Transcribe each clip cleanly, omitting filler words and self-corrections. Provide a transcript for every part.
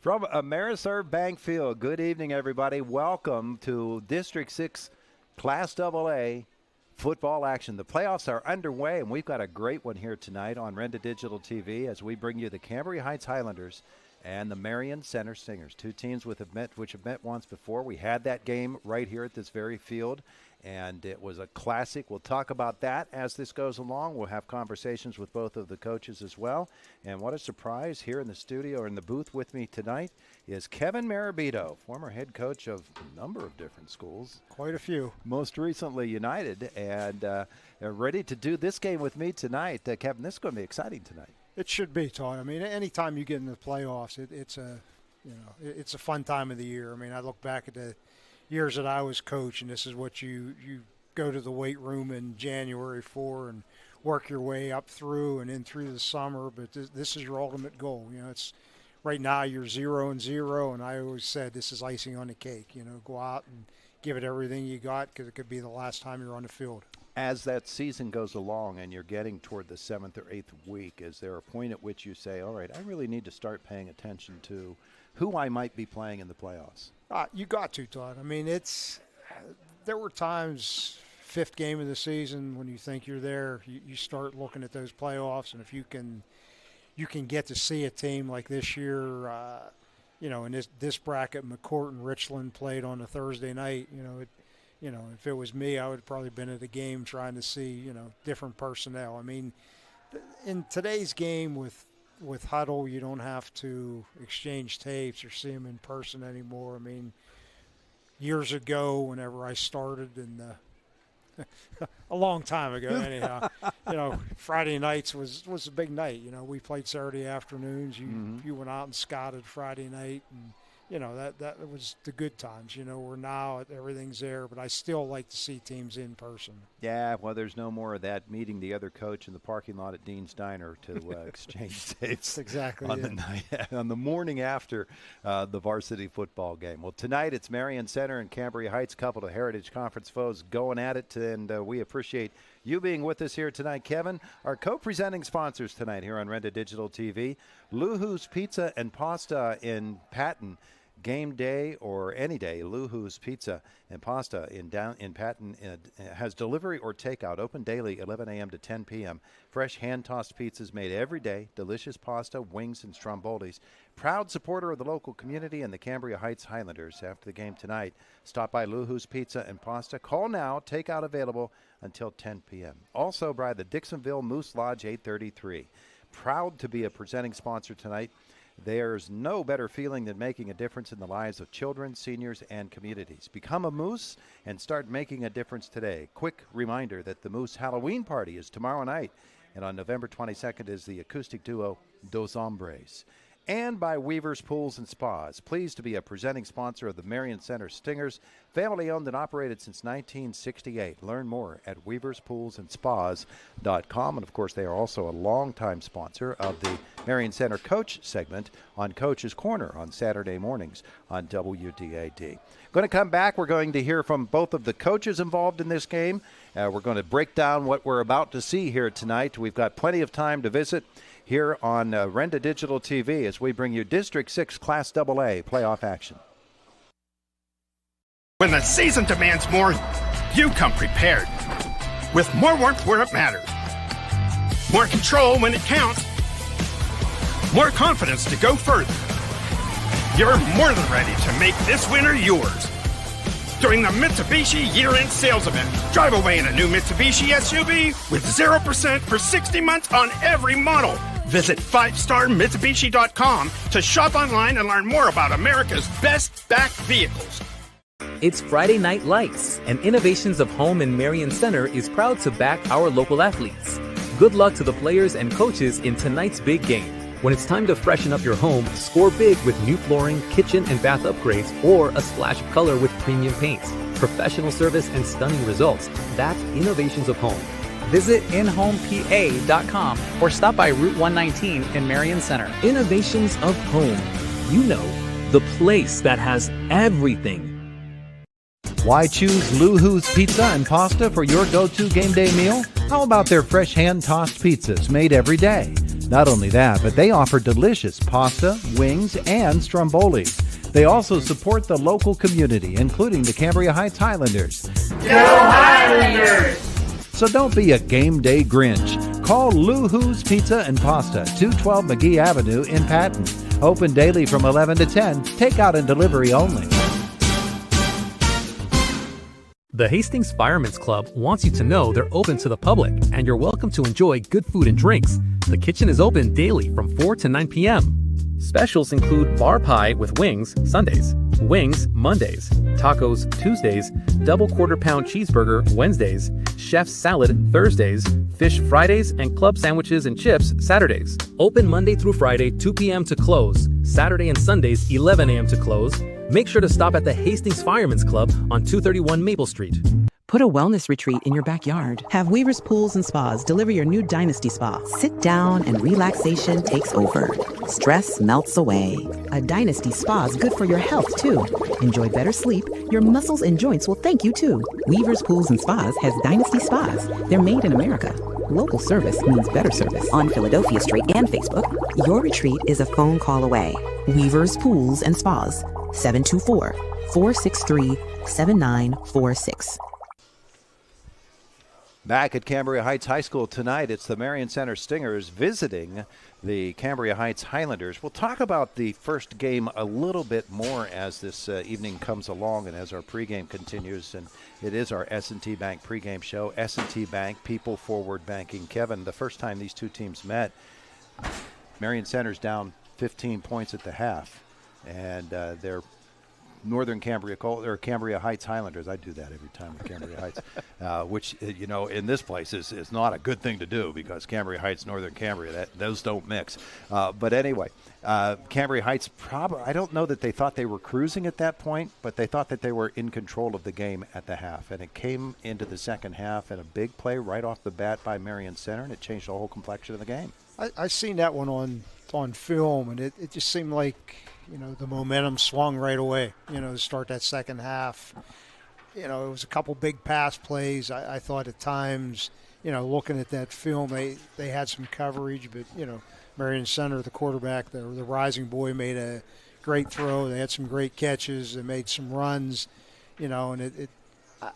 From Ameriserve Bank Field, good evening, everybody. Welcome to District 6 Class AA football action. The playoffs are underway, and we've got a great one here tonight on Renda Digital TV as we bring you the Cambria Heights Highlanders and the Marion Center Stingers, two teams which have met once before. We had that game right here at this very field, and it was a classic. We'll talk about that as this goes along. We'll have conversations with both of the coaches as well. And what a surprise, here in the studio or in the booth with me tonight is Kevin Marabito, former head coach of a number of different schools. Quite a few. Most recently United, and ready to do this game with me tonight. Kevin, this is going to be exciting tonight. It should be, Todd. I mean, anytime you get in the playoffs, it's a fun time of the year. I mean, I look back at the years that I was coach, and this is what you go to the weight room in January for and work your way up through and in through the summer. But this is your ultimate goal. You know, it's right now you're 0-0, and I always said this is icing on the cake. You know, go out and give it everything you got because it could be the last time you're on the field. As that season goes along and you're getting toward the 7th or 8th week, is there a point at which you say, all right, I really need to start paying attention to who I might be playing in the playoffs? You got to, Todd. I mean, there were times, 5th game of the season, when you think you're there, you start looking at those playoffs, and if you can get to see a team like this year, in this bracket, McCourt and Richland played on a Thursday night. If it was me, I would have probably been at a game trying to see, different personnel. I mean, in today's game with Huddle, you don't have to exchange tapes or see them in person anymore. I mean, years ago, whenever I started a long time ago anyhow, Friday nights was a big night. We played Saturday afternoons. You went out and scouted Friday night, and that was the good times. Where now everything's there, but I still like to see teams in person. Yeah, well, there's no more of that meeting the other coach in the parking lot at Dean's Diner to exchange tapes. Exactly on the night, on the morning after the varsity football game. Well, tonight it's Marion Center and Cambria Heights, couple of Heritage Conference foes going at it, and we appreciate you being with us here tonight, Kevin. Our co-presenting sponsors tonight here on Renda Digital TV, Luhu's Pizza and Pasta in Patton. Game day or any day, Luhu's Pizza and Pasta in Patton has delivery or takeout, open daily 11 a.m. to 10 p.m. Fresh hand-tossed pizzas made every day, delicious pasta, wings, and strombolis. Proud supporter of the local community and the Cambria Heights Highlanders. After the game tonight, stop by Luhu's Pizza and Pasta. Call now, takeout available until 10 p.m. Also by the Dixonville Moose Lodge 833. Proud to be a presenting sponsor tonight. There's no better feeling than making a difference in the lives of children, seniors, and communities. Become a Moose and start making a difference today. Quick reminder that the Moose Halloween party is tomorrow night, and on November 22nd is the acoustic duo Dos Hombres. And by Weaver's Pools and Spas. Pleased to be a presenting sponsor of the Marion Center Stingers, family owned and operated since 1968. Learn more at weaverspoolsandspas.com. And, of course, they are also a longtime sponsor of the Marion Center Coach segment on Coach's Corner on Saturday mornings on WDAD. Going to come back. We're going to hear from both of the coaches involved in this game. We're going to break down what we're about to see here tonight. We've got plenty of time to visit here on Renda Digital TV as we bring you District 6 Class AA playoff action. When the season demands more, you come prepared. With more warmth where it matters. More control when it counts. More confidence to go further. You're more than ready to make this winter yours. During the Mitsubishi year-end sales event, drive away in a new Mitsubishi SUV with 0% for 60 months on every model. Visit 5starmitsubishi.com to shop online and learn more about America's best backed vehicles. It's Friday Night Lights, and Innovations of Home in Marion Center is proud to back our local athletes. Good luck to the players and coaches in tonight's big game. When it's time to freshen up your home, score big with new flooring, kitchen and bath upgrades, or a splash of color with premium paints. Professional service and stunning results. That's Innovations of Home. Visit inhomepa.com or stop by Route 119 in Marion Center. Innovations of Home. You know, the place that has everything. Why choose Luhu's Pizza and Pasta for your go-to game day meal? How about their fresh hand-tossed pizzas made every day? Not only that, but they offer delicious pasta, wings, and stromboli. They also support the local community, including the Cambria Heights Highlanders. Go Highlanders! So don't be a game day Grinch. Call Lou Who's Pizza and Pasta, 212 McGee Avenue in Patton. Open daily from 11 to 10. Takeout and delivery only. The Hastings Firemen's Club wants you to know they're open to the public and you're welcome to enjoy good food and drinks. The kitchen is open daily from 4 to 9 p.m. Specials include bar pie with wings Sundays, wings Mondays, tacos Tuesdays, double quarter-pound cheeseburger Wednesdays, chef's salad Thursdays, fish Fridays, and club sandwiches and chips Saturdays. Open Monday through Friday, 2 p.m. to close. Saturday and Sundays, 11 a.m. to close. Make sure to stop at the Hastings Firemen's Club on 231 Maple Street. Put a wellness retreat in your backyard. Have Weaver's Pools and Spas deliver your new Dynasty Spa. Sit down and relaxation takes over. Stress melts away. A Dynasty Spa is good for your health, too. Enjoy better sleep. Your muscles and joints will thank you, too. Weaver's Pools and Spas has Dynasty Spas. They're made in America. Local service means better service. On Philadelphia Street and Facebook, your retreat is a phone call away. Weaver's Pools and Spas. 724-463-7946. Back at Cambria Heights High School tonight, it's the Marion Center Stingers visiting the Cambria Heights Highlanders. We'll talk about the first game a little bit more as this evening comes along and as our pregame continues. And it is our S&T Bank pregame show. S&T Bank, people forward banking. Kevin, the first time these two teams met, Marion Center's down 15 points at the half. And they're Northern Cambria or Cambria Heights Highlanders. I do that every time with Cambria Heights, which, you know, in this place is not a good thing to do because Cambria Heights, Northern Cambria, those don't mix. But anyway, Cambria Heights, I don't know that they thought they were cruising at that point, but they thought that they were in control of the game at the half. And it came into the second half and a big play right off the bat by Marion Center, and it changed the whole complexion of the game. I seen that one on film, and it just seemed like, you know, the momentum swung right away, you know, to start that second half. You know, it was a couple big pass plays. I thought at times, you know, looking at that film, they had some coverage, but, you know, Marion Center, the quarterback, the rising boy, made a great throw. They had some great catches. They made some runs, you know, and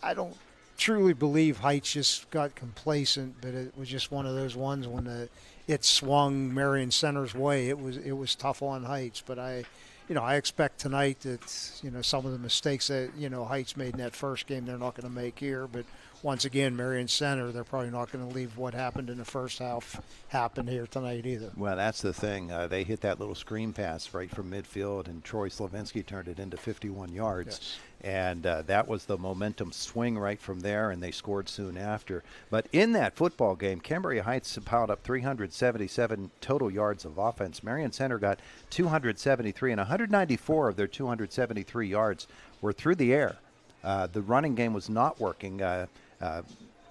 I don't truly believe Heights just got complacent, but it was just one of those ones when it swung Marion Center's way. It was tough on Heights, but I expect tonight that, you know, some of the mistakes that, you know, Heights made in that first game, they're not going to make here. But once again, Marion Center, they're probably not going to leave what happened in the first half happen here tonight either. Well, that's the thing. They hit that little screen pass right from midfield, and Troy Slavinsky turned it into 51 yards. Yes. And that was the momentum swing right from there, and they scored soon after. But in that football game, Cambria Heights piled up 377 total yards of offense. Marion Center got 273, and 194 of their 273 yards were through the air. The running game was not working.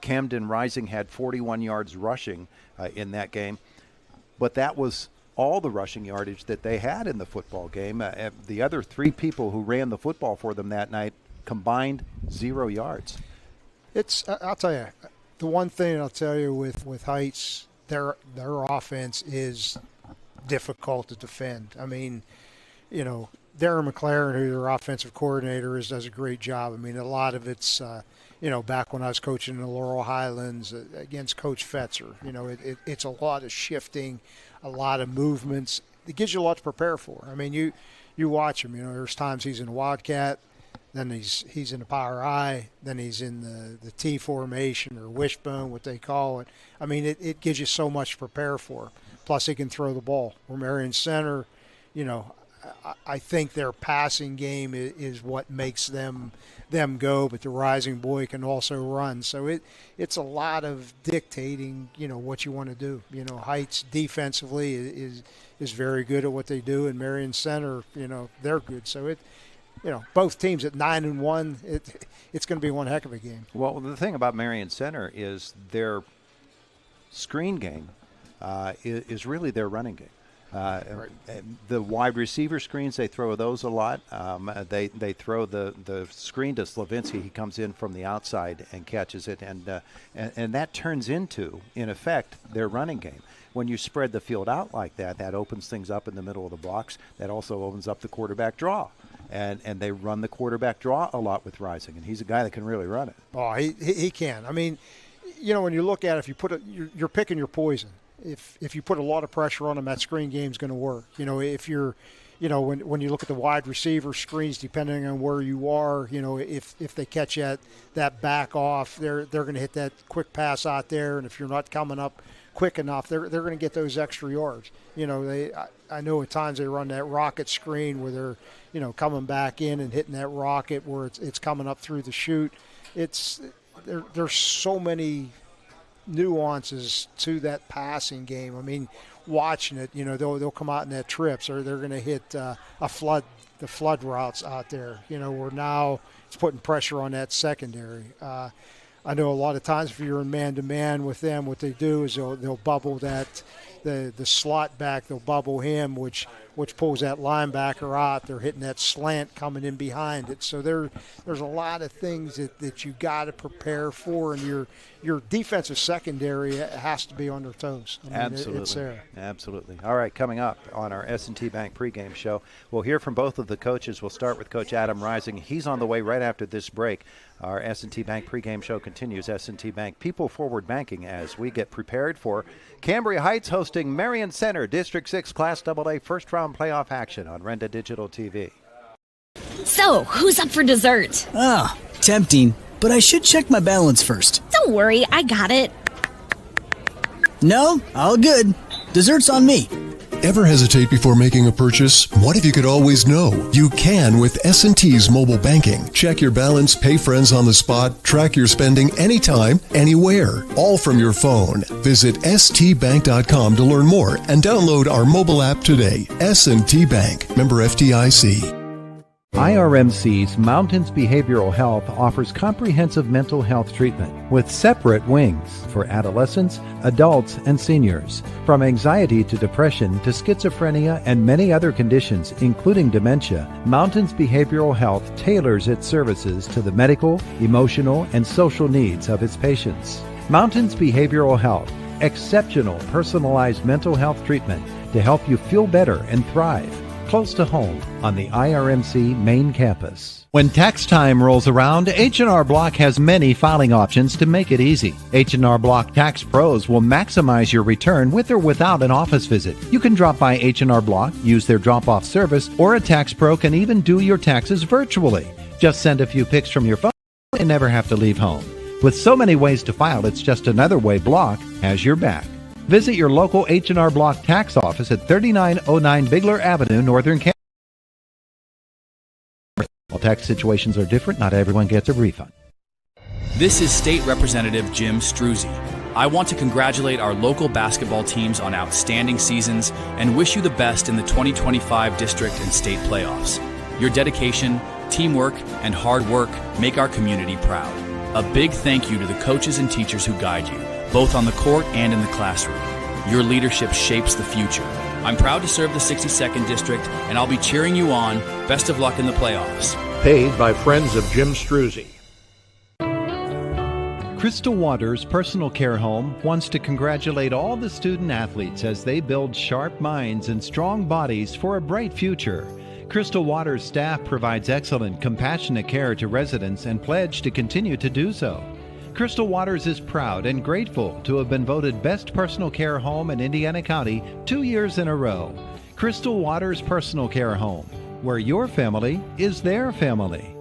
Camden Rising had 41 yards rushing in that game, but that was all the rushing yardage that they had in the football game. The other three people who ran the football for them that night combined 0 yards. I'll tell you, the one thing I'll tell you with Heights, their offense is difficult to defend. I mean, you know, Darren McLaren, who their offensive coordinator is, does a great job. I mean, a lot of it's, you know, back when I was coaching in the Laurel Highlands against Coach Fetzer, you know, it's a lot of shifting, a lot of movements. It gives you a lot to prepare for. I mean, you watch him, you know, there's times he's in a Wildcat, then he's in a Power I, then he's in the T formation or wishbone, what they call it. I mean, it gives you so much to prepare for. Plus, he can throw the ball. Where Marion Center, you know, I think their passing game is what makes them go, but the rising boy can also run. So it's a lot of dictating, you know, what you want to do. You know, Heights defensively is very good at what they do, and Marion Center, you know, they're good. So you know, both teams at 9-1, it's going to be one heck of a game. Well, the thing about Marion Center is their screen game is really their running game. The wide receiver screens, they throw those a lot. They throw the screen to Slavinsky. He comes in from the outside and catches it, and that turns into, in effect, their running game. When you spread the field out like that, that opens things up in the middle of the box. That also opens up the quarterback draw. And they run the quarterback draw a lot with Rising, and he's a guy that can really run it. Oh, he can. I mean, when you look at it, if you put you're picking your poison. If you put a lot of pressure on him, that screen game's going to work. If you're, when you look at the wide receiver screens, depending on where you are, if they catch that back off, they're going to hit that quick pass out there, and if you're not coming up quick enough, they're going to get those extra yards. I know at times they run that rocket screen where they're coming back in and hitting that rocket where it's coming up through the chute. There's so many nuances to that passing game. I mean, watching it, they'll come out in that trips, or they're going to hit the flood routes out there. Where now it's putting pressure on that secondary. I know a lot of times if you're in man-to-man with them, what they do is they'll bubble the slot back. They'll bubble him, which pulls that linebacker out. They're hitting that slant coming in behind it. So there's a lot of things that you got to prepare for, and your defensive secondary has to be on their toes. I mean, Absolutely. It's there. Absolutely. All right, coming up on our S&T Bank pregame show, we'll hear from both of the coaches. We'll start with Coach Adam Rising. He's on the way right after this break. Our S&T Bank pregame show continues. S&T Bank People Forward Banking as we get prepared for Cambria Heights hosting Marion Center, District 6 Class AA first round playoff action on Renda Digital TV. So, who's up for dessert? Ah, tempting, but I should check my balance first. Don't worry, I got it. No, all good. Dessert's on me. Ever hesitate before making a purchase? What if you could always know? You can with S&T's mobile banking. Check your balance, pay friends on the spot, track your spending anytime, anywhere, all from your phone. Visit stbank.com to learn more and download our mobile app today. S&T Bank, member FDIC. IRMC's Mountains Behavioral Health offers comprehensive mental health treatment with separate wings for adolescents, adults, and seniors. From anxiety to depression to schizophrenia and many other conditions, including dementia, Mountains Behavioral Health tailors its services to the medical, emotional, and social needs of its patients. Mountains Behavioral Health, exceptional personalized mental health treatment to help you feel better and thrive. Close to home on the IRMC main campus. When tax time rolls around, H&R Block has many filing options to make it easy. H&R Block Tax Pros will maximize your return with or without an office visit. You can drop by H&R Block, use their drop-off service, or a tax pro can even do your taxes virtually. Just send a few pics from your phone and never have to leave home. With so many ways to file, it's just another way Block has your back. Visit your local H&R Block tax office at 3909 Bigler Avenue, Northern California. While tax situations are different, not everyone gets a refund. This is State Representative Jim Struzzi. I want to congratulate our local basketball teams on outstanding seasons and wish you the best in the 2025 district and state playoffs. Your dedication, teamwork, and hard work make our community proud. A big thank you to the coaches and teachers who guide you, both on the court and in the classroom. Your leadership shapes the future. I'm proud to serve the 62nd District, and I'll be cheering you on. Best of luck in the playoffs. Paid by Friends of Jim Struzzi. Crystal Waters Personal Care Home wants to congratulate all the student athletes as they build sharp minds and strong bodies for a bright future. Crystal Waters staff provides excellent, compassionate care to residents and pledge to continue to do so. Crystal Waters is proud and grateful to have been voted Best Personal Care Home in Indiana County 2 years in a row. Crystal Waters Personal Care Home, where your family is their family.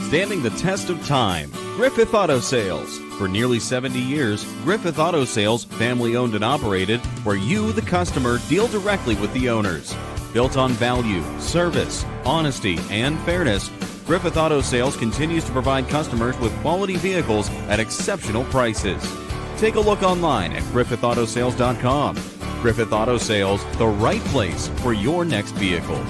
Standing the test of time, Griffith Auto Sales. For nearly 70 years, Griffith Auto Sales, family owned and operated, where you, the customer, deal directly with the owners. Built on value, service, honesty, and fairness, Griffith Auto Sales continues to provide customers with quality vehicles at exceptional prices. Take a look online at griffithautosales.com. Griffith Auto Sales, the right place for your next vehicle.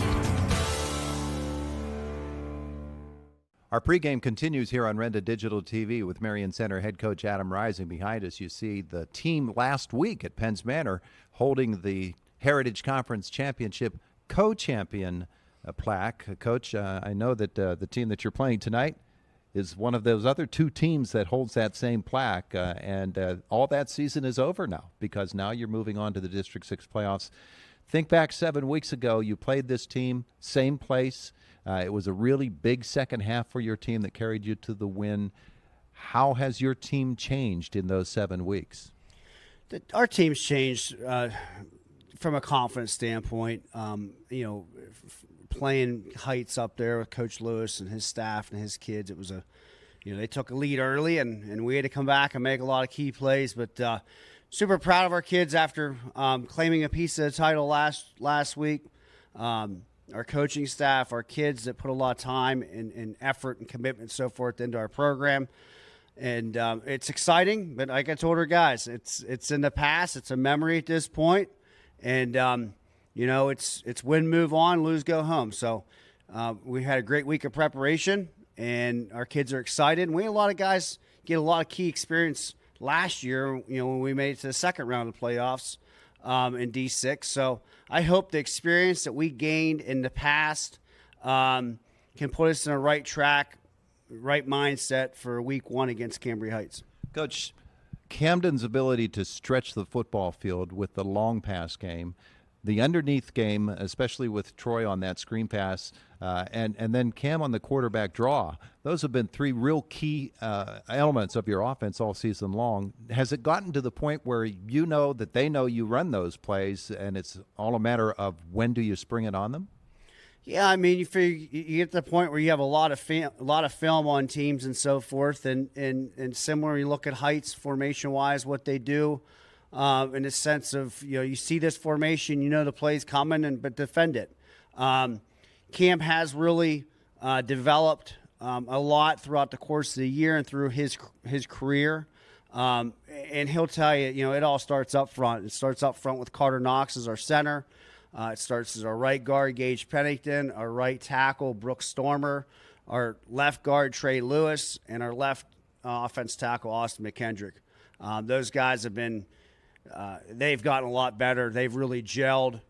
Our pregame continues here on Renda Digital TV with Marion Center head coach Adam Rising. Behind us, you see the team last week at Penns Manor holding the Heritage Conference Championship co-champion plaque. Coach, I know that the team that you're playing tonight is one of those other two teams that holds that same plaque, and all that season is over now because now you're moving on to the District 6 playoffs. Think back 7 weeks ago, you played this team, same place. It was a really big second half for your team that carried you to the win. How has your team changed in those 7 weeks? Our team's changed from a confidence standpoint. Playing Heights up there with Coach Lewis and his staff and his kids, it was they took a lead early, and we had to come back and make a lot of key plays. But super proud of our kids after claiming a piece of the title last week. Our coaching staff, our kids that put a lot of time and effort and commitment and so forth into our program. And it's exciting, but like I told our guys, it's in the past. It's a memory at this point. And, it's win, move on, lose, go home. So we had a great week of preparation, and our kids are excited. And we had a lot of guys get a lot of key experience last year, when we made it to the second round of playoffs in D6. So I hope the experience that we gained in the past can put us in a right track, right mindset for week 1 against Cambria Heights. Coach, Camden's ability to stretch the football field with the long pass game, the underneath game, especially with Troy on that screen pass, and then Cam on the quarterback draw. Those have been 3 real key elements of your offense all season long. Has it gotten to the point where you know that they know you run those plays, and it's all a matter of when do you spring it on them? Yeah, I mean, you get to the point where you have a lot of film on teams and so forth, and similar. You look at Heights formation-wise, what they do. In the sense of, you see this formation, the play's coming, but defend it. Cam has really developed a lot throughout the course of the year and through his career. And he'll tell you, it all starts up front. It starts up front with Carter Knox as our center. It starts as our right guard, Gage Pennington, our right tackle, Brooks Stormer, our left guard, Trey Lewis, and our left offense tackle, Austin McKendrick. Those guys have been they've gotten a lot better. They've really gelled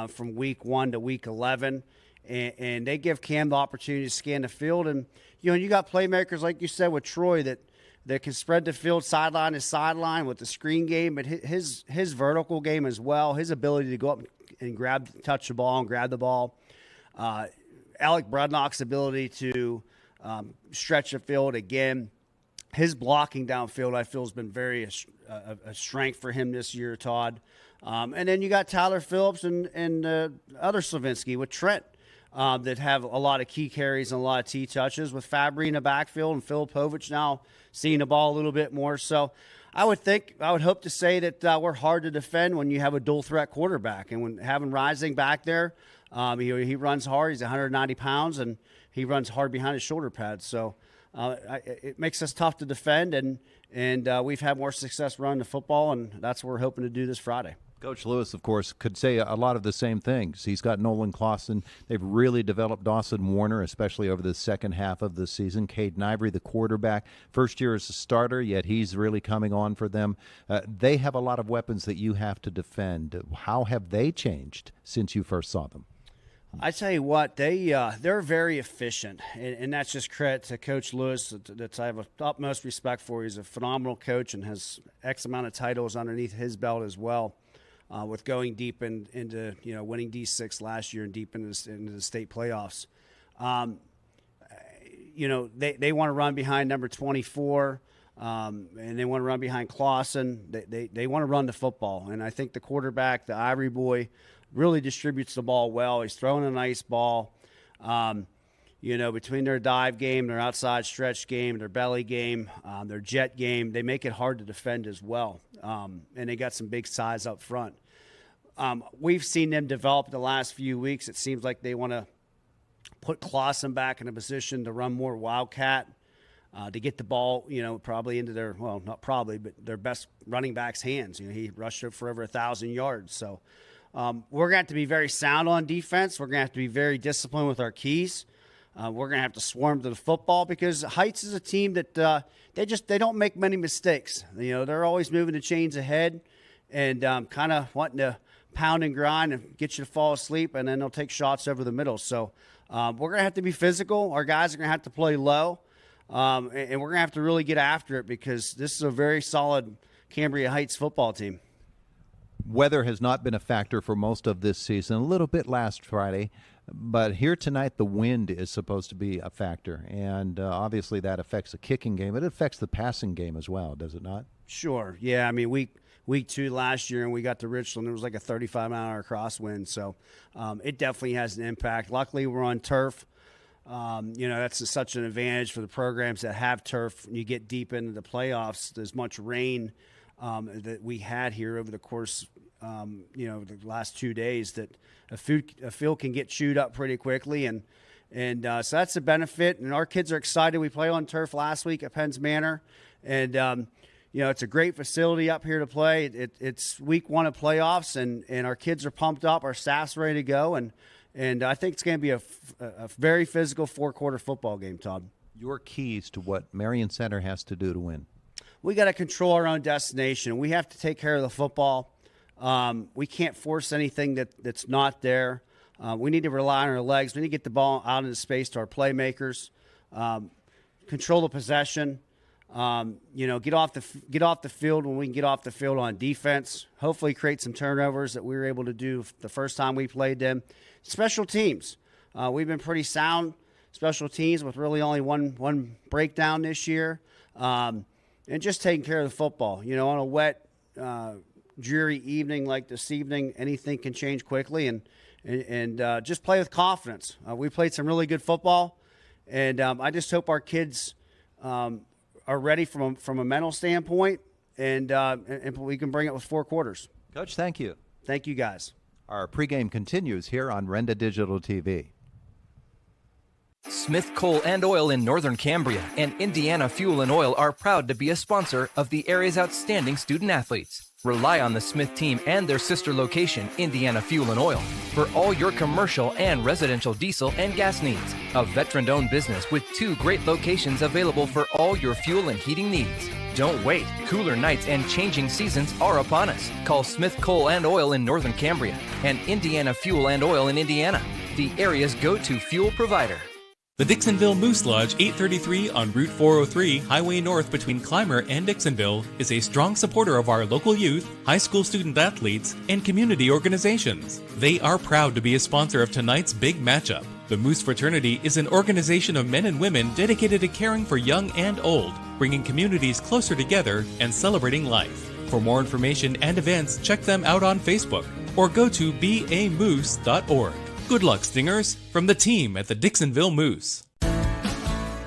from week 1 to week 11, and they give Cam the opportunity to scan the field. And you got playmakers like you said with Troy that can spread the field sideline to sideline with the screen game, but his vertical game as well, his ability to go up and touch the ball and grab the ball. Alec Brudnock's ability to stretch the field again. His blocking downfield, I feel, has been very a strength for him this year, Todd. And then you got Tyler Phillips and other Slavinsky with Trent that have a lot of key carries and a lot of T touches with Fabry in the backfield and Filipovich now seeing the ball a little bit more. So I would hope to say that we're hard to defend when you have a dual threat quarterback, and when having Rising back there, he runs hard. He's 190 pounds and he runs hard behind his shoulder pads. So. It makes us tough to defend, and we've had more success running the football, and that's what we're hoping to do this Friday. Coach Lewis, of course, could say a lot of the same things. He's got Nolan Clausen. They've really developed Dawson Warner, especially over the second half of the season. Caden Ivory, the quarterback, first year as a starter, yet he's really coming on for them. They have a lot of weapons that you have to defend. How have they changed since you first saw them? I tell you what, they're very efficient, and that's just credit to Coach Lewis that I have the utmost respect for. He's a phenomenal coach and has X amount of titles underneath his belt as well, with going deep into winning D6 last year and deep into the state playoffs. They want to run behind number 24, and they want to run behind Clausen. They want to run the football, and I think the quarterback, the Ivory boy, really distributes the ball well. He's throwing a nice ball. Between their dive game, their outside stretch game, their belly game, their jet game, they make it hard to defend as well. And they got some big size up front. We've seen them develop the last few weeks. It seems like they want to put Clausen back in a position to run more wildcat, to get the ball, probably into their, well, not probably, but their best running back's hands. He rushed it for over 1,000 yards. So, we're going to have to be very sound on defense. We're going to have to be very disciplined with our keys. We're going to have to swarm to the football because Heights is a team that they don't make many mistakes. They're always moving the chains ahead and kind of wanting to pound and grind and get you to fall asleep, and then they'll take shots over the middle. So we're going to have to be physical. Our guys are going to have to play low, and we're going to have to really get after it because this is a very solid Cambria Heights football team. Weather has not been a factor for most of this season, a little bit last Friday. But here tonight, the wind is supposed to be a factor, and obviously that affects the kicking game. It affects the passing game as well, does it not? Sure. Yeah, I mean, week 2 last year, and we got to Richland. It was like a 35-mile-an-hour crosswind, so it definitely has an impact. Luckily, we're on turf. That's such an advantage for the programs that have turf. When you get deep into the playoffs, there's much rain that we had here over the course the last 2 days that a field can get chewed up pretty quickly, and so that's a benefit. And our kids are excited. We played on turf last week at Penn's Manor, and it's a great facility up here to play. It's week 1 of playoffs, and our kids are pumped up. Our staff's ready to go, and I think it's going to be a very physical 4-quarter football game, Todd. Your keys to what Marion Center has to do to win? We got to control our own destination. We have to take care of the football. We can't force anything that's not there. We need to rely on our legs. We need to get the ball out into space to our playmakers. Control the possession. Get off the field when we can get off the field on defense. Hopefully create some turnovers that we were able to do the first time we played them. Special teams. We've been pretty sound special teams with really only one breakdown this year. And just taking care of the football. On a wet, dreary evening like this evening, anything can change quickly, and just play with confidence. We played some really good football, and I just hope our kids are ready from a mental standpoint, and we can bring it with 4 quarters. Coach, thank you. Thank you, guys. Our pregame continues here on Renda Digital TV. Smith Coal and Oil in Northern Cambria and Indiana Fuel and Oil are proud to be a sponsor of the area's outstanding student athletes. Rely on the Smith team and their sister location, Indiana Fuel and Oil, for all your commercial and residential diesel and gas needs. A veteran-owned business with 2 great locations available for all your fuel and heating needs. Don't wait. Cooler nights and changing seasons are upon us. Call Smith Coal and Oil in Northern Cambria and Indiana Fuel and Oil in Indiana, the area's go-to fuel provider. The Dixonville Moose Lodge 833 on Route 403, Highway North between Clymer and Dixonville, is a strong supporter of our local youth, high school student athletes, and community organizations. They are proud to be a sponsor of tonight's big matchup. The Moose Fraternity is an organization of men and women dedicated to caring for young and old, bringing communities closer together and celebrating life. For more information and events, check them out on Facebook or go to bamoose.org. Good luck, Stingers, from the team at the Dixonville Moose.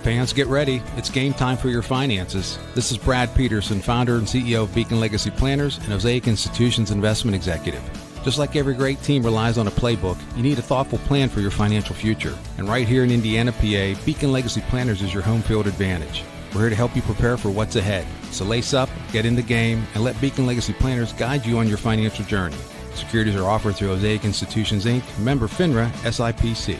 Fans, get ready. It's game time for your finances. This is Brad Peterson, founder and CEO of Beacon Legacy Planners and Osaic Institution's investment executive. Just like every great team relies on a playbook, you need a thoughtful plan for your financial future. And right here in Indiana, PA, Beacon Legacy Planners is your home field advantage. We're here to help you prepare for what's ahead. So lace up, get in the game, and let Beacon Legacy Planners guide you on your financial journey. Securities are offered through Osaic Institutions, Inc., member FINRA, SIPC.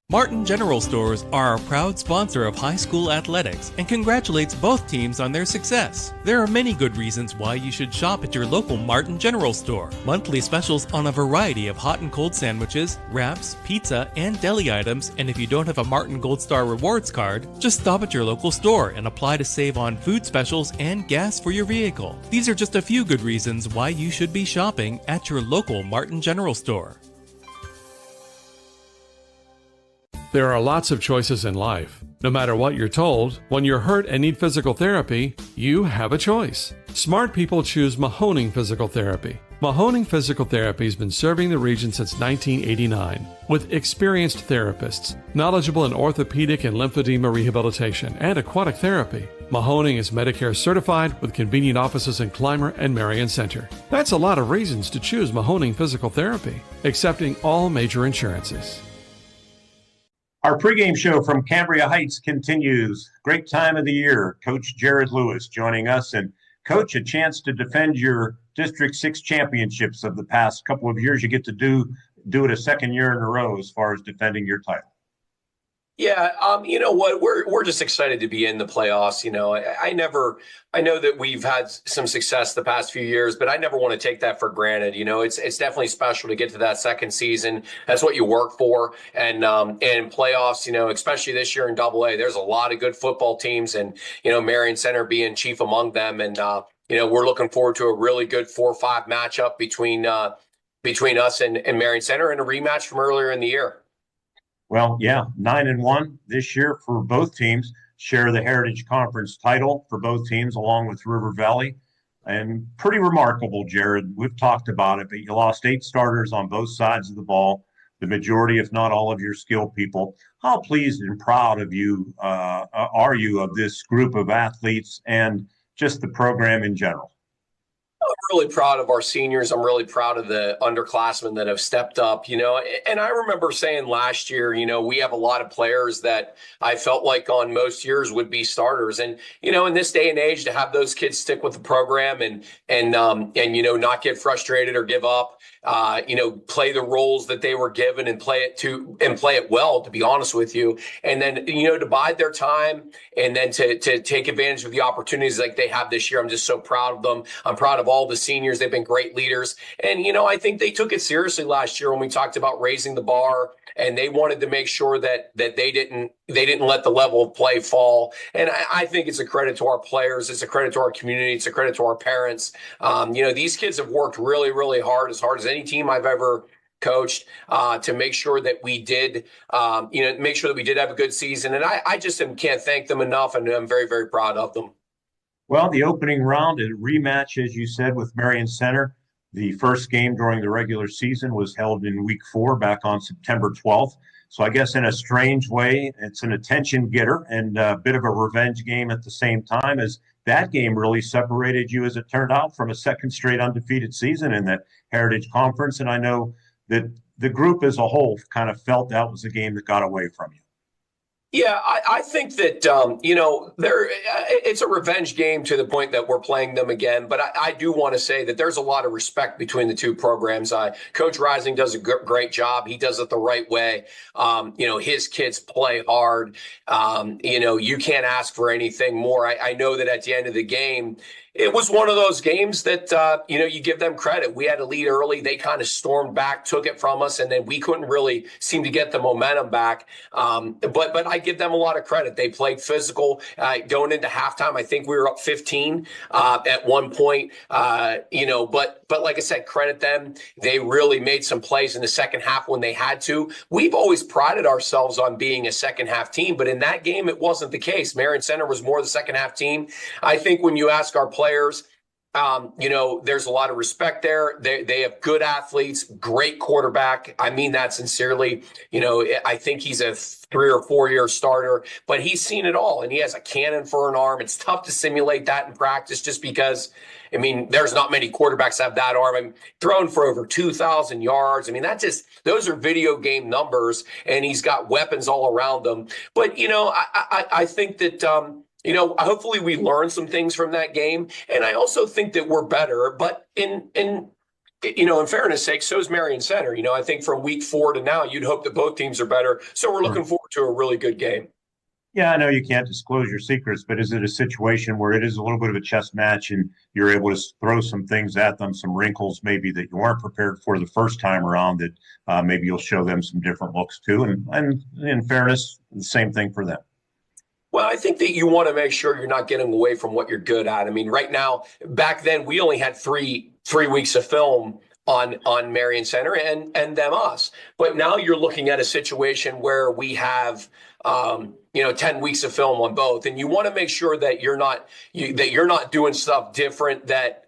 Martin General Stores are a proud sponsor of high school athletics and congratulates both teams on their success. There are many good reasons why you should shop at your local Martin General Store. Monthly specials on a variety of hot and cold sandwiches, wraps, pizza, and deli items, and if you don't have a Martin Gold Star Rewards card, just stop at your local store and apply to save on food specials and gas for your vehicle. These are just a few good reasons why you should be shopping at your local Martin General Store. There are lots of choices in life. No matter what you're told, when you're hurt and need physical therapy, you have a choice. Smart people choose Mahoning Physical Therapy. Mahoning Physical Therapy has been serving the region since 1989 with experienced therapists, knowledgeable in orthopedic and lymphedema rehabilitation and aquatic therapy. Mahoning is Medicare certified with convenient offices in Clymer and Marion Center. That's a lot of reasons to choose Mahoning Physical Therapy, accepting all major insurances. Our pregame show from Cambria Heights continues. Great time of the year. Coach Jared Lewis joining us. And Coach, a chance to defend your District 6 championships of the past couple of years. You get to do do it a second year in a row as far as defending your title. Yeah, you know what? We're just excited to be in the playoffs. You know, I know that we've had some success the past few years, but I never want to take that for granted. You know, it's definitely special to get to that second season. That's what you work for. And playoffs, you know, especially this year in AA, there's a lot of good football teams, and you know, Marion Center being chief among them. And you know, we're looking forward to a really good 4-5 matchup between us and Marion Center, and a rematch from earlier in the year. Well, yeah, 9-1 this year for both teams. Share the Heritage Conference title for both teams, along with River Valley. And pretty remarkable, Jared. We've talked about it, but you lost 8 starters on both sides of the ball, the majority, if not all, of your skilled people. How pleased and proud of you are you of this group of athletes and just the program in general? I'm really proud of our seniors. I'm really proud of the underclassmen that have stepped up, you know, and I remember saying last year, you know, we have a lot of players that I felt like on most years would be starters. And, you know, in this day and age, to have those kids stick with the program and you know, not get frustrated or give up, you know, play the roles that they were given and play it well, to be honest with you. And then, you know, to bide their time and then to take advantage of the opportunities like they have this year. I'm just so proud of them. I'm proud of all the seniors. They've been great leaders. And, you know, I think they took it seriously last year when we talked about raising the bar, and they wanted to make sure that they didn't let the level of play fall. And I think it's a credit to our players. It's a credit to our community. It's a credit to our parents. You know, these kids have worked really, really hard as any team I've ever coached, to make sure that we did, you know, make sure that we did have a good season. And I just can't thank them enough. And I'm very, very proud of them. Well, the opening round, a rematch, as you said, with Marion Center. The first game during the regular season was held in week 4 back on September 12th. So I guess in a strange way, it's an attention getter and a bit of a revenge game at the same time, as that game really separated you, as it turned out, from a second straight undefeated season in the Heritage Conference. And I know that the group as a whole kind of felt that was a game that got away from you. Yeah, I think that, you know, it's a revenge game to the point that we're playing them again. But I do want to say that there's a lot of respect between the two programs. Coach Rising does a great job. He does it the right way. You know, his kids play hard. You know, you can't ask for anything more. I know that at the end of the game, it was one of those games that, you know, you give them credit. We had a lead early. They kind of stormed back, took it from us, and then we couldn't really seem to get the momentum back. But I give them a lot of credit. They played physical. Going into halftime, I think we were up 15 at one point. You know, but like I said, credit them. They really made some plays in the second half when they had to. We've always prided ourselves on being a second half team, but in that game, it wasn't the case. Marion Center was more the second half team. I think when you ask our players, you know, there's a lot of respect there. They have good athletes, great quarterback. I mean that sincerely. You know, I think he's a 3 or 4 year starter, but he's seen it all, and he has a cannon for an arm. It's tough to simulate that in practice just because, I mean, there's not many quarterbacks that have that arm. I mean, thrown for over 2,000 yards. I mean, those are video game numbers, and he's got weapons all around him. But, you know, I think that, you know, hopefully we learn some things from that game. And I also think that we're better. But in you know, in fairness sake, so is Marion Center. You know, I think from week 4 to now, you'd hope that both teams are better. So we're looking forward to a really good game. Yeah, I know you can't disclose your secrets, but is it a situation where it is a little bit of a chess match and you're able to throw some things at them, some wrinkles maybe that you weren't prepared for the first time around, that maybe you'll show them some different looks too? And in fairness, the same thing for them. Well, I think that you want to make sure you're not getting away from what you're good at. I mean, right now, back then, we only had three weeks of film on Marion Center and them us. But now you're looking at a situation where we have, you know, 10 weeks of film on both, and you want to make sure that you're not doing stuff different that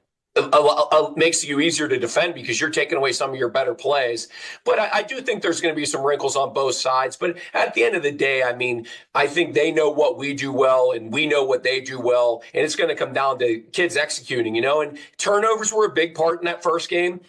makes you easier to defend because you're taking away some of your better plays. But I do think there's going to be some wrinkles on both sides. But at the end of the day, I mean, I think they know what we do well and we know what they do well. And it's going to come down to kids executing, you know, and turnovers were a big part in that first game.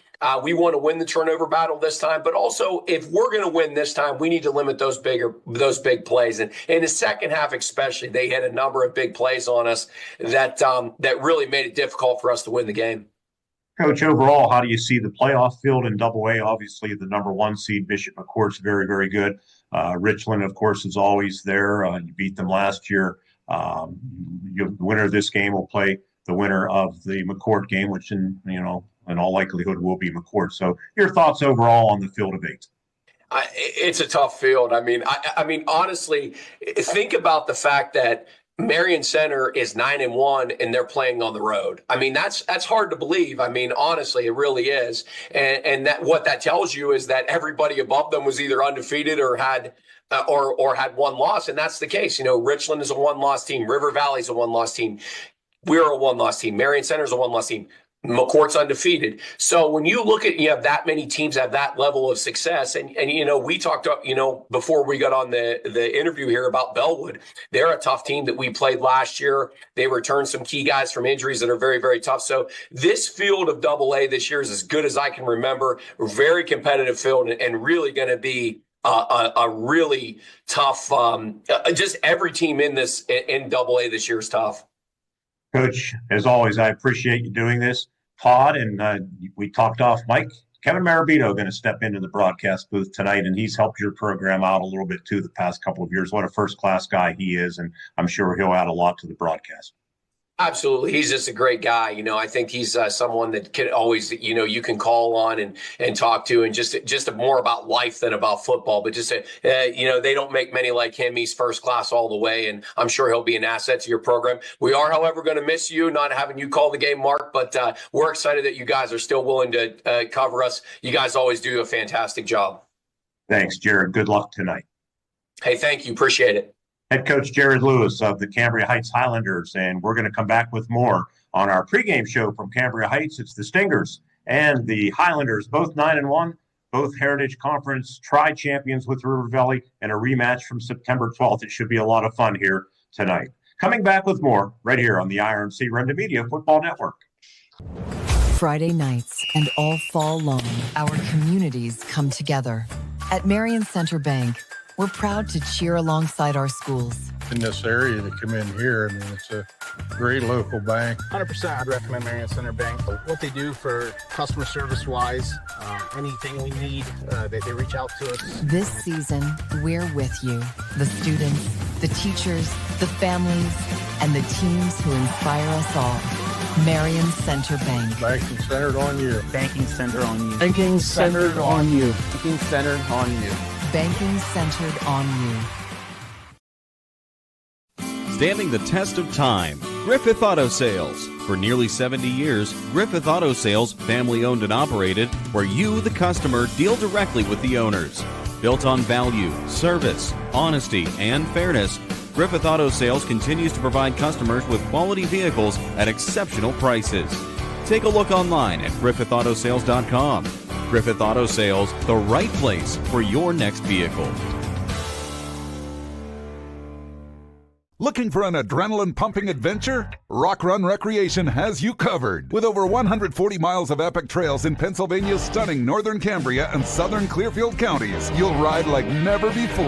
We want to win the turnover battle this time, but also if we're going to win this time, we need to limit those big plays. And in the second half, especially, they had a number of big plays on us that really made it difficult for us to win the game. Coach, overall, how do you see the playoff field in Double-A? Obviously, the number 1 seed, Bishop McCourt's very, very good. Richland, of course, is always there. You beat them last year. The winner of this game will play the winner of the McCourt game, which in all likelihood will be McCourt. So your thoughts overall on the field of 8? It's a tough field. I mean, honestly, think about the fact that Marion Center is 9-1 and they're playing on the road. I mean, that's hard to believe. I mean, honestly, it really is. And that what that tells you is that everybody above them was either undefeated or had one loss, and that's the case. Richland is a 1-loss team. River Valley's a 1-loss team. We're a 1-loss team. Marion Center's a 1-loss team. McCourt's undefeated. So when you look at, you have that many teams have that level of success, and we talked, before we got on the interview here about Bellwood. They're a tough team that we played last year. They returned some key guys from injuries that are very, very tough. So this field of Double-A this year is as good as I can remember. Very competitive field, and really going to be a really tough. Just every team in Double-A this year is tough. Coach, as always, I appreciate you doing this. Todd, and we talked off mic. Kevin Marabito going to step into the broadcast booth tonight, and he's helped your program out a little bit too the past couple of years. What a first-class guy he is, and I'm sure he'll add a lot to the broadcast. Absolutely. He's just a great guy. I think he's someone that can always, you can call on and talk to, and just more about life than about football. But just, they don't make many like him. He's first class all the way, and I'm sure he'll be an asset to your program. We are, however, going to miss you, not having you call the game, Mark, but we're excited that you guys are still willing to cover us. You guys always do a fantastic job. Thanks, Jared. Good luck tonight. Hey, thank you. Appreciate it. Head coach Jared Lewis of the Cambria Heights Highlanders, and we're going to come back with more on our pregame show from Cambria Heights. It's the Stingers and the Highlanders, both 9-1, both Heritage Conference tri-champions with River Valley, and a rematch from September 12th. It should be a lot of fun here tonight. Coming back with more right here on the IRMC Renda Media Football Network. Friday nights and all fall long, our communities come together. At Marion Center Bank, we're proud to cheer alongside our schools. In this area to come in here, it's a great local bank. 100% I'd recommend Marion Center Bank. What they do for customer service-wise, anything we need, they reach out to us. This season, we're with you. The students, the teachers, the families, and the teams who inspire us all. Marion Center Bank. Banking centered on you. Banking centered on you. Banking centered on you. Banking centered on you. Banking centered on you. Standing the test of time, Griffith Auto Sales. For nearly 70 years, Griffith Auto Sales, family owned and operated, where you, the customer, deal directly with the owners. Built on value, service, honesty, and fairness, Griffith Auto Sales continues to provide customers with quality vehicles at exceptional prices. Take a look online at griffithautosales.com. Griffith Auto Sales, the right place for your next vehicle. Looking for an adrenaline-pumping adventure? Rock Run Recreation has you covered. With over 140 miles of epic trails in Pennsylvania's stunning northern Cambria and southern Clearfield counties, you'll ride like never before.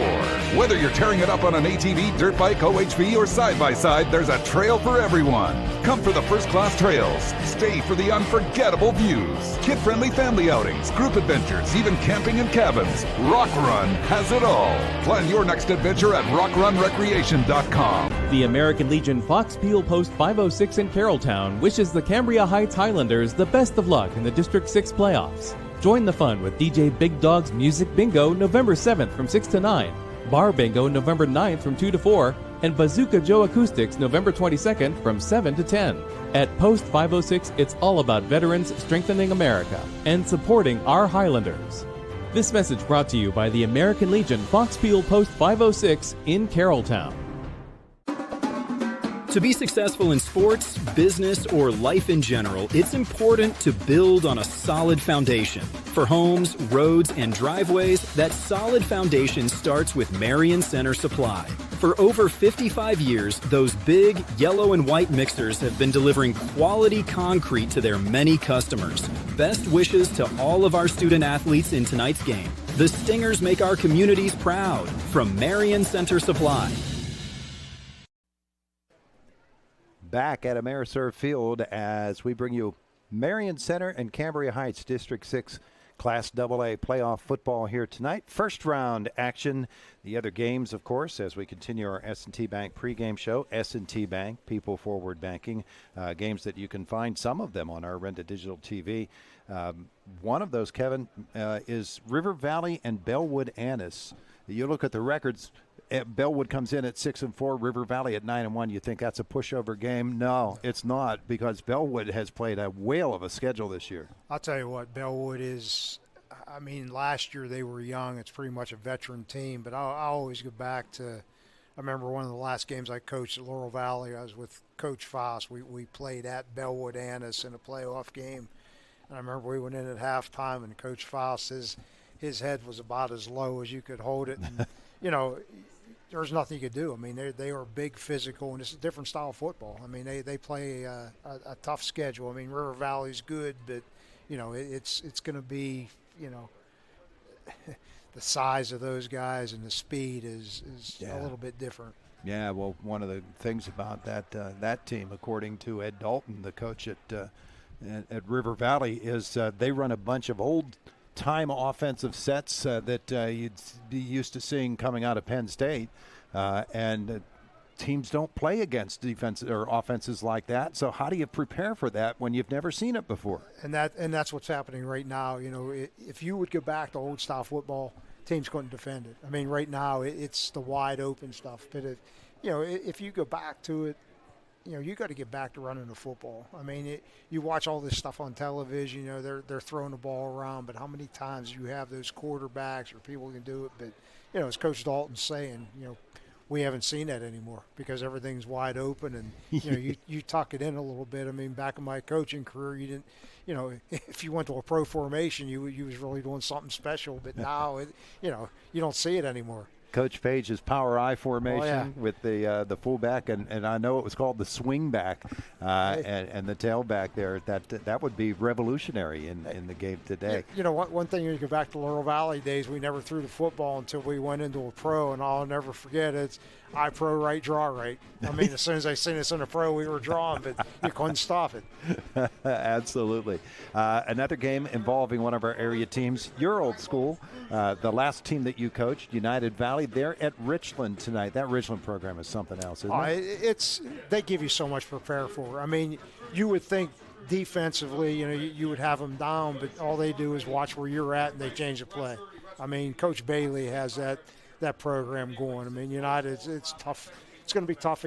Whether you're tearing it up on an ATV, dirt bike, OHV, or side-by-side, there's a trail for everyone. Come for the first-class trails. Stay for the unforgettable views. Kid-friendly family outings, group adventures, even camping in cabins. Rock Run has it all. Plan your next adventure at rockrunrecreation.com. The American Legion Fox Peel Post 506 in Carrolltown wishes the Cambria Heights Highlanders the best of luck in the District 6 playoffs. Join the fun with DJ Big Dog's Music Bingo November 7th from 6 to 9, Bar Bingo November 9th from 2 to 4, and Bazooka Joe Acoustics November 22nd from 7 to 10. At Post 506, it's all about veterans strengthening America and supporting our Highlanders. This message brought to you by the American Legion Fox Peel Post 506 in Carrolltown. To be successful in sports, business, or life in general, it's important to build on a solid foundation. For homes, roads, and driveways, that solid foundation starts with Marion Center Supply. For over 55 years, those big yellow and white mixers have been delivering quality concrete to their many customers. Best wishes to all of our student athletes in tonight's game. The Stingers make our communities proud. From Marion Center Supply. Back at Ameriserve Field as we bring you Marion Center and Cambria Heights, District 6 Class AA playoff football here tonight. First round action. The other games, of course, as we continue our S&T Bank pregame show. S&T Bank, People Forward Banking. Games that you can find, some of them on our Renda Digital TV. One of those, Kevin, is River Valley and Bellwood Annis. You look at the records. Bellwood comes in at 6-4, River Valley at 9-1. You think that's a pushover game? No, it's not, because Bellwood has played a whale of a schedule this year. I'll tell you what, Bellwood is. I mean, last year they were young. It's pretty much a veteran team, but I always go back to. I remember one of the last games I coached at Laurel Valley. I was with Coach Foss. We played at Bellwood Annis in a playoff game, and I remember we went in at halftime, and Coach Foss, his head was about as low as you could hold it, and there's nothing you could do. I mean, they are big, physical, and it's a different style of football. I mean, they play a tough schedule. I mean, River Valley's good, but it's going to be the size of those guys and the speed is a little bit different. Yeah, well, one of the things about that team, according to Ed Dalton, the coach at River Valley, is they run a bunch of old-time offensive sets that you'd be used to seeing coming out of Penn State, and teams don't play against defense or offenses like that. So how do you prepare for that when you've never seen it before? And that's what's happening right now. If you would go back to old style football, teams couldn't defend it. I mean, right now it's the wide open stuff. But if you go back to it, you got to get back to running the football. I mean, you watch all this stuff on television. They're throwing the ball around, but how many times you have those quarterbacks or people can do it? But as Coach Dalton's saying, we haven't seen that anymore because everything's wide open, and you tuck it in a little bit. I mean, back in my coaching career, you didn't, if you went to a pro formation, you was really doing something special. But now, you don't see it anymore. Coach Page's power I formation with the fullback, and I know it was called the swing back and the tailback there. That would be revolutionary in the game today. One thing, you go back to Laurel Valley days, we never threw the football until we went into a pro, and I'll never forget it's I pro right, draw right. I mean, as soon as I seen us in a pro, we were drawing, but you couldn't stop it. Absolutely. Another game involving one of our area teams, your old school, the last team that you coached, United Valley. They're at Richland tonight. That Richland program is something else, isn't it? They give you so much to prepare for. I mean, you would think defensively, you would have them down, but all they do is watch where you're at and they change the play. I mean, Coach Bailey has that program going. I mean, United, it's tough. It's going to be tough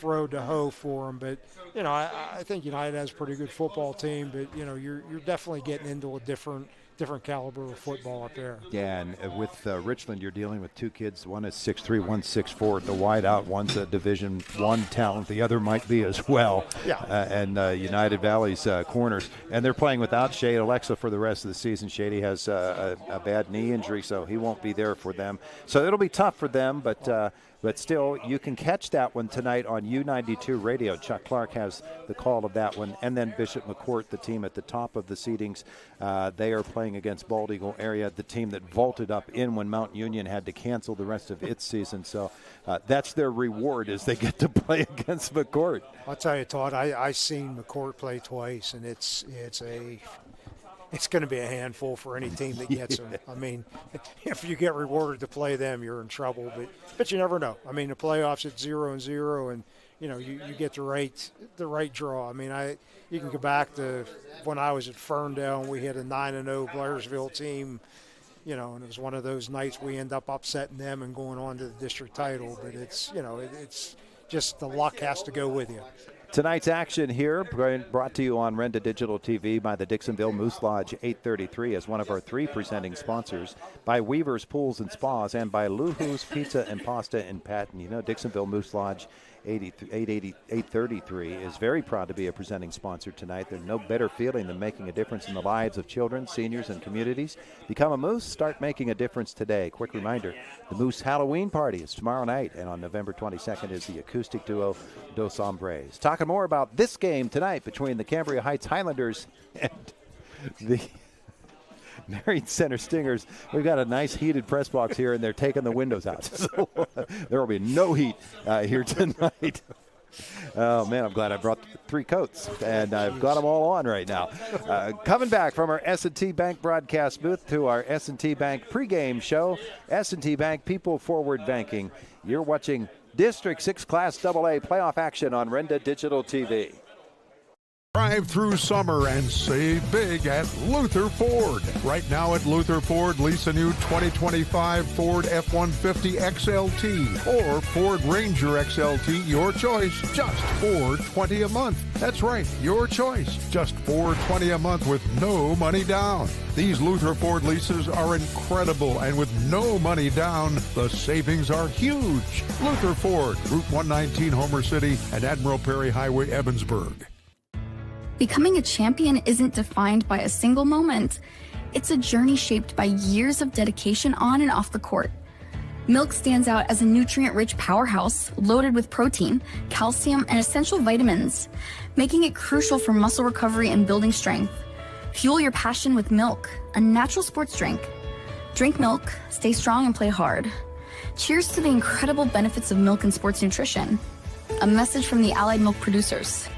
road to hoe for them, but I think United has a pretty good football team, but you're definitely getting into a different caliber of football up there. Yeah, and with Richland, you're dealing with two kids. One is 6'3", one's 6'4". The wide out, one's a Division I talent. The other might be as well. Yeah. And United Valley's corners. And they're playing without Shade Alexa for the rest of the season. Shady has a bad knee injury, so he won't be there for them. So it'll be tough for them, but still, you can catch that one tonight on U92 Radio. Chuck Clark has the call of that one. And then Bishop McCourt, the team at the top of the seedings, they are playing against Bald Eagle area, the team that vaulted up in when Mount Union had to cancel the rest of its season. So that's their reward, is they get to play against McCourt. I'll tell you, Todd, I seen McCourt play twice, and it's going to be a handful for any team that gets them. I mean, if you get rewarded to play them, you're in trouble. But you never know. I mean, the playoffs at 0-0, and you get the right draw. I mean, you can go back to when I was at Ferndale and we had a 9-0 Blairsville team. And it was one of those nights we end up upsetting them and going on to the district title. But it's just the luck has to go with you. Tonight's action here brought to you on Renda Digital TV by the Dixonville Moose Lodge 833 as one of our three presenting sponsors, by Weaver's Pools and Spas, and by Luhu's Pizza and Pasta in Patton. Dixonville Moose Lodge 833 is very proud to be a presenting sponsor tonight. There's no better feeling than making a difference in the lives of children, seniors, and communities. Become a Moose. Start making a difference today. Quick reminder, the Moose Halloween party is tomorrow night, and on November 22nd is the acoustic duo Dos Hombres. Talking more about this game tonight between the Cambria Heights Highlanders and the Marion Center Stingers. We've got a nice heated press box here, and they're taking the windows out. So there will be no heat here tonight. Oh, man, I'm glad I brought 3 coats, and I've got them all on right now. Coming back from our S&T Bank broadcast booth to our S&T Bank pregame show, S&T Bank People Forward Banking. You're watching District 6 Class AA playoff action on Renda Digital TV. Drive through summer and save big at Luther Ford. Right now at Luther Ford, lease a new 2025 Ford F-150 XLT or Ford Ranger XLT, your choice, just $420 a month. That's right, your choice, just $420 a month with no money down. These Luther Ford leases are incredible, and with no money down, the savings are huge. Luther Ford, Route 119, Homer City, and Admiral Perry Highway, Evansburg. Becoming a champion isn't defined by a single moment. It's a journey shaped by years of dedication on and off the court. Milk stands out as a nutrient-rich powerhouse loaded with protein, calcium, and essential vitamins, making it crucial for muscle recovery and building strength. Fuel your passion with milk, a natural sports drink. Drink milk, stay strong, and play hard. Cheers to the incredible benefits of milk and sports nutrition. A message from the Allied Milk producers.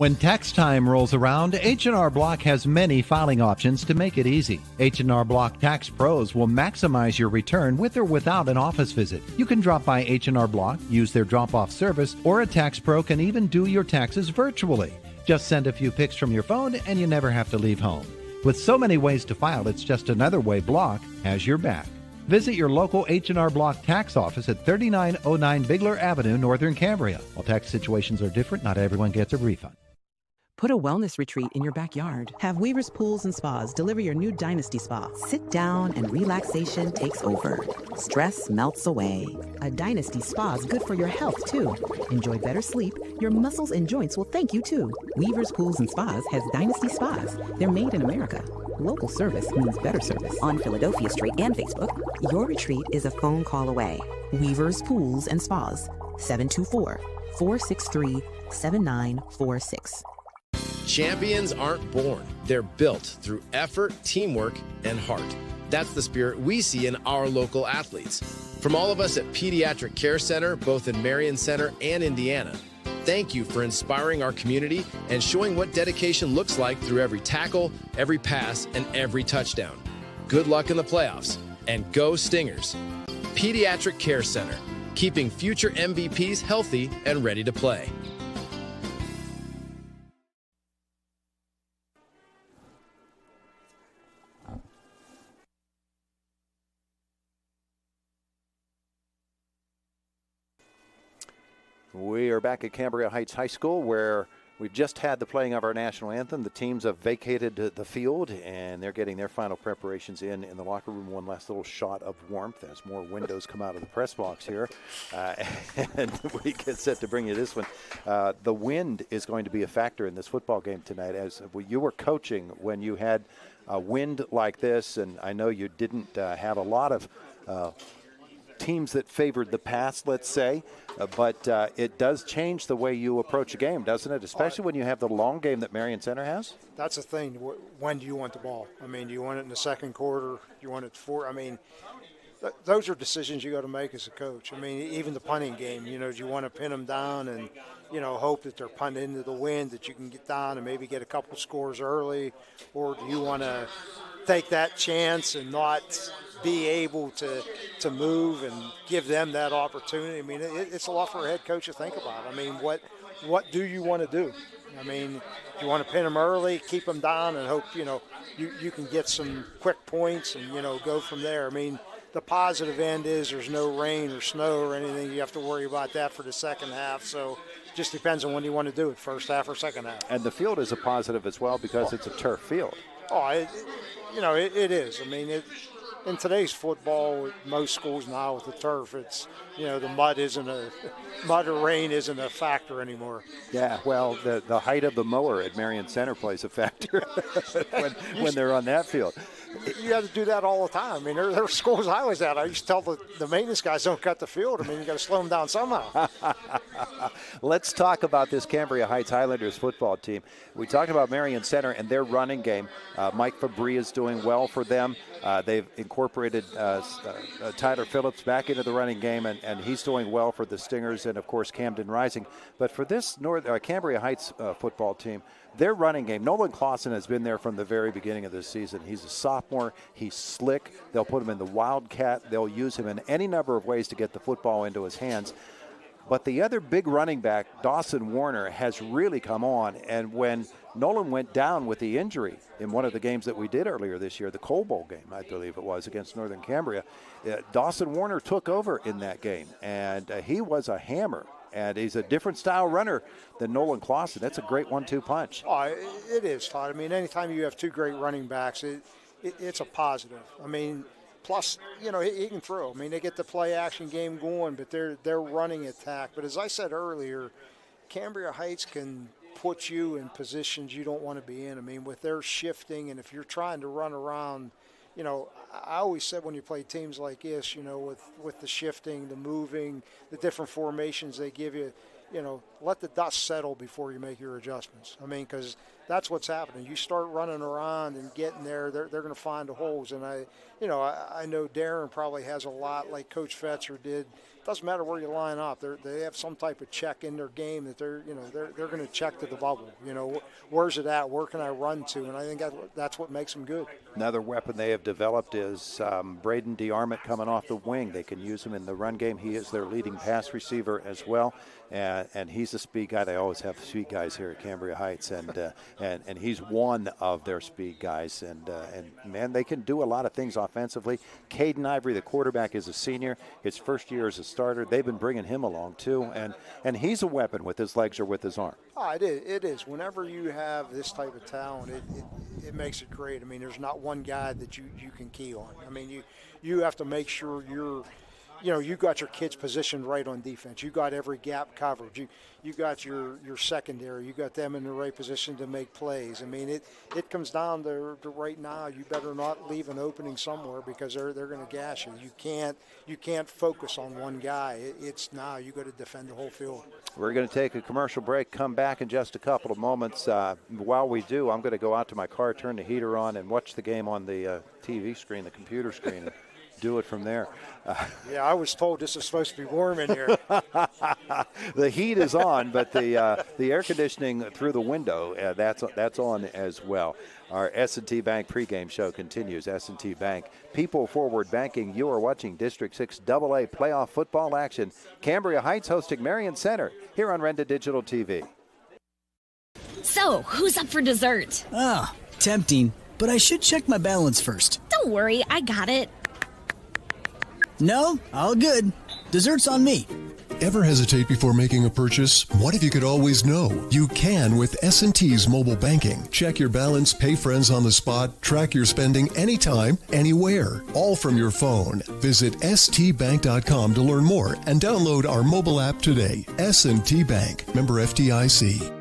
When tax time rolls around, H&R Block has many filing options to make it easy. H&R Block Tax Pros will maximize your return with or without an office visit. You can drop by H&R Block, use their drop-off service, or a tax pro can even do your taxes virtually. Just send a few pics from your phone and you never have to leave home. With so many ways to file, it's just another way Block has your back. Visit your local H&R Block tax office at 3909 Bigler Avenue, Northern Cambria. While tax situations are different, not everyone gets a refund. Put a wellness retreat in your backyard. Have Weaver's Pools and Spas deliver your new Dynasty Spa. Sit down and relaxation takes over. Stress melts away. A Dynasty Spa is good for your health, too. Enjoy better sleep. Your muscles and joints will thank you, too. Weaver's Pools and Spas has Dynasty Spas. They're made in America. Local service means better service. On Philadelphia Street and Facebook, your retreat is a phone call away. Weaver's Pools and Spas. 724-463-7946. Champions aren't born. They're built through effort, teamwork, and heart. That's the spirit we see in our local athletes. From all of us at Pediatric Care Center, both in Marion Center and Indiana, thank you for inspiring our community and showing what dedication looks like through every tackle, every pass, and every touchdown. Good luck in the playoffs, and go Stingers. Pediatric Care Center, keeping future MVPs healthy and ready to play. We are back at Cambria Heights High School, where we've just had the playing of our national anthem. The teams have vacated the field, and they're getting their final preparations in the locker room. One last little shot of warmth as more windows come out of the press box here. And we get set to bring you this one. The wind is going to be a factor in this football game tonight. As you were coaching when you had a wind like this, and I know you didn't have a lot of teams that favored the pass, let's say, but it does change the way you approach a game, doesn't it? Especially when you have the long game that Marion Center has. That's the thing. When do you want the ball? I mean, do you want it in the second quarter? Do you want it I mean, those are decisions you got to make as a coach. I mean, even the punting game, do you want to pin them down and, hope that they're punted into the wind, that you can get down and maybe get a couple scores early? Or do you want to take that chance and not be able to move and give them that opportunity? I mean, it's a lot for a head coach to think about. I mean, what do you want to do? I mean, do you want to pin them early, keep them down, and hope, you can get some quick points and, go from there? I mean, the positive end is there's no rain or snow or anything. You have to worry about that for the second half. So it just depends on when you want to do it, first half or second half. And the field is a positive as well because it's a turf field. Oh, it is. I mean, in today's football, most schools now with the turf, it's, the mud or rain isn't a factor anymore. Yeah, well, the height of the mower at Marion Center plays a factor when they're on that field. You have to do that all the time. I mean, there were schools I was at. I used to tell the maintenance guys, don't cut the field. I mean, you got to slow them down somehow. Let's talk about this Cambria Heights Highlanders football team. We talked about Marion Center and their running game. Mike Fabry is doing well for them. They've incorporated Tyler Phillips back into the running game, and he's doing well for the Stingers and, of course, Camden Rising. But for this Cambria Heights football team, their running game, Nolan Clausen has been there from the very beginning of this season. He's a sophomore. He's slick. They'll put him in the Wildcat. They'll use him in any number of ways to get the football into his hands. But the other big running back, Dawson Warner, has really come on. And when Nolan went down with the injury in one of the games that we did earlier this year, the Coal Bowl game, I believe it was, against Northern Cambria, Dawson Warner took over in that game. And he was a hammer. And he's a different style runner than Nolan Clausen. That's a great 1-2 punch. Oh, it is, Todd. I mean, anytime you have two great running backs, it's a positive. I mean, plus, you know, he can throw. I mean, they get the play action game going, but they're running attack. But as I said earlier, Cambria Heights can put you in positions you don't want to be in. I mean, with their shifting, and if you're trying to run around, you know, I always said when you play teams like this, you know, with the shifting, the moving, the different formations they give you, you know, let the dust settle before you make your adjustments. I mean, because that's what's happening. You start running around and getting there, they're going to find the holes. And I know Darren probably has a lot like Coach Fetzer did. Doesn't matter where you line up. They have some type of check in their game that they're going to check to the bubble. You know, where's it at? Where can I run to? And I think that's what makes them good. Another weapon they have developed is Braden DeArmond coming off the wing. They can use him in the run game. He is their leading pass receiver as well, and he's a speed guy. They always have speed guys here at Cambria Heights, and he's one of their speed guys. And man, they can do a lot of things offensively. Caden Ivory, the quarterback, is a senior. His first year as a starter. They've been bringing him along too, and he's a weapon with his legs or with his arm. Oh, it is. Whenever you have this type of talent, it makes it great. I mean, there's not one guy that you can key on. I mean, you have to make sure you got your kids positioned right on defense. You got every gap covered. You got your secondary. You got them in the right position to make plays. I mean, it comes down to right now. You better not leave an opening somewhere because they're going to gash you. You can't focus on one guy. It's now you got to defend the whole field. We're going to take a commercial break. Come back in just a couple of moments. While we do, I'm going to go out to my car, turn the heater on, and watch the game on the TV screen, the computer screen. Do it from there. Yeah, I was told this is supposed to be warm in here. The heat is on, but the air conditioning through the window, that's on as well. Our S&T Bank pregame show continues. S&T Bank, people forward banking. You are watching District 6 AA playoff football action. Cambria Heights hosting Marion Center here on Renda Digital TV. So, who's up for dessert? Ah, tempting, but I should check my balance first. Don't worry, I got it. No, all good. Dessert's on me. Ever hesitate before making a purchase? What if you could always know? You can with S&T's mobile banking. Check your balance, pay friends on the spot, track your spending anytime, anywhere, all from your phone. Visit stbank.com to learn more and download our mobile app today. S&T Bank, member FDIC.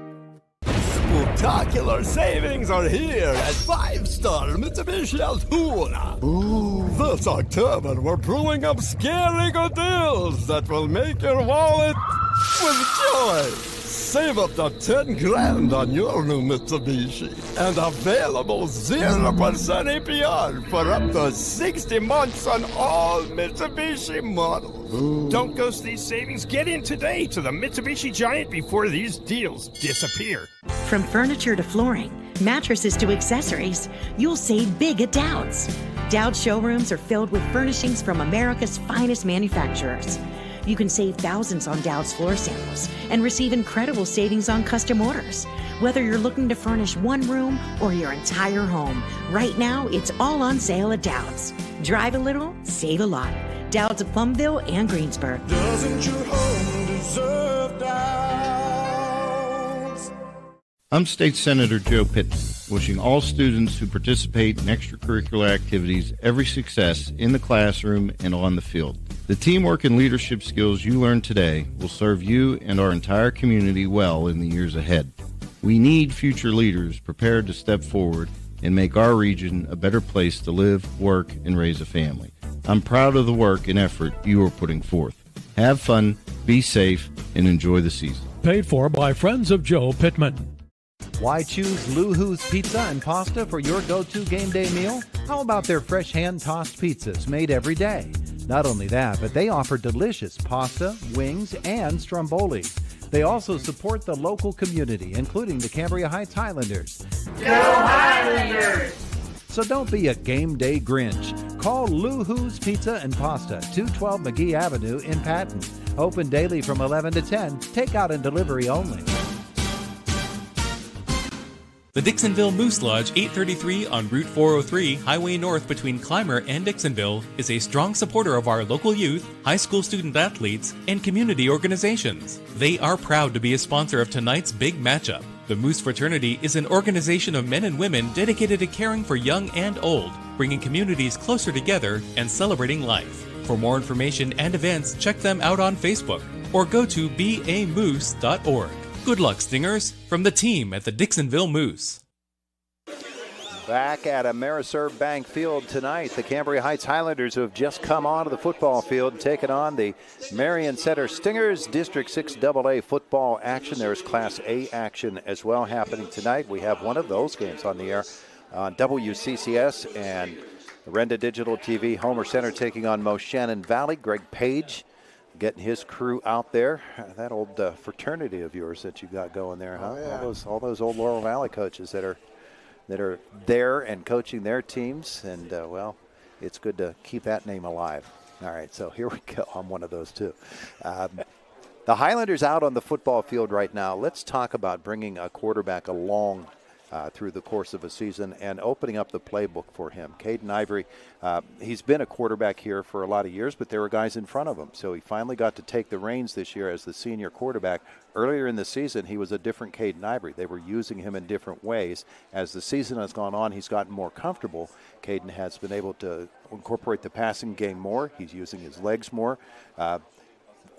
Spectacular savings are here at 5-star Mitsubishi Altoona. Ooh. This October, we're pulling up scary good deals that will make your wallet with joy. Save up to 10 grand on your new Mitsubishi and available 0% APR for up to 60 months on all Mitsubishi models. Ooh. Don't ghost these savings. Get in today to the Mitsubishi Giant before these deals disappear. From furniture to flooring, mattresses to accessories, you'll save big at Dowd's. Dowd's showrooms are filled with furnishings from America's finest manufacturers. You can save thousands on Dowd's floor samples and receive incredible savings on custom orders. Whether you're looking to furnish one room or your entire home, right now it's all on sale at Dowd's. Drive a little, save a lot. Dowd's of Plumville and Greensburg. Doesn't your home deserve Dowd's? I'm State Senator Joe Pittman, wishing all students who participate in extracurricular activities every success in the classroom and on the field. The teamwork and leadership skills you learn today will serve you and our entire community well in the years ahead. We need future leaders prepared to step forward and make our region a better place to live, work, and raise a family. I'm proud of the work and effort you are putting forth. Have fun, be safe, and enjoy the season. Paid for by Friends of Joe Pittman. Why choose Lou-Hoo's Pizza and Pasta for your go-to game day meal? How about their fresh hand-tossed pizzas made every day? Not only that, but they offer delicious pasta, wings, and stromboli. They also support the local community, including the Cambria Heights Highlanders. Go Highlanders! So don't be a game day Grinch. Call Lou-Hoo's Pizza and Pasta, 212 McGee Avenue in Patton. Open daily from 11 to 10, takeout and delivery only. The Dixonville Moose Lodge 833 on Route 403, Highway North between Clymer and Dixonville, is a strong supporter of our local youth, high school student athletes, and community organizations. They are proud to be a sponsor of tonight's big matchup. The Moose Fraternity is an organization of men and women dedicated to caring for young and old, bringing communities closer together and celebrating life. For more information and events, check them out on Facebook or go to bamoose.org. Good luck, Stingers, from the team at the Dixonville Moose. Back at Ameriserve Bank Field tonight, the Cambria Heights Highlanders, who have just come onto the football field, taking on the Marion Center Stingers. District 6 AA football action. There's Class A action as well happening tonight. We have one of those games on the air on WCCS and Renda Digital TV. Homer Center taking on Moshannon Valley. Greg Page getting his crew out there. That old fraternity of yours that you got going there, huh? Oh, yeah. All those old Laurel Valley coaches that are there and coaching their teams. And, well, it's good to keep that name alive. All right, so here we go. I'm one of those, too. The Highlanders out on the football field right now. Let's talk about bringing a quarterback along through the course of a season and opening up the playbook for him. Caden Ivory, he's been a quarterback here for a lot of years, but there were guys in front of him. So he finally got to take the reins this year as the senior quarterback. Earlier in the season, he was a different Caden Ivory. They were using him in different ways. As the season has gone on, he's gotten more comfortable. Caden has been able to incorporate the passing game more. He's using his legs more.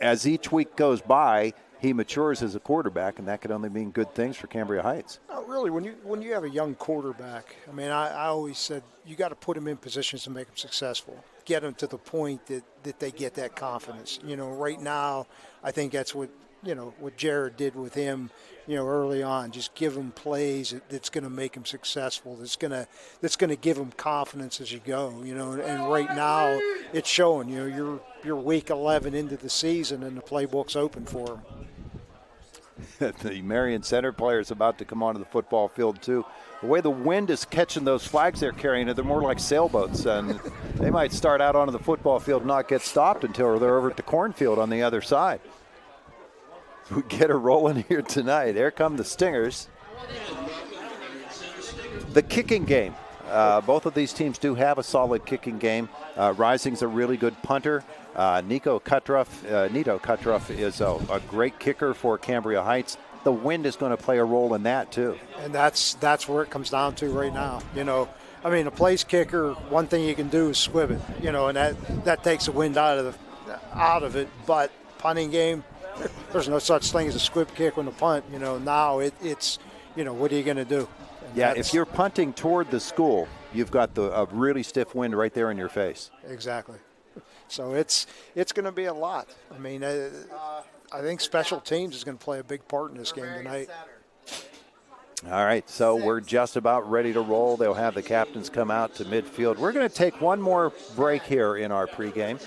As each week goes by, he matures as a quarterback, and that could only mean good things for Cambria Heights. No, really, when you have a young quarterback, I mean, I always said you got to put him in positions to make him successful, get him to the point that they get that confidence. You know, right now, I think that's what Jared did with him, early on. Just give him plays that's going to make him successful. That's going to give him confidence as you go. And right now it's showing. You're week 11 into the season, and the playbook's open for him. The Marion Center players about to come onto the football field, too. The way the wind is catching those flags they're carrying, they're more like sailboats, and they might start out onto the football field and not get stopped until they're over at the cornfield on the other side. We get her rolling here tonight. Here come the Stingers. The kicking game. Both of these teams do have a solid kicking game. Rising's a really good punter. Nito Cutruff is a great kicker for Cambria Heights. The wind is going to play a role in that, too. And that's where it comes down to right now. I mean, a place kicker, one thing you can do is squib it, and that takes the wind out of it. But punting game, there's no such thing as a squib kick on the punt. Now it's what are you going to do? And yeah, if you're punting toward the school, you've got a really stiff wind right there in your face. Exactly. So it's going to be a lot. I mean, I think special teams is going to play a big part in this game tonight. All right, so we're just about ready to roll. They'll have the captains come out to midfield. We're going to take one more break here in our pregame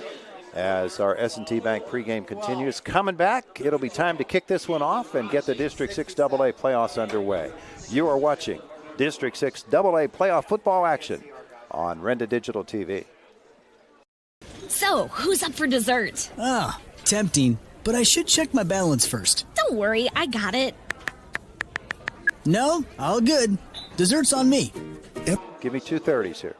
as our S&T Bank pregame continues. Coming back, it'll be time to kick this one off and get the District 6 AA playoffs underway. You are watching District 6 AA playoff football action on Renda Digital TV. So, who's up for dessert? Tempting, but I should check my balance first. Don't worry, I got it. No, all good. Dessert's on me. Yep. Give me 230s here.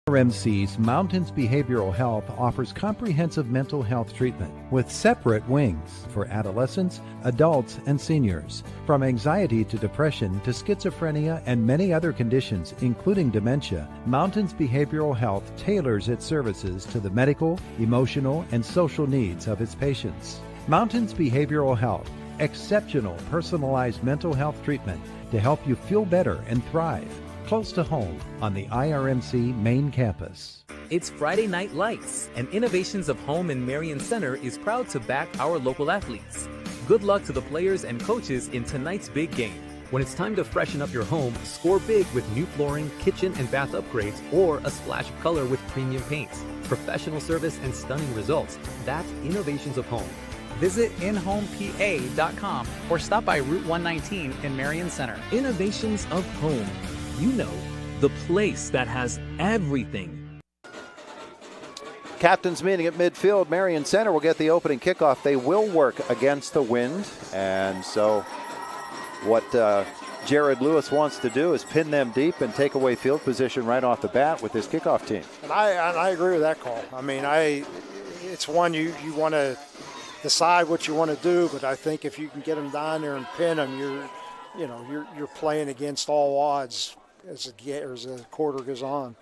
RMC's Mountains Behavioral Health offers comprehensive mental health treatment with separate wings for adolescents, adults, and seniors. From anxiety to depression to schizophrenia and many other conditions, including dementia, Mountains Behavioral Health tailors its services to the medical, emotional, and social needs of its patients. Mountains Behavioral Health, exceptional personalized mental health treatment to help you feel better and thrive. Close to home on the IRMC main campus. It's Friday Night Lights, and Innovations of Home in Marion Center is proud to back our local athletes. Good luck to the players and coaches in tonight's big game. When it's time to freshen up your home, score big with new flooring, kitchen and bath upgrades, or a splash of color with premium paints. Professional service and stunning results. That's Innovations of Home. Visit inhomepa.com or stop by Route 119 in Marion Center. Innovations of Home. You know, the place that has everything. Captain's meeting at midfield. Marion Center will get the opening kickoff. They will work against the wind. And so what Jared Lewis wants to do is pin them deep and take away field position right off the bat with this kickoff team. And I agree with that call. I mean, it's one you want to decide what you want to do, but I think if you can get them down there and pin them, you're playing against all odds as the quarter goes on.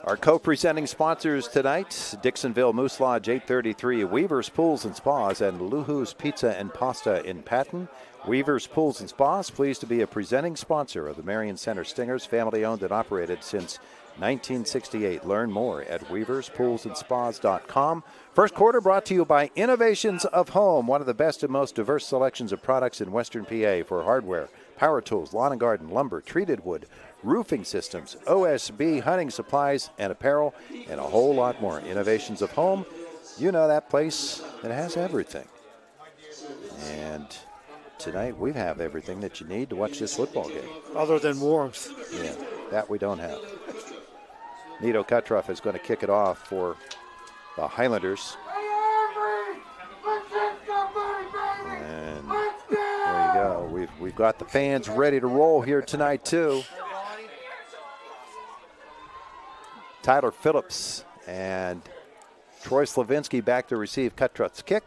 Our co-presenting sponsors tonight, Dixonville Moose Lodge 833, Weaver's Pools and Spas, and Luhu's Pizza and Pasta in Patton. Weaver's Pools and Spas, pleased to be a presenting sponsor of the Marion Center Stingers, family owned and operated since 1968. Learn more at weaverspoolsandspas.com. First quarter brought to you by Innovations of Home, one of the best and most diverse selections of products in Western PA for hardware, power tools, lawn and garden, lumber, treated wood, roofing systems, OSB, hunting supplies, and apparel, and a whole lot more. Innovations of Home, you know that place that has everything. And tonight we have everything that you need to watch this football game. Other than warmth. Yeah, that we don't have. Nito Kutroff is going to kick it off for the Highlanders. And there you go. We've got the fans ready to roll here tonight too. Tyler Phillips and Troy Slavinsky back to receive Kutroff's kick.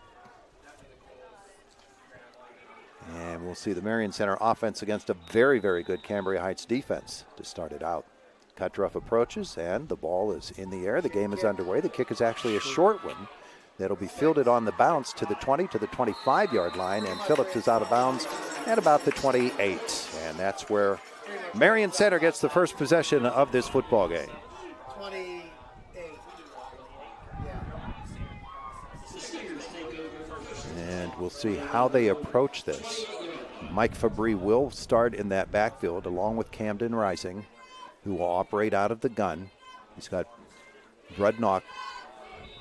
And we'll see the Marion Center offense against a very, very good Cambria Heights defense to start it out. Kutroff approaches, and the ball is in the air. The game is underway. The kick is actually a short one that'll be fielded on the bounce to the 20, to the 25-yard line, and Phillips is out of bounds at about the 28. And that's where Marion Center gets the first possession of this football game. 28. And we'll see how they approach this. Mike Fabry will start in that backfield along with Camden Rising, who will operate out of the gun. He's got Brudnock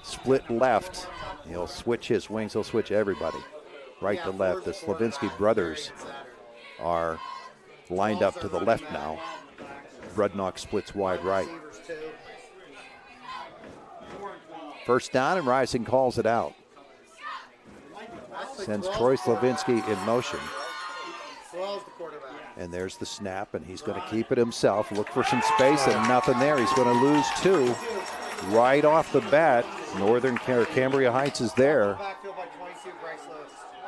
split left. He'll switch his wings. He'll switch everybody right to left. The Slavinsky brothers are lined up to the left now. Brudnock splits wide right. First down, and Rising calls it out. Sends Troy Slavinsky in motion. And there's the snap, and he's going to keep it himself. Look for some space, and nothing there. He's going to lose two right off the bat. Northern Cambria Heights is there.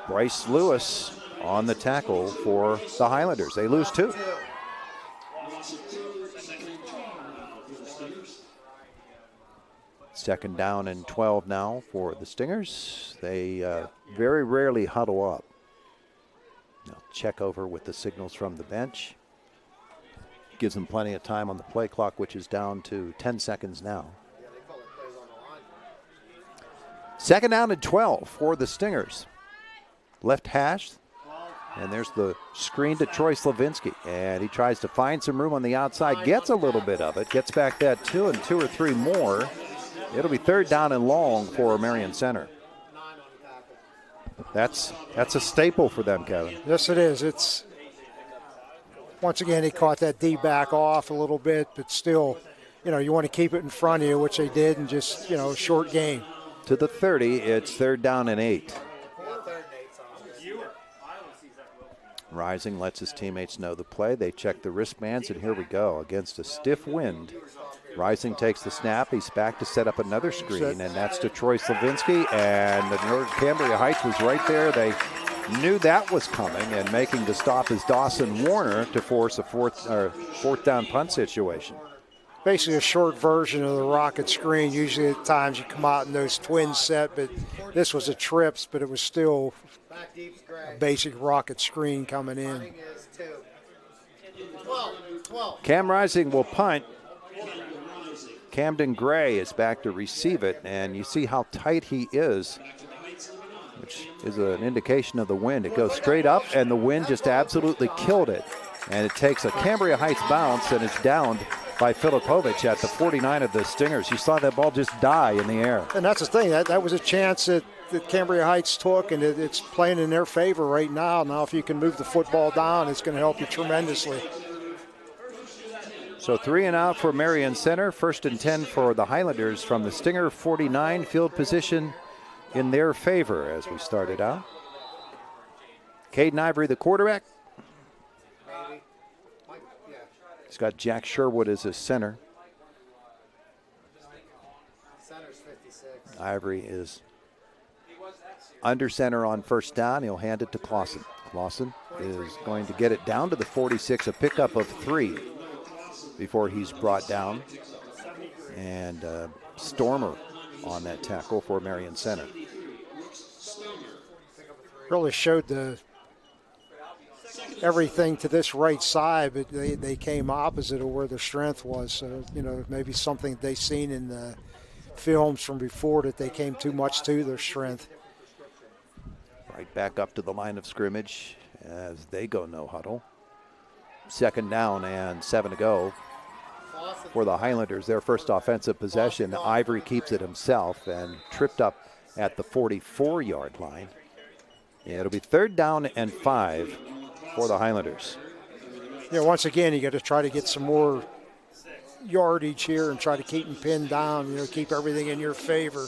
Bryce Lewis on the tackle for the Highlanders. They lose two. Second down and 12 now for the Stingers. They very rarely huddle up. They'll check over with the signals from the bench. Gives them plenty of time on the play clock, which is down to 10 seconds now. Second down and 12 for the Stingers. Left hash, and there's the screen to Troy Slavinsky. And he tries to find some room on the outside, gets a little bit of it, gets back that two and two or three more. It'll be third down and long for Marion Center. That's a staple for them, Kevin. Yes, it is. It's once again, he caught that D back off a little bit, but still, you want to keep it in front of you, which they did, and just, short game. To the 30, it's third down and 8. Rising lets his teammates know the play. They check the wristbands, and here we go. Against a stiff wind, Rising takes the snap. He's back to set up another screen, and that's to Troy Slavinsky. And the Northern Cambria Heights was right there. They knew that was coming, and making the stop is Dawson Warner to force a fourth down punt situation. Basically a short version of the rocket screen. Usually at times you come out in those twin set, but this was a trips, but it was still a basic rocket screen coming in. Cam Rising will punt. Camden Gray is back to receive it, and you see how tight he is, which is an indication of the wind. It goes straight up, and the wind just absolutely killed it. And it takes a Cambria Heights bounce, and it's downed by Filipovich at the 49 of the Stingers. You saw that ball just die in the air. And that's the thing. That was a chance that Cambria Heights took, and it's playing in their favor right now. Now, if you can move the football down, it's going to help you tremendously. So 3 and out for Marion Center. 1st and 10 for the Highlanders from the Stinger 49. Field position in their favor as we started out. Caden Ivory, the quarterback. He's got Jack Sherwood as his center. Ivory is under center on 1st down. He'll hand it to Clausen. Clausen is going to get it down to the 46, a pickup of 3 before he's brought down. And Stormer on that tackle for Marion Center. Really showed everything to this right side, but they came opposite of where their strength was. So, maybe something they've seen in the films from before, that they came too much to their strength. Right back up to the line of scrimmage as they go no huddle. 2nd down and 7 to go for the Highlanders. Their first offensive possession. Ivory keeps it himself and tripped up at the 44-yard line. It'll be 3rd down and 5 for the Highlanders. Once again, you got to try to get some more yardage here and try to keep them pinned down, keep everything in your favor.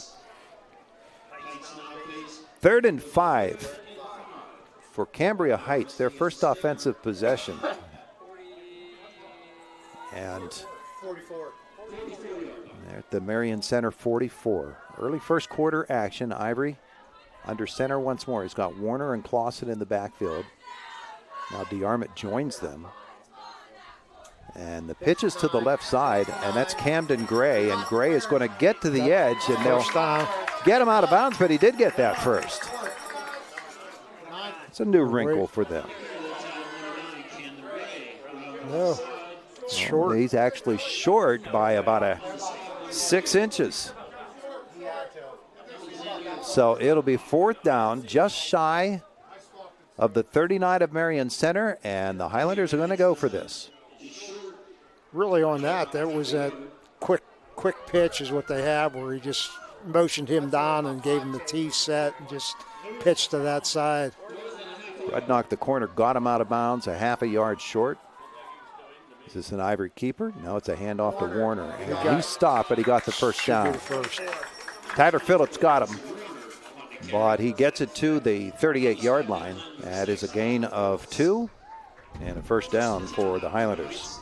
3rd and 5 for Cambria Heights, their first offensive possession. And they're at the Marion Center 44. Early first quarter action. Ivory under center once more. He's got Warner and Clausen in the backfield. Now DeArmond joins them. And the pitch is to the left side, and that's Camden Gray. And Gray is going to get to the edge, and they'll get him out of bounds, but he did get that first. It's a new wrinkle for them. No, it's short. He's actually short by about 6 inches. So it'll be 4th down, just shy of the 39 of Marion Center, and the Highlanders are going to go for this. Really on that was that quick pitch is what they have, where he just motioned him down and gave him the T set and just pitched to that side. Rudnock, the corner, got him out of bounds, a half a yard short. Is this an Ivory keeper? No, it's a handoff to Warner. And he stopped, but he got the first down. Tyler Phillips got him, but he gets it to the 38-yard line. That is a gain of 2 and a first down for the Highlanders.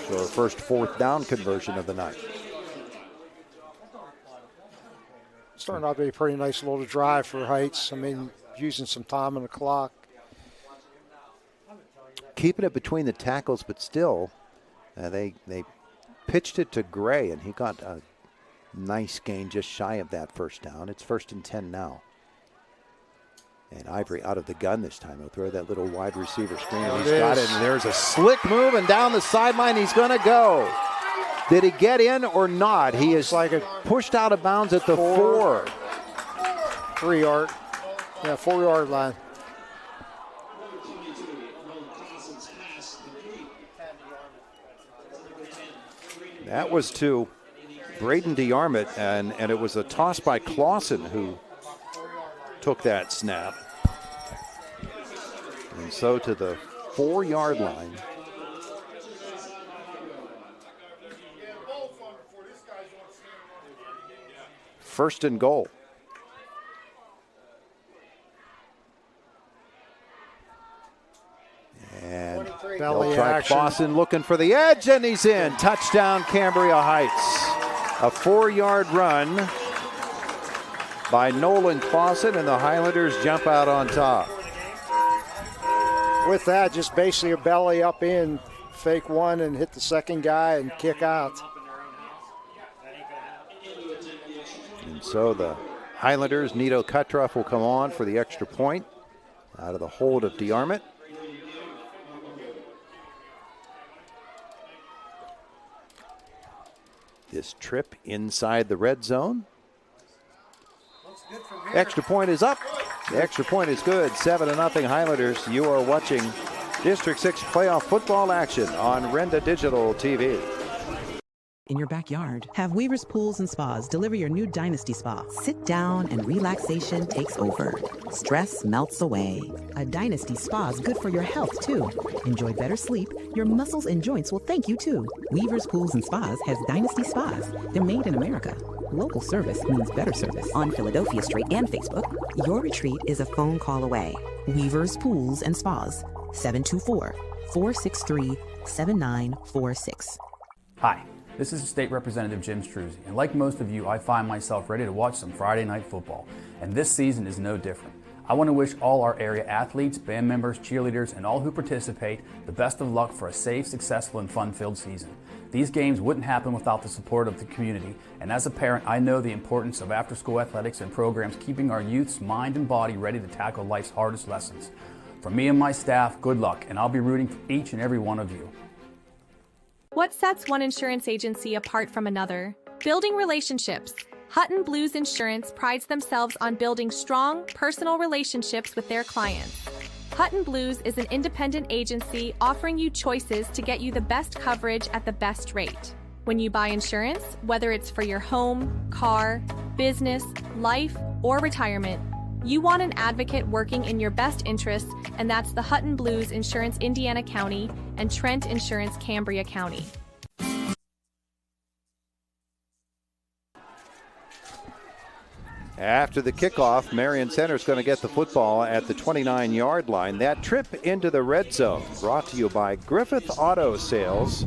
So our first 4th down conversion of the night. Starting out to be a pretty nice little drive for Heights. I mean, using some time on the clock. Keeping it between the tackles, but still, they pitched it to Gray, and he got a nice gain just shy of that first down. It's 1st and 10 now. And Ivory out of the gun this time. He'll throw that little wide receiver screen. He's got it, and there's a slick move, and down the sideline he's going to go. Did he get in or not? He is pushed out of bounds at the 4. 3-yard. Yeah, 4-yard line. That was to Braden DeArmond, and it was a toss by Clausen who took that snap. And so to the 4-yard line. First and goal. And they'll try Clausen looking for the edge, and he's in. Touchdown, Cambria Heights. A 4-yard run by Nolan Clausen, and the Highlanders jump out on top. With that, just basically a belly up in, fake one, and hit the second guy and kick out. And so the Highlanders, Nito Kutroff will come on for the extra point out of the hold of DeArmond. This trip inside the red zone. Extra point is up. The extra point is good. 7-0 Highlanders. You are watching District 6 playoff football action on Renda Digital TV. In your backyard, have Weaver's Pools and Spas deliver your new Dynasty Spa. Sit down and relaxation takes over. Stress melts away. A Dynasty Spa is good for your health, too. Enjoy better sleep. Your muscles and joints will thank you, too. Weaver's Pools and Spas has Dynasty Spas. They're made in America. Local service means better service. On Philadelphia Street and Facebook, your retreat is a phone call away. Weaver's Pools and Spas, 724-463-7946. Hi. This is State Representative Jim Struzzi, and like most of you, I find myself ready to watch some Friday night football, and this season is no different. I want to wish all our area athletes, band members, cheerleaders, and all who participate the best of luck for a safe, successful, and fun-filled season. These games wouldn't happen without the support of the community, and as a parent, I know the importance of after-school athletics and programs keeping our youth's mind and body ready to tackle life's hardest lessons. From me and my staff, good luck, and I'll be rooting for each and every one of you. What sets one insurance agency apart from another? Building relationships. Hutton Blues Insurance prides themselves on building strong, personal relationships with their clients. Hutton Blues is an independent agency offering you choices to get you the best coverage at the best rate. When you buy insurance, whether it's for your home, car, business, life, or retirement, you want an advocate working in your best interests, and that's the Hutton Blues Insurance Indiana County and Trent Insurance Cambria County. After the kickoff, Marion Center is going to get the football at the 29-yard line. That trip into the red zone brought to you by Griffith Auto Sales.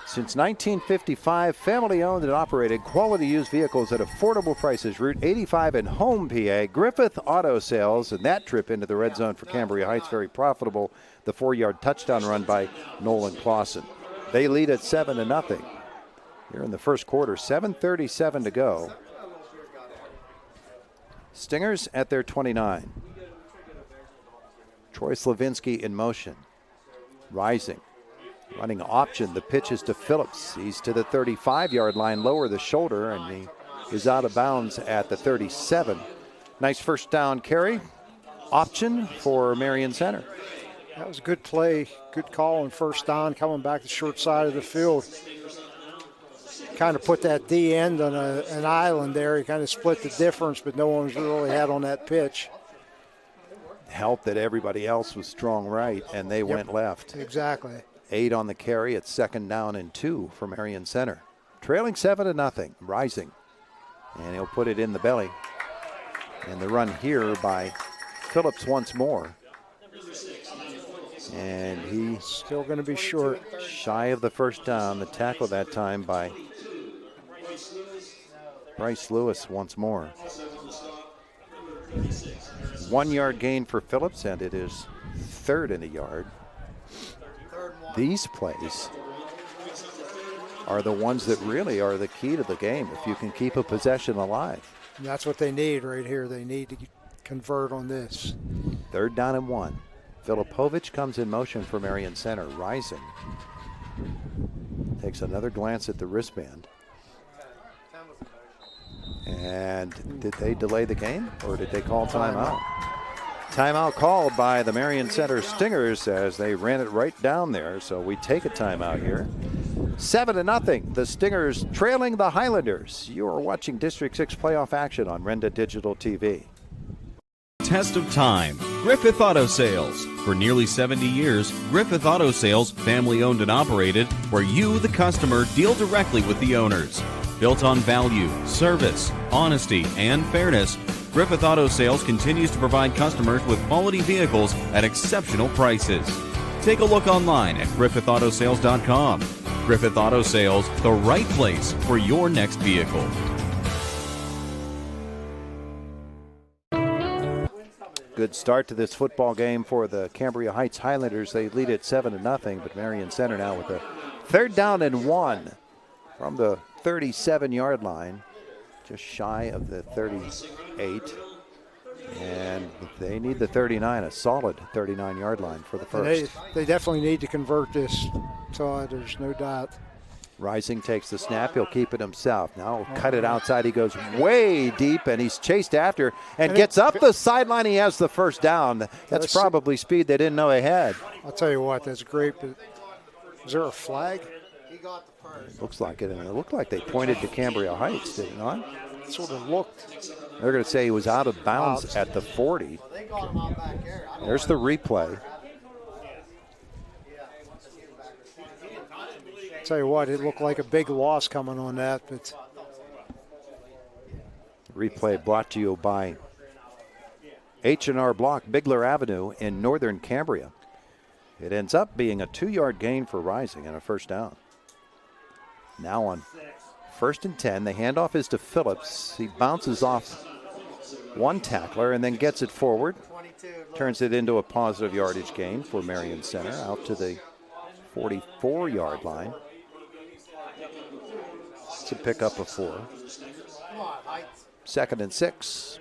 Since 1955, family-owned and operated quality used vehicles at affordable prices. Route 85 in Home, PA. Griffith Auto Sales, and that trip into the red zone for Cambria Heights, very profitable. The 4-yard touchdown run by Nolan Clausen. They lead at 7-0. Here in the first quarter, 7:37 to go. Stingers at their 29. Troy Slavinsky in motion. Rising. Running option, the pitch is to Phillips. He's to the 35-yard line, lower the shoulder, and he is out of bounds at the 37. Nice first down carry. Option for Marion Center. That was a good play, good call on first down, coming back the short side of the field. Kind of put that D end on an island there. He kind of split the difference, but no one's really had on that pitch. Helped that everybody else was strong right, and they went left. Exactly. 8 on the carry. It's 2nd down and 2 for Marion Center. Trailing 7-0. Rising. And he'll put it in the belly. And the run here by Phillips once more. And he's still going to be short. Shy of the first down. The tackle that time by Bryce Lewis once more. 1 yard gain for Phillips, and it is 3rd and a yard. These plays are the ones that really are the key to the game if you can keep a possession alive. And that's what they need right here. They need to convert on this. 3rd down and 1. Filipovic comes in motion for Marion Center. Rising. Takes another glance at the wristband. And did they delay the game, or did they call timeout? Timeout called by the Marion Center Stingers as they ran it right down there. So we take a timeout here. 7-0. The Stingers trailing the Highlanders. You are watching District 6 playoff action on Renda Digital TV. Test of time. Griffith Auto Sales. For nearly 70 years, Griffith Auto Sales, family owned and operated, where you, the customer, deal directly with the owners. Built on value, service, honesty, and fairness, Griffith Auto Sales continues to provide customers with quality vehicles at exceptional prices. Take a look online at griffithautosales.com. Griffith Auto Sales, the right place for your next vehicle. Good start to this football game for the Cambria Heights Highlanders. They lead at 7-0, but Marion Center now with a 3rd down and 1 from the 37-yard line, just shy of the 38. And the They need the 39, a solid 39-yard line for the first. They definitely need to convert this, Todd. There's no doubt. Rising takes the snap. He'll keep it himself. Now he'll cut it outside. He goes way deep, and he's chased after and gets up the sideline. He has the first down. That's probably speed they didn't know they had. I'll tell you what, that's great. But is there a flag? It looks like it, and it looked like they pointed to Cambria Heights, did it not? It sort of looked. They're going to say he was out of bounds at the 40. There's the replay. Tell you what, it looked like a big loss coming on that, but replay brought to you by H&R Block, Bigler Avenue in northern Cambria. It ends up being a 2-yard gain for Rising and a first down. Now on 1st and 10, the handoff is to Phillips. He bounces off one tackler and then gets it forward, turns it into a positive yardage gain for Marion Center out to the 44-yard line. To pick up a 4. 2nd and 6.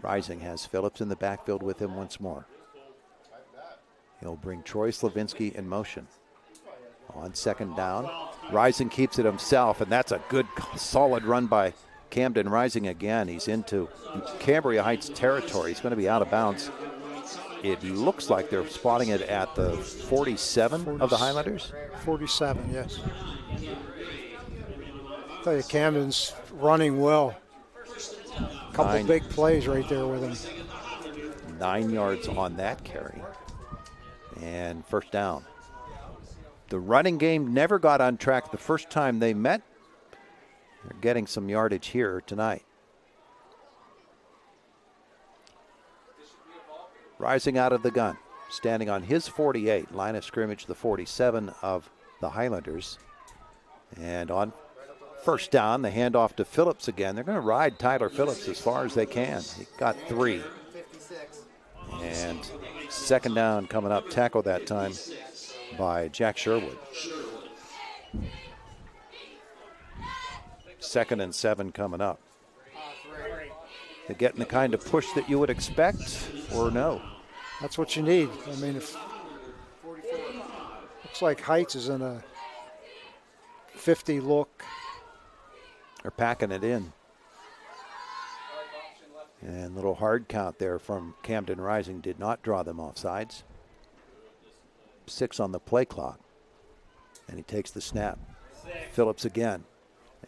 Rising has Phillips in the backfield with him once more. He'll bring Troy Slavinsky in motion. On 2nd down, Rising keeps it himself, and that's a good, solid run by Camden Rising again. He's into Cambria Heights territory. He's going to be out of bounds. It looks like they're spotting it at the 47 of the Highlanders. 47, yes. I tell you, Camden's running well. A couple big plays right there with him. 9 yards on that carry. And first down. The running game never got on track the first time they met. They're getting some yardage here tonight. Rising out of the gun, standing on his 48, line of scrimmage, the 47 of the Highlanders. And on first down, the handoff to Phillips again. They're going to ride Tyler Phillips as far as they can. He got 3. And 2nd down coming up, tackled that time by Jack Sherwood. 2nd and 7 coming up. They're getting the kind of push that you would expect, or no? That's what you need. I mean, if looks like Heights is in a 50 look. They're packing it in. And little hard count there from Camden Rising did not draw them off sides. 6 on the play clock. And he takes the snap. Phillips again.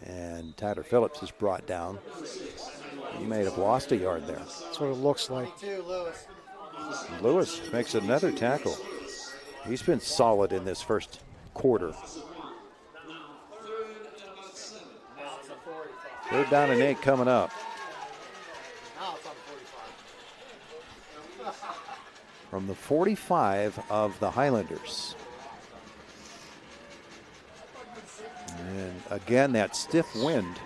And Tyler Phillips is brought down. He may have lost a yard there. That's what it looks like. Lewis makes another tackle. He's been solid in this first quarter. 3rd down and 8 coming up. From the 45 of the Highlanders. And again, that stiff wind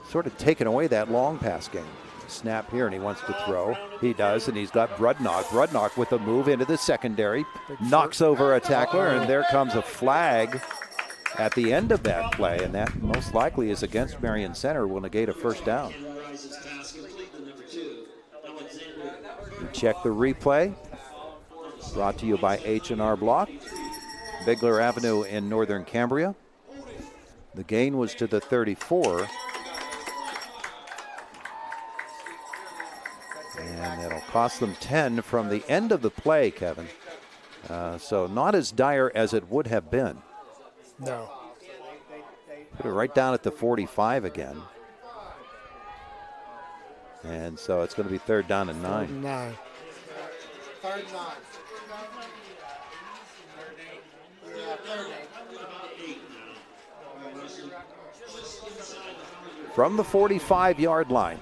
sort of taken away that long pass game. Snap here, and he wants to throw. He does, and he's got Brudnock. Brudnock with a move into the secondary. Knocks over a tackler, and there comes a flag at the end of that play, and that most likely is against Marion Center, will negate a first down. We check the replay. Brought to you by H&R Block, Bigler Avenue in northern Cambria. The gain was to the 34. And it'll cost them 10 from the end of the play, Kevin. So not as dire as it would have been. No. Put it right down at the 45 again. And so it's going to be 3rd down and 9. 3rd and 9. 3rd and 9. From the 45-yard line.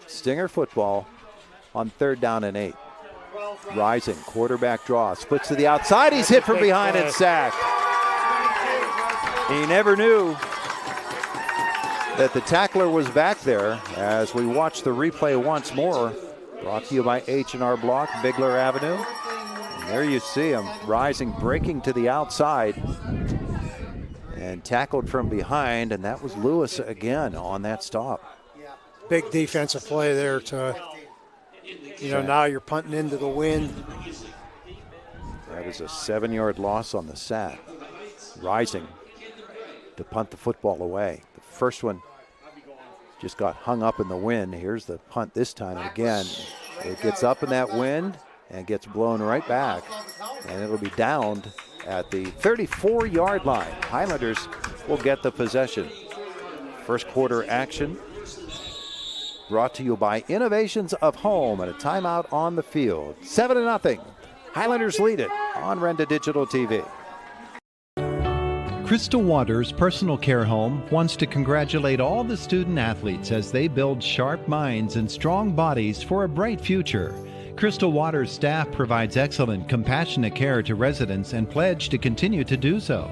Stinger football on 3rd down and 8. Rising, quarterback draw, splits to the outside. He's hit from behind and sacked. He never knew that the tackler was back there as we watch the replay once more. Brought to you by H&R Block, Bigler Avenue. There you see him rising, breaking to the outside, and tackled from behind, and that was Lewis again on that stop. Big defensive play there to, now you're punting into the wind. That is a 7-yard loss on the sack. Rising to punt the football away. The first one just got hung up in the wind. Here's the punt this time, and again, it gets up in that wind and gets blown right back, and it'll be downed at the 34-yard line. Highlanders will get the possession. First quarter action brought to you by Innovations of Home and a timeout on the field. 7-0. Highlanders lead it on Renda Digital TV. Crystal Waters Personal Care Home wants to congratulate all the student athletes as they build sharp minds and strong bodies for a bright future. Crystal Waters staff provides excellent, compassionate care to residents and pledge to continue to do so.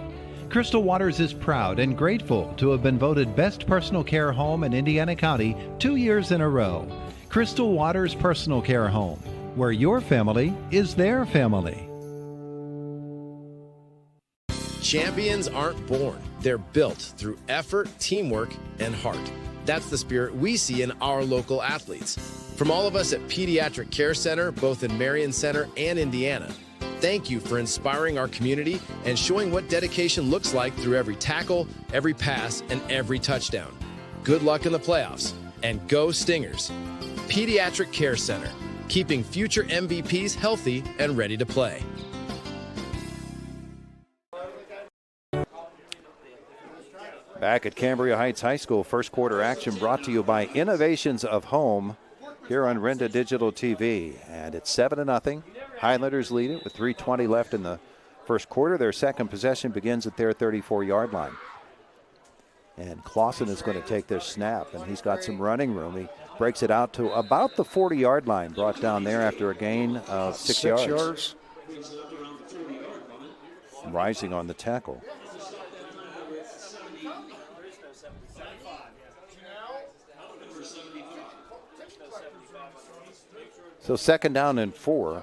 Crystal Waters is proud and grateful to have been voted Best Personal Care Home in Indiana County 2 years in a row. Crystal Waters Personal Care Home, where your family is their family. Champions aren't born. They're built through effort, teamwork, and heart. That's the spirit we see in our local athletes. From all of us at Pediatric Care Center, both in Marion Center and Indiana, thank you for inspiring our community and showing what dedication looks like through every tackle, every pass, and every touchdown. Good luck in the playoffs, and go Stingers. Pediatric Care Center, keeping future MVPs healthy and ready to play. Back at Cambria Heights High School, first quarter action brought to you by Innovations of Home here on Renda Digital TV. And it's 7-0. Highlanders lead it with 3:20 left in the first quarter. Their second possession begins at their 34-yard line. And Clausen is going to take this snap, and he's got some running room. He breaks it out to about the 40-yard line, brought down there after a gain of 6 yards. Rising on the tackle. So 2nd down and 4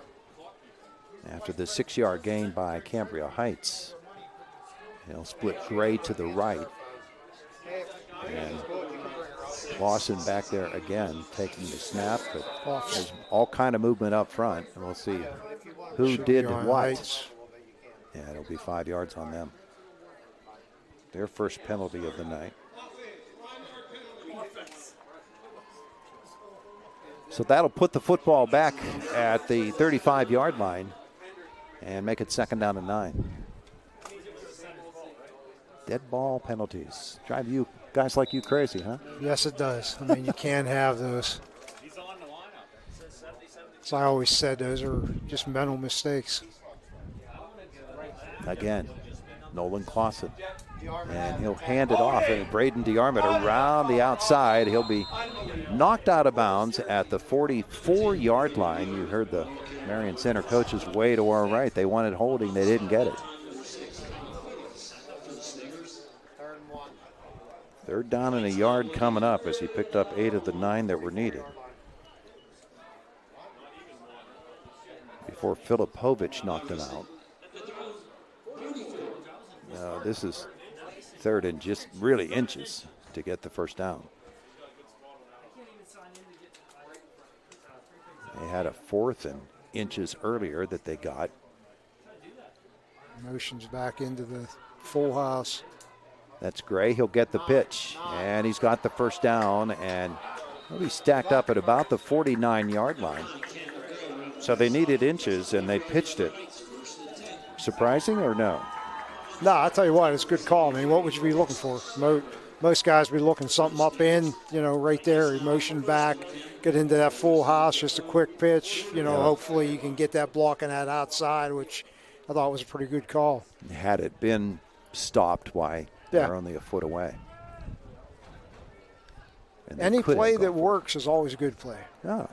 after the 6-yard gain by Cambria Heights. He'll split Gray to the right. And Lawson back there again taking the snap, but there's all kind of movement up front, and we'll see who did what. Heights. Yeah, it'll be 5 yards on them. Their first penalty of the night. So that'll put the football back at the 35-yard line and make it 2nd down and 9. Dead ball penalties drive you guys like you crazy, huh? Yes, it does. I mean, you can't have those. As I always said, those are just mental mistakes. Again, Nolan Clausen. And he'll hand it off, and Braden DeArmond around the outside. He'll be knocked out of bounds at the 44-yard line. You heard the Marion Center coaches way to our right. They wanted holding. They didn't get it. 3rd down and a yard coming up as he picked up 8 of the 9 that were needed. Before Filipovich knocked him out. This is 3rd and just really inches to get the first down. They had a 4th and inches earlier that they got. Motions back into the full house. That's Gray. He'll get the pitch, and he's got the first down, and he'll be stacked up at about the 49-yard line. So they needed inches, and they pitched it. Surprising or no? No, I'll tell you what, it's a good call. I mean, what would you be looking for? Most guys be looking something up in, right there, motion back, get into that full house, just a quick pitch. Hopefully you can get that blocking that outside, which I thought was a pretty good call. Had it been stopped, why they're only a foot away. Any play that works is always a good play. Oh.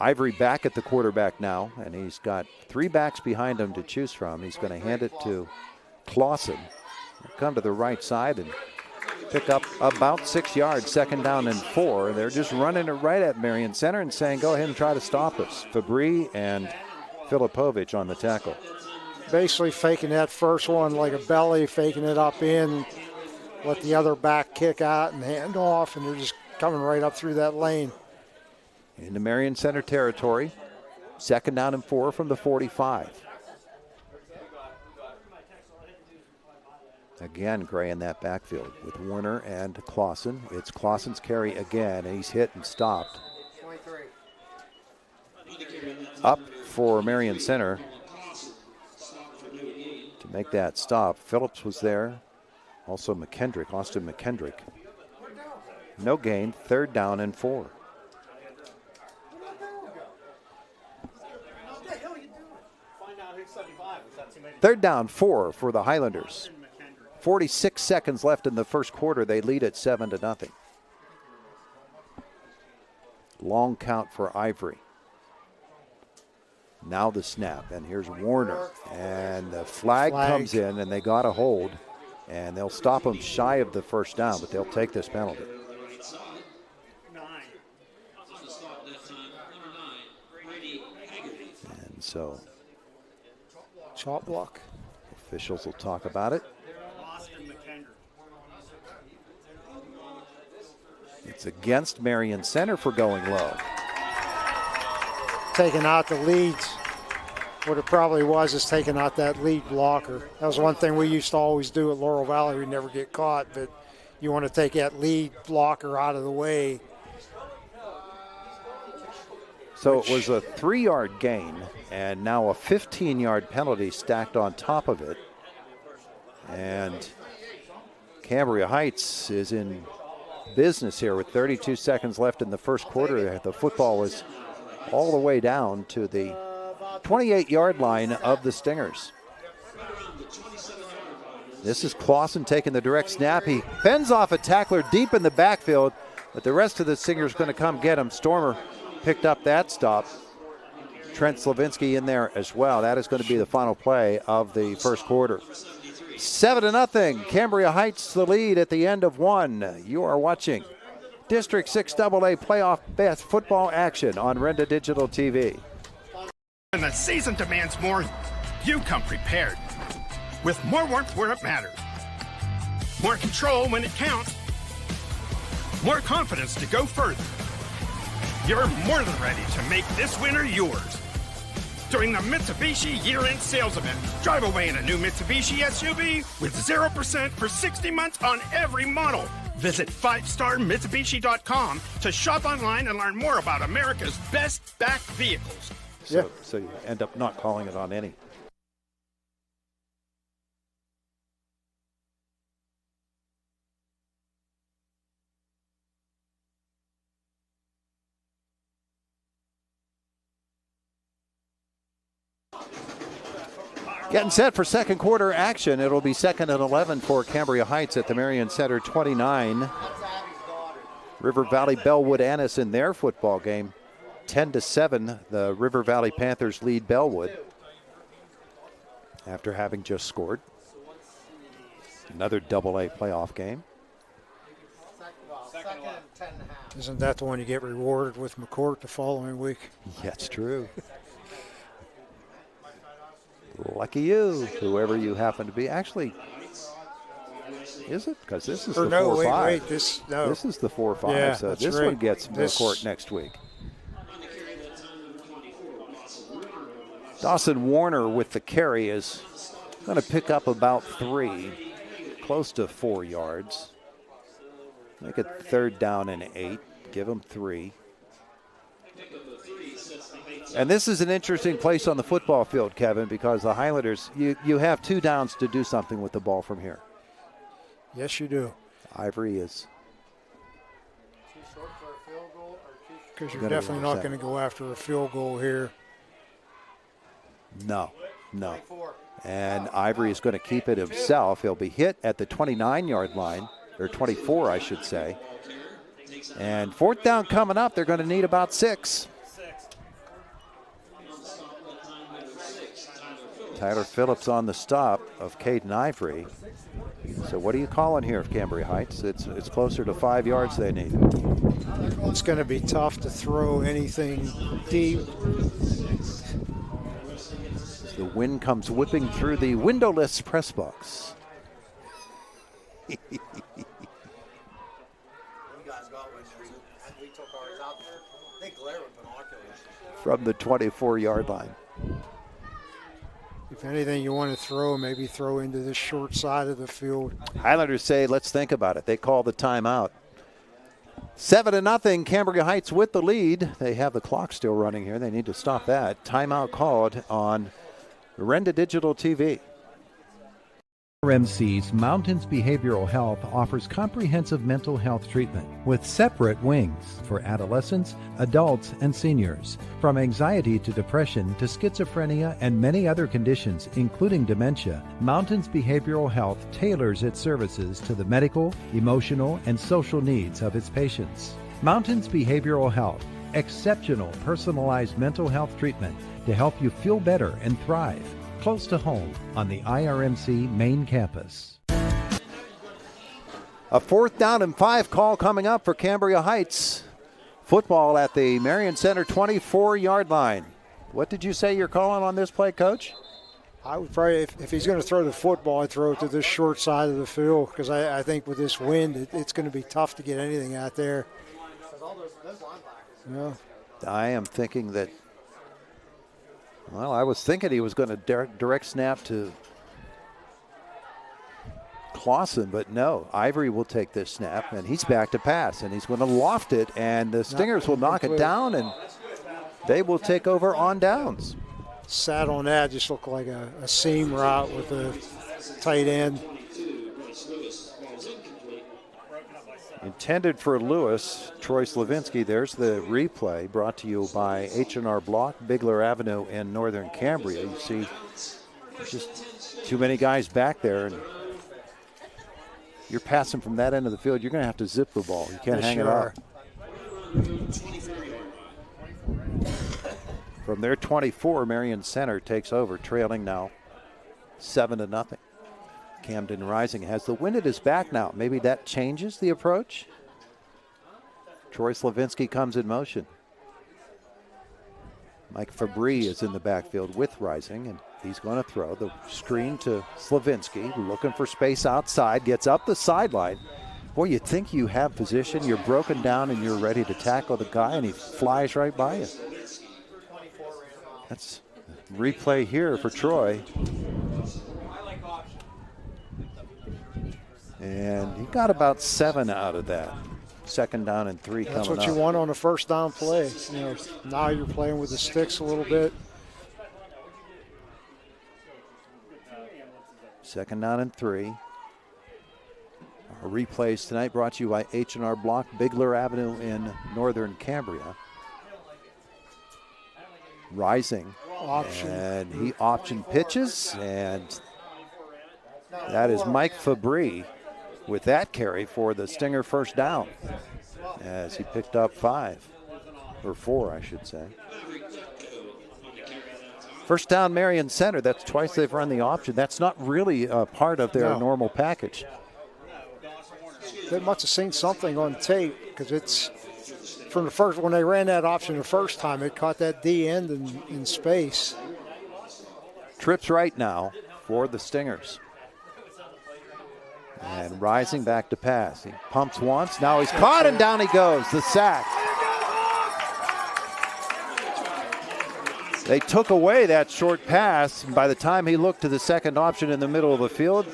Ivory back at the quarterback now, and he's got 3 backs behind him to choose from. He's going to hand it to Clausen. Come to the right side, and pick up about 6 yards, 2nd down and 4. They're just running it right at Marion Center and saying, go ahead and try to stop us. Fabry and Filipovich on the tackle. Basically faking that first one like a belly, faking it up in, let the other back kick out and hand off, and they're just coming right up through that lane. Into Marion Center territory. 2nd down and 4 from the 45. Again, Gray in that backfield with Warner and Clausen. It's Clausen's carry again, and he's hit and stopped. Up for Marion Center to make that stop. Phillips was there. Also McKendrick, Austin McKendrick. No gain, 3rd down and 4. Third down, 4 for the Highlanders. 46 seconds left in the first quarter. They lead at 7-0. Long count for Ivory. Now the snap, and here's Warner. And the flag comes in, and they got a hold. And they'll stop them shy of the 1st down, but they'll take this penalty. And so chop block. Officials will talk about it. It's against Marion Center for going low. Taking out the leads. What it probably was is taking out that lead blocker. That was one thing we used to always do at Laurel Valley. We'd never get caught, but you want to take that lead blocker out of the way. So it was a 3-yard gain, and now a 15-yard penalty stacked on top of it. And Cambria Heights is in business here with 32 seconds left in the first quarter. The football is all the way down to the 28-yard line of the Stingers. This is Clausen taking the direct snap. He fends off a tackler deep in the backfield, but the rest of the Stingers going to come get him. Stormer picked up that stop. Trent Slavinsky in there as well. That is going to be the final play of the first quarter. 7-0. Cambria Heights the lead at the end of 1. You are watching District 6 AA playoff best football action on Renda Digital TV. When the season demands more, you come prepared. With more warmth where it matters. More control when it counts. More confidence to go further. You're more than ready to make this winter yours. During the Mitsubishi year-end sales event, drive away in a new Mitsubishi SUV with 0% for 60 months on every model. Visit 5starmitsubishi.com to shop online and learn more about America's best back vehicles. So you end up not calling it on any. Getting set for second quarter action. It'll be 2nd and 11 for Cambria Heights at the Marion Center 29. River Valley Bellwood Annis in their football game. 10-7, the River Valley Panthers lead Bellwood after having just scored. Another AA playoff game. Isn't that the one you get rewarded with McCourt the following week? That's true. Lucky you, whoever you happen to be. Actually, is it? Because this is the 4-5. This is the 4-5, yeah, so this one gets McCourt next week. Dawson Warner with the carry is going to pick up about 3, close to 4 yards. Make it 3rd down and 8. Give him 3. And this is an interesting place on the football field, Kevin, because the Highlanders, you have 2 downs to do something with the ball from here. Yes, you do. Ivory is. Because you're definitely not going to go after a field goal here. No. And Ivory is going to keep it himself. He'll be hit at the 29-yard line, or 24, I should say. And 4th down coming up. They're going to need about 6. Tyler Phillips on the stop of Caden Ivory. So what are you calling here, Cambria Heights? It's closer to 5 yards they need. It's going to be tough to throw anything deep. The wind comes whipping through the windowless press box. From the 24-yard line. If anything you want to throw, maybe throw into the short side of the field. Highlanders say, let's think about it. They call the timeout. 7-0, Cambria Heights with the lead. They have the clock still running here. They need to stop that. Timeout called on Renda Digital TV. RMC's Mountains Behavioral Health offers comprehensive mental health treatment with separate wings for adolescents, adults, and seniors. From anxiety to depression to schizophrenia and many other conditions, including dementia, Mountains Behavioral Health tailors its services to the medical, emotional, and social needs of its patients. Mountains Behavioral Health, exceptional personalized mental health treatment to help you feel better and thrive. Close to home on the IRMC main campus. A 4th down and 5 call coming up for Cambria Heights. Football at the Marion Center 24-yard line. What did you say you're calling on this play, Coach? I would probably, if he's going to throw the football, I'd throw it to this short side of the field because I think with this wind, it's going to be tough to get anything out there. Yeah. I am thinking that, well, I was thinking he was going to direct snap to Clausen, but no. Ivory will take this snap, and he's back to pass, and he's going to loft it, and the Stingers will knock it down, and they will take over on downs. Sat on that, just looked like a seam route with a tight end. Intended for Lewis, Troy Slavinsky. There's the replay brought to you by H&R Block, Bigler Avenue in northern Cambria. You see just too many guys back there, and you're passing from that end of the field. You're going to have to zip the ball. You can't hang it up. From their 24, Marion Center takes over, trailing now 7-0. Camden Rising has the wind at his back now. Maybe that changes the approach. Troy Slavinsky comes in motion. Mike Fabry is in the backfield with Rising, and he's going to throw the screen to Slavinsky, looking for space outside, gets up the sideline. Boy, you think you have position, you're broken down, and you're ready to tackle the guy, and he flies right by you. That's replay here for Troy. And he got about 7 out of that. 2nd down and 3 coming up. That's what you want on a first down play. You know, now you're playing with the sticks a little bit. 2nd down and 3. Our replays tonight brought to you by H&R Block, Bigler Avenue in northern Cambria. Rising. Option. And he option pitches, and that is Mike Fabry with that carry for the Stinger first down, as he picked up 5, or 4, I should say. First down, Marion Center. That's twice they've run the option. That's not really a part of their normal package. They must have seen something on tape because it's from the first, when they ran that option the first time, it caught that D end in space. Trips right now for the Stingers. And Rising back to pass. He pumps once. Now he's caught, and down he goes. The sack. They took away that short pass. And by the time he looked to the second option in the middle of the field,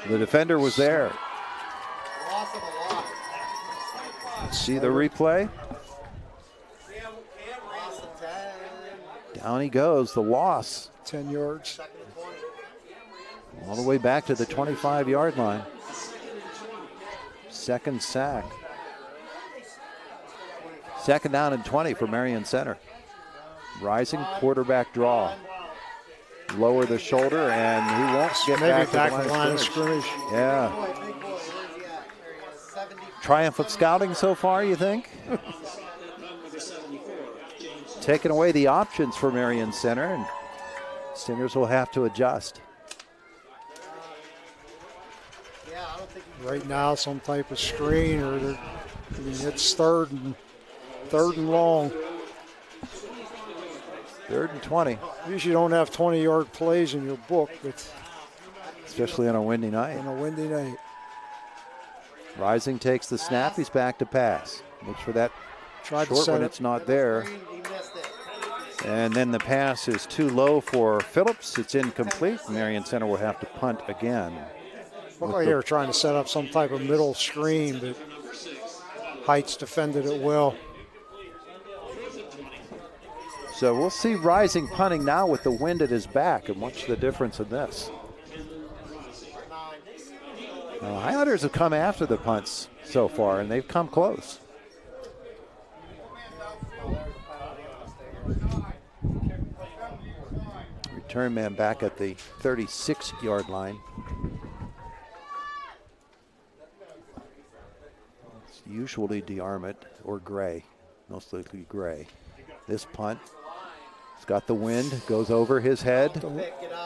the defender was there. See the replay? Down he goes. The loss. 10 yards. All the way back to the 25-yard line. Second sack. 2nd down and 20 for Marion Center. Rising quarterback draw. Lower the shoulder, and he won't get back to the line of scrimmage. Yeah. Triumph of scouting so far, you think? Taking away the options for Marion Center, and Stingers will have to adjust. right now some type of screen, or it's third and long. 3rd and 20. Usually don't have 20-yard plays in your book, but especially on a windy night. On a windy night. Rising takes the snap. He's back to pass. Looks for that short one. It's not there. And then the pass is too low for Phillips. It's incomplete. Marion Center will have to punt again. Looked like they were trying to set up some type of middle screen, but Heights defended it well. So we'll see Rising punting now with the wind at his back, and watch the difference in this. Highlanders have come after the punts so far, and they've come close. Return man back at the 36-yard line. It's usually DeArmond or Gray, most likely Gray. This punt, it's got the wind, goes over his head,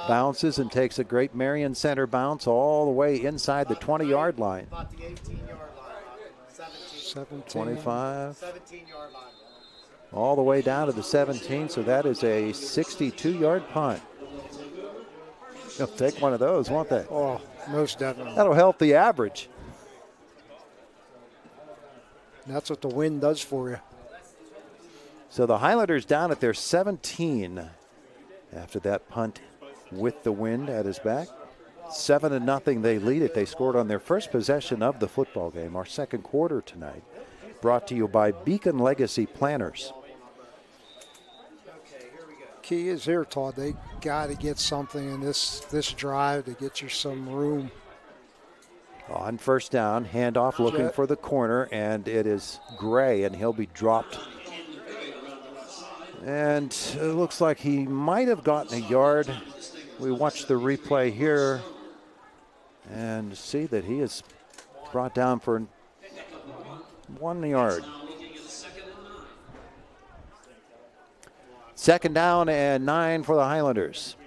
bounces and takes a great Marion Center bounce all the way inside the 20-yard line. 25. All the way down to the 17, so that is a 62-yard punt. They'll take one of those, won't they? Oh, most definitely. That'll help the average. And that's what the wind does for you. So the Highlanders down at their 17 after that punt with the wind at his back. 7-0, they lead it. They scored on their first possession of the football game, our second quarter tonight. Brought to you by Beacon Legacy Planners. Key is here, Todd. They got to get something in this drive to get you some room. On first down, handoff looking for the corner, and it is Gray, and he'll be dropped. And it looks like he might have gotten a yard. We watch the replay here and see that he is brought down for 1 yard. Second down and 9 for the Highlanders.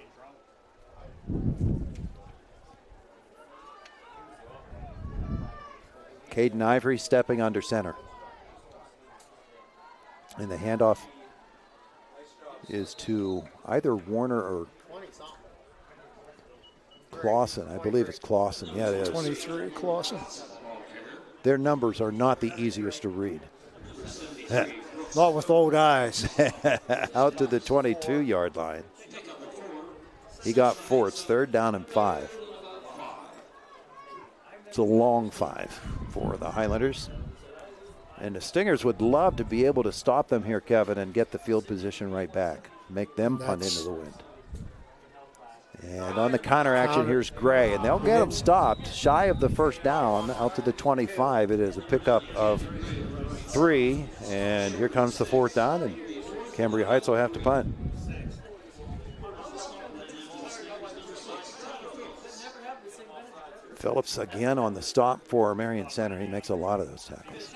Caden Ivory stepping under center. And the handoff is to either Warner or Clausen. I believe it's Clausen. Yeah, it is. 23, Clausen. Their numbers are not the easiest to read. Not with old eyes. Out to the 22-yard line. He got 4. It's 3rd down and 5. It's a long 5 for the Highlanders. And the Stingers would love to be able to stop them here, Kevin, and get the field position right back. Make them punt into the wind. And on the counter action, here's Gray, and they'll get him stopped shy of the first down out to the 25. It is a pickup of 3, and here comes the 4th down, and Cambria Heights will have to punt. Phillips again on the stop for Marion Center. He makes a lot of those tackles.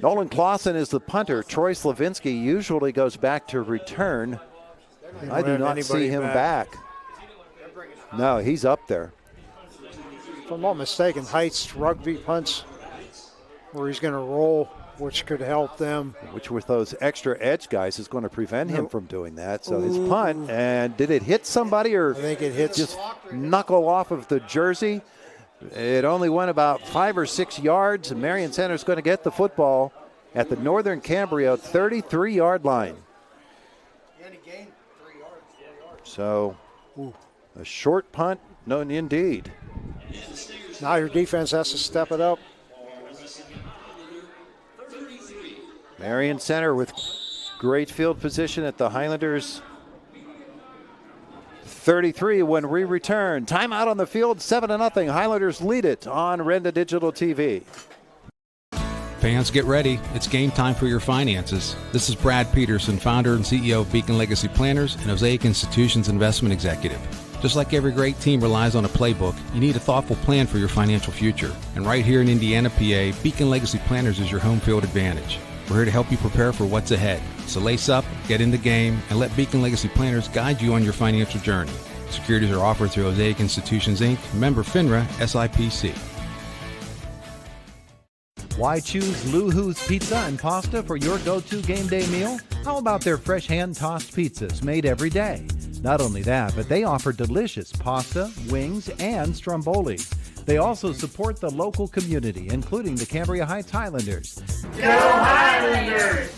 Nolan Clausen is the punter. Troy Slavinsky usually goes back to return. I do not see him back. No, he's up there. If I'm not mistaken, Heights rugby punts where he's going to roll, which could help them. Which with those extra edge guys is going to prevent him from doing that. So his punt, and did it hit somebody or I think it hits just knuckle off of the jersey? It only went about 5 or 6 yards, and Marion Center is going to get the football at the Northern Cambria 33-yard line. So a short punt, no, indeed. Now your defense has to step it up. Marion Center with great field position at the Highlanders 33 when we return. Timeout on the field, 7-0. Highlanders lead it on Renda Digital TV. Fans, get ready. It's game time for your finances. This is Brad Peterson, founder and CEO of Beacon Legacy Planners and Osaic Institution's investment executive. Just like every great team relies on a playbook, you need a thoughtful plan for your financial future. And right here in Indiana, PA, Beacon Legacy Planners is your home field advantage. We're here to help you prepare for what's ahead. So lace up, get in the game, and let Beacon Legacy Planners guide you on your financial journey. Securities are offered through Mosaic Institutions, Inc., member FINRA, SIPC. Why choose Luhu's Pizza and Pasta for your go-to game day meal? How about their fresh hand-tossed pizzas made every day? Not only that, but they offer delicious pasta, wings, and stromboli. They also support the local community, including the Cambria Heights Highlanders. Go Highlanders!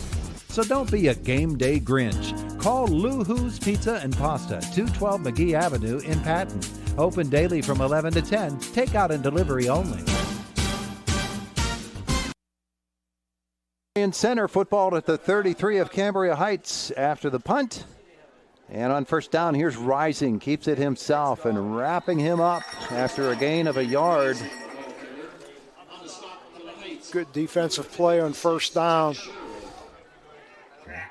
So don't be a game day Grinch. Call Luhu's Pizza and Pasta, 212 McGee Avenue in Patton. Open daily from 11 to 10, takeout and delivery only. Marion Center football at the 33 of Cambria Heights after the punt. And on first down, here's Rising. Keeps it himself and wrapping him up after a gain of a yard. Good defensive play on first down.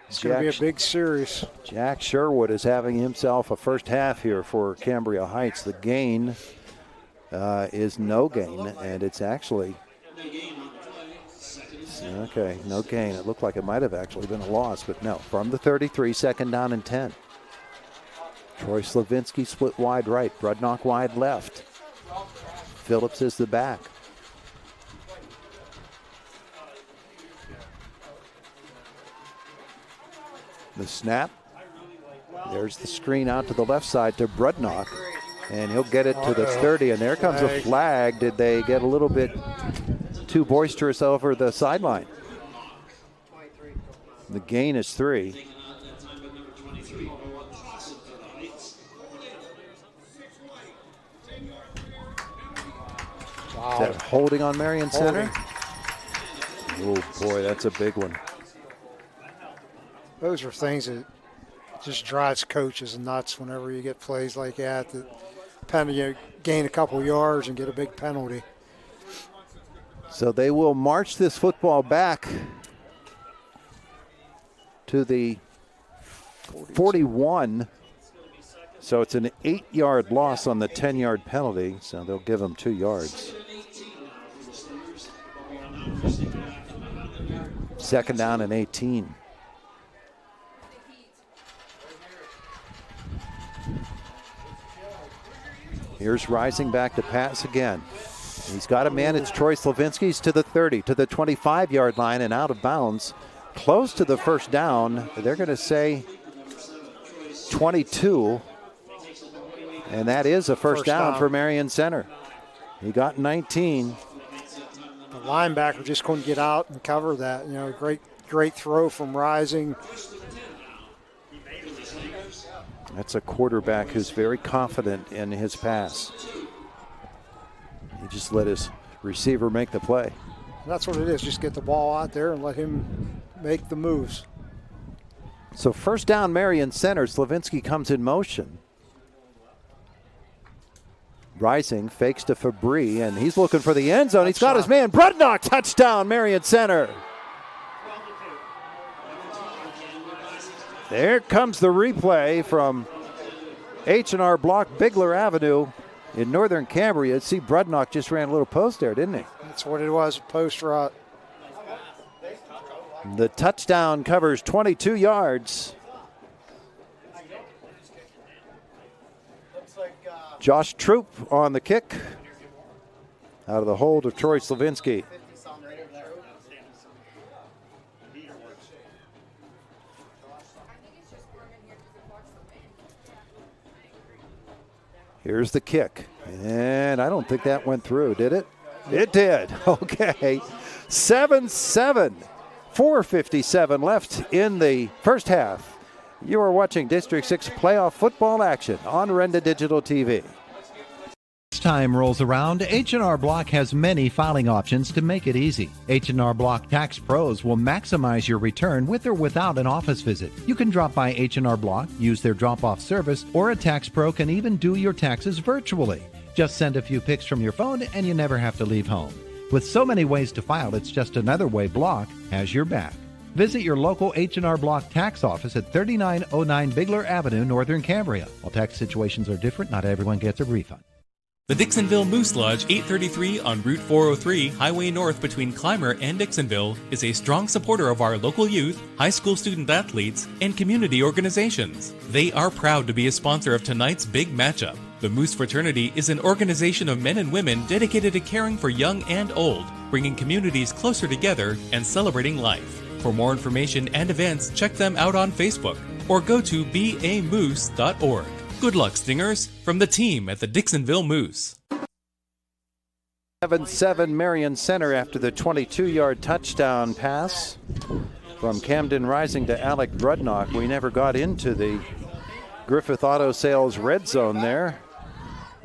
It's going to be a big series. Jack Sherwood is having himself a first half here for Cambria Heights. The gain is no gain, and it's actually... Okay, no gain. It looked like it might have actually been a loss, but no. From the 33, second down and 10. Troy Slavinsky split wide right. Brudnock wide left. Phillips is the back. The snap. There's the screen out to the left side to Brudnock. And he'll get it to the 30. And there comes a flag. Did they get a little bit too boisterous over the sideline? The gain is 3. Wow. Is that holding on Marion Center? Oh boy, that's a big one. Those are things that just drives coaches nuts whenever you get plays like that. You gain a couple yards and get a big penalty. So they will march this football back to the 41. So it's an 8-yard loss on the 10-yard penalty. So they'll give them 2 yards. Second down and 18. Here's Rising back to pass again. He's got a man. It's Troy Slavinsky's to the 30, to the 25-yard line and out of bounds. Close to the first down. They're going to say 22. And that is a first down for Marion Center. He got 19. The linebacker just couldn't get out and cover that. You know, great throw from Rising. That's a quarterback who's very confident in his pass. He just let his receiver make the play. That's what it is. Just get the ball out there and let him make the moves. So first down, Marion Center. Slavinsky comes in motion. Rising fakes to Fabry, and he's looking for the end zone. He's got his man. Brudnock, touchdown, Marion Center. There comes the replay from H&R Block, Bigler Avenue in northern Cambria. See, Brudnock just ran a little post there, didn't he? That's what it was, a post route. The touchdown covers 22 yards. Josh Troop on the kick out of the hold of Troy Slavinsky. Here's the kick. And I don't think that went through, did it? It did. Okay. 7-7. 4:57 left in the first half. You are watching District 6 playoff football action on Renda Digital TV. Time rolls around, H&R Block has many filing options to make it easy. H&R Block Tax Pros will maximize your return with or without an office visit. You can drop by H&R Block, use their drop-off service, or a tax pro can even do your taxes virtually. Just send a few pics from your phone and you never have to leave home. With so many ways to file, it's just another way Block has your back. Visit your local H&R Block tax office at 3909 Bigler Avenue, Northern Cambria. While tax situations are different, not everyone gets a refund. The Dixonville Moose Lodge 833 on Route 403, Highway North between Clymer and Dixonville, is a strong supporter of our local youth, high school student athletes, and community organizations. They are proud to be a sponsor of tonight's big matchup. The Moose Fraternity is an organization of men and women dedicated to caring for young and old, bringing communities closer together and celebrating life. For more information and events, check them out on Facebook or go to bamoose.org. Good luck, Stingers, from the team at the Dixonville Moose. 7-7 Marion Center after the 22-yard touchdown pass from Camden Rising to Alec Brudnock. We never got into the Griffith Auto Sales red zone there.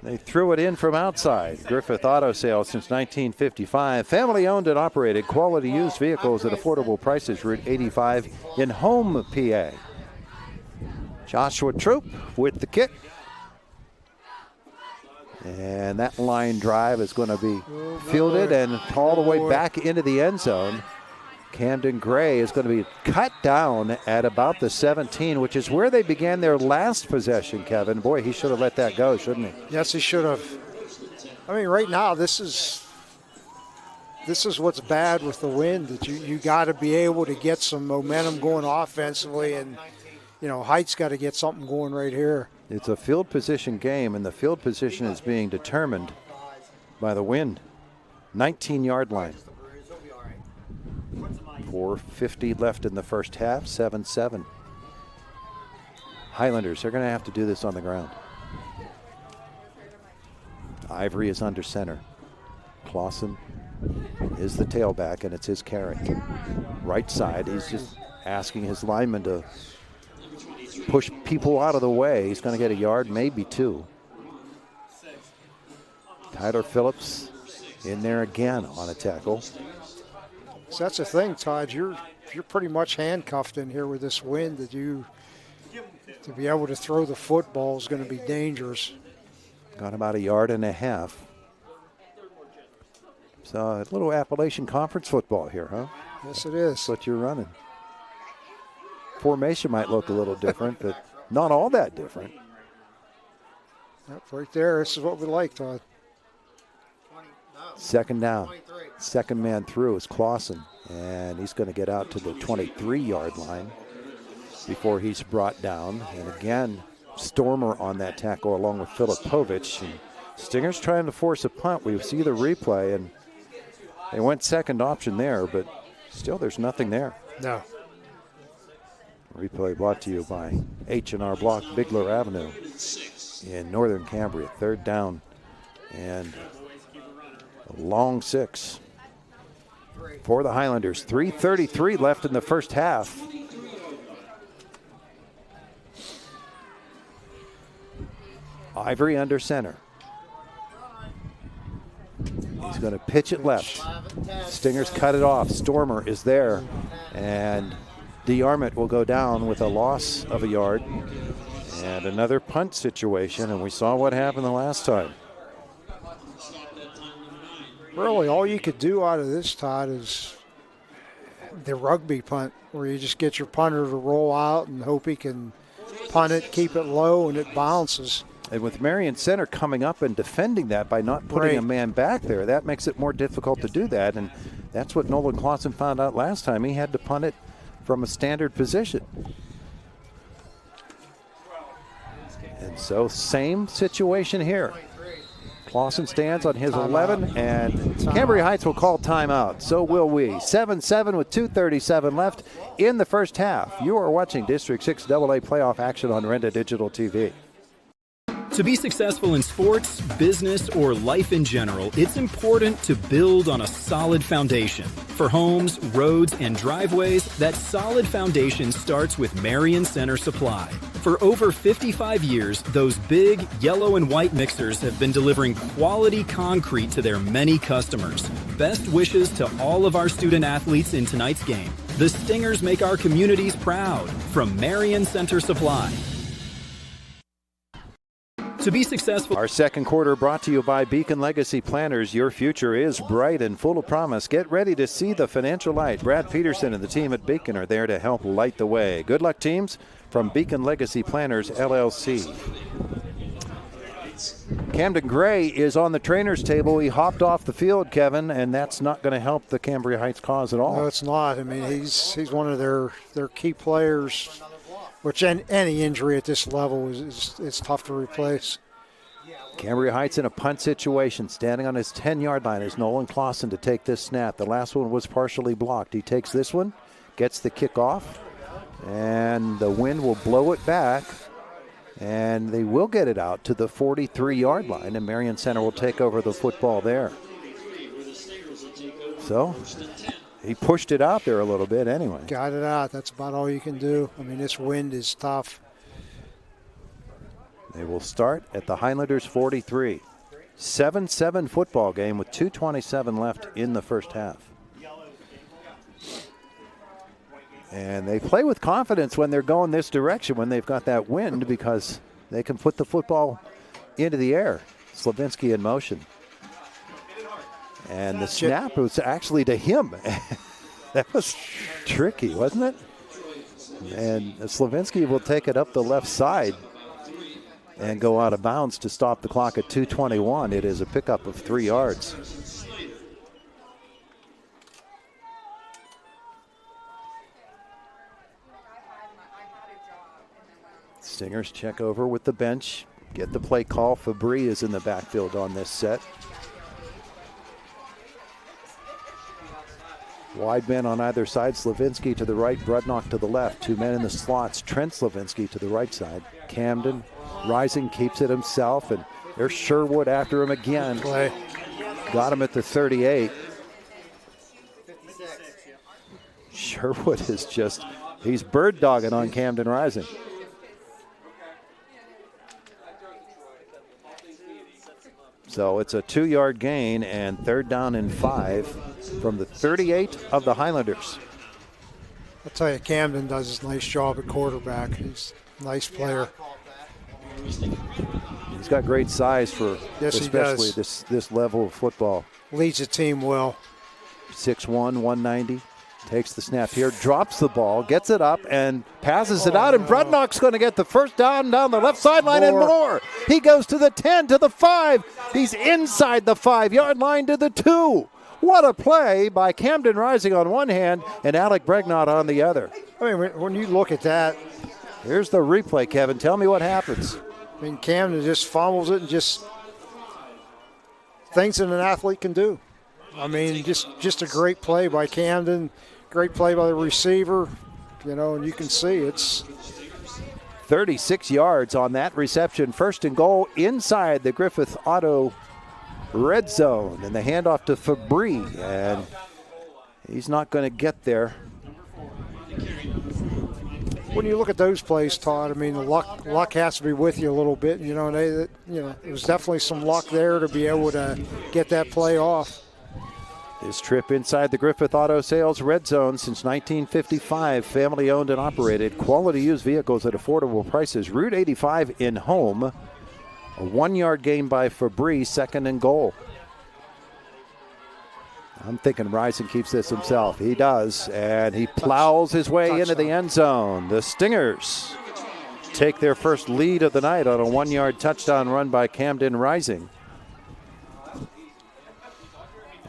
They threw it in from outside. Griffith Auto Sales since 1955. Family owned and operated. Quality used vehicles at affordable prices. Route 85 in Home, PA. Joshua Troop with the kick. And that line drive is going to be fielded and all the way back into the end zone. Camden Gray is going to be cut down at about the 17, which is where they began their last possession, Kevin. Boy, he should have let that go, shouldn't he? Yes, he should have. I mean, right now, this is what's bad with the wind, that you got to be able to get some momentum going offensively, and, you know, Heights got to get something going right here. It's a field position game, and the field position is being determined by the wind. 19-yard line. 4:50 left in the first half, 7-7. Highlanders, they're going to have to do this on the ground. Ivory is under center. Clausen is the tailback, and it's his carry. Right side, he's just asking his lineman to push people out of the way. He's going to get a yard, maybe two. Tyler Phillips in there again on a tackle. So that's the thing, Todd. You're pretty much handcuffed in here with this wind, that to be able to throw the football is going to be dangerous. Got about a yard and a half. So a little Appalachian Conference football here, huh? Yes, it is. That's what you're running. Formation might look a little different, but not all that different. Yep, right there. This is what we like, Todd. Second down. Second man through is Clausen, and he's going to get out to the 23-yard line before he's brought down. And again, Stormer on that tackle along with Filipovich. And Stingers trying to force a punt. We see the replay, and they went second option there, but still there's nothing there. No. Replay brought to you by H&R Block, Bigler Avenue in northern Cambria. Third down and a long 6 for the Highlanders. 3:33 left in the first half. Ivory under center. He's going to pitch it left. Stingers cut it off. Stormer is there, and DeArmond will go down with a loss of a yard and another punt situation, and we saw what happened the last time. Really, all you could do out of this, Todd, is the rugby punt, where you just get your punter to roll out and hope he can punt it, keep it low, and it bounces. And with Marion Center coming up and defending that by not putting a man back there, that makes it more difficult to do that. And that's what Nolan Clausen found out last time. He had to punt it from a standard position. And so same situation here. Clausen stands on his 11, and Cambria Heights will call timeout. So will we. 7-7 with 2:37 left in the first half. You are watching District 6 AA playoff action on Renda Digital TV. To be successful in sports, business, or life in general, it's important to build on a solid foundation. For homes, roads, and driveways, that solid foundation starts with Marion Center Supply. For over 55 years, those big yellow and white mixers have been delivering quality concrete to their many customers. Best wishes to all of our student athletes in tonight's game. The Stingers make our communities proud. From Marion Center Supply. To be successful. Our second quarter brought to you by Beacon Legacy Planners. Your future is bright and full of promise. Get ready to see the financial light. Brad Peterson and the team at Beacon are there to help light the way. Good luck, teams, from Beacon Legacy Planners, LLC. Camden Gray is on the trainer's table. He hopped off the field, Kevin, and that's not going to help the Cambria Heights cause at all. No, it's not. I mean, he's one of their key players, which any injury at this level is tough to replace. Cambria Heights in a punt situation, standing on his 10-yard line is Nolan Clausen to take this snap. The last one was partially blocked. He takes this one, gets the kick off, and the wind will blow it back. And they will get it out to the 43-yard line, and Marion Center will take over the football there. So he pushed it out there a little bit anyway. Got it out. That's about all you can do. I mean, this wind is tough. They will start at the Highlanders 43. 7-7 football game with 2:27 left in the first half. And they play with confidence when they're going this direction, when they've got that wind, because they can put the football into the air. Slavinsky in motion. And the snap was actually to him. That was tricky, wasn't it? And Slavinsky will take it up the left side and go out of bounds to stop the clock at 2:21. It is a pickup of 3 yards. Stingers check over with the bench, get the play call. Fabry is in the backfield on this set. Wide men on either side. Slavinsky to the right, Brudnock to the left. 2 men in the slots. Trent Slavinsky to the right side. Camden rising, keeps it himself, and there's Sherwood after him again. Play. Got him at the 38. Sherwood is he's bird dogging on Camden Rising. So it's a 2-yard gain and 3rd down and 5 from the 38 of the Highlanders. I'll tell you, Camden does a nice job at quarterback. He's a nice player. He's got great size for especially this level of football. Leads the team well. 6'1", 190. Takes the snap here, drops the ball, gets it up, and passes it out. And Brudnock's going to get the first down the left sideline and more. He goes to the 10, to the 5. He's inside the 5-yard line to the 2. What a play by Camden Rising on one hand and Alec Bregnott on the other. I mean, when you look at that. Here's the replay, Kevin. Tell me what happens. I mean, Camden just fumbles it and just things that an athlete can do. I mean, just a great play by Camden. Great play by the receiver, and you can see it's 36 yards on that reception. 1st and goal inside the Griffith Auto red zone. And the handoff to Fabry, and he's not going to get there. When you look at those plays, Todd, I mean, the luck has to be with you a little bit. There was definitely some luck there to be able to get that play off. This trip inside the Griffith Auto Sales red zone since 1955. Family owned and operated. Quality used vehicles at affordable prices. Route 85 in home. A 1-yard gain by Fabry, 2nd and goal. I'm thinking Rising keeps this himself. He does, and he plows his way into the end zone. The Stingers take their first lead of the night on a 1-yard touchdown run by Camden Rising.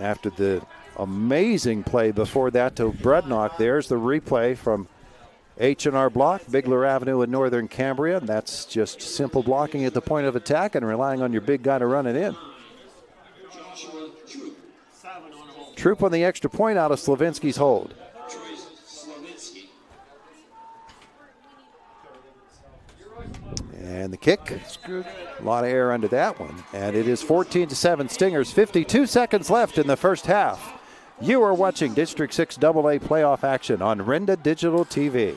After the amazing play before that to Brudnock, there's the replay from H&R Block, Bigler Avenue in northern Cambria. And that's just simple blocking at the point of attack and relying on your big guy to run it in. Troop on the extra point out of Slavinsky's hold. And the kick. It's good. A lot of air under that one. And it is 14-7 Stingers. 52 seconds left in the first half. You are watching District 6 AA playoff action on Renda Digital TV.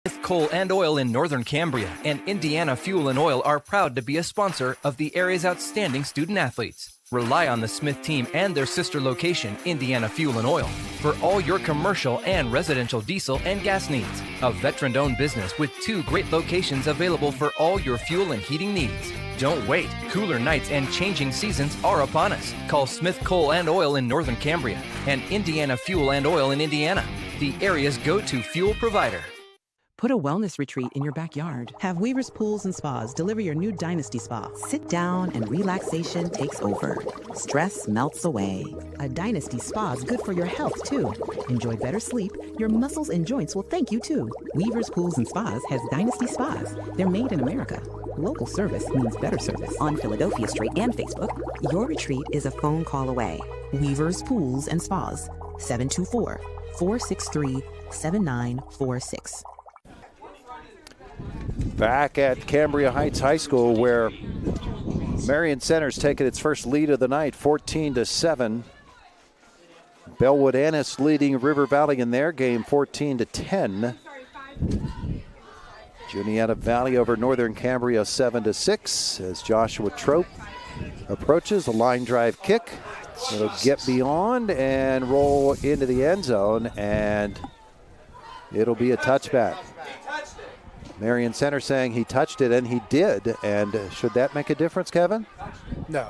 Smith Coal and Oil in Northern Cambria and Indiana Fuel and Oil are proud to be a sponsor of the area's outstanding student athletes. Rely on the Smith team and their sister location, Indiana Fuel and Oil, for all your commercial and residential diesel and gas needs. A veteran-owned business with 2 great locations available for all your fuel and heating needs. Don't wait. Cooler nights and changing seasons are upon us. Call Smith Coal and Oil in Northern Cambria and Indiana Fuel and Oil in Indiana, the area's go-to fuel provider. Put a wellness retreat in your backyard. Have Weaver's Pools and Spas deliver your new Dynasty Spa. Sit down and relaxation takes over. Stress melts away. A Dynasty Spa is good for your health, too. Enjoy better sleep. Your muscles and joints will thank you, too. Weaver's Pools and Spas has Dynasty Spas. They're made in America. Local service means better service. On Philadelphia Street and Facebook, your retreat is a phone call away. Weaver's Pools and Spas. 724-463-7946. Back at Cambria Heights High School, where Marion Center's taken its first lead of the night, 14-7. Bellwood Annis leading River Valley in their game, 14-10. Juniata Valley over Northern Cambria, 7-6. As Joshua Trope approaches, a line drive kick. It'll get beyond and roll into the end zone, and it'll be a touchback. Marion Center saying he touched it, and he did. And should that make a difference, Kevin? No.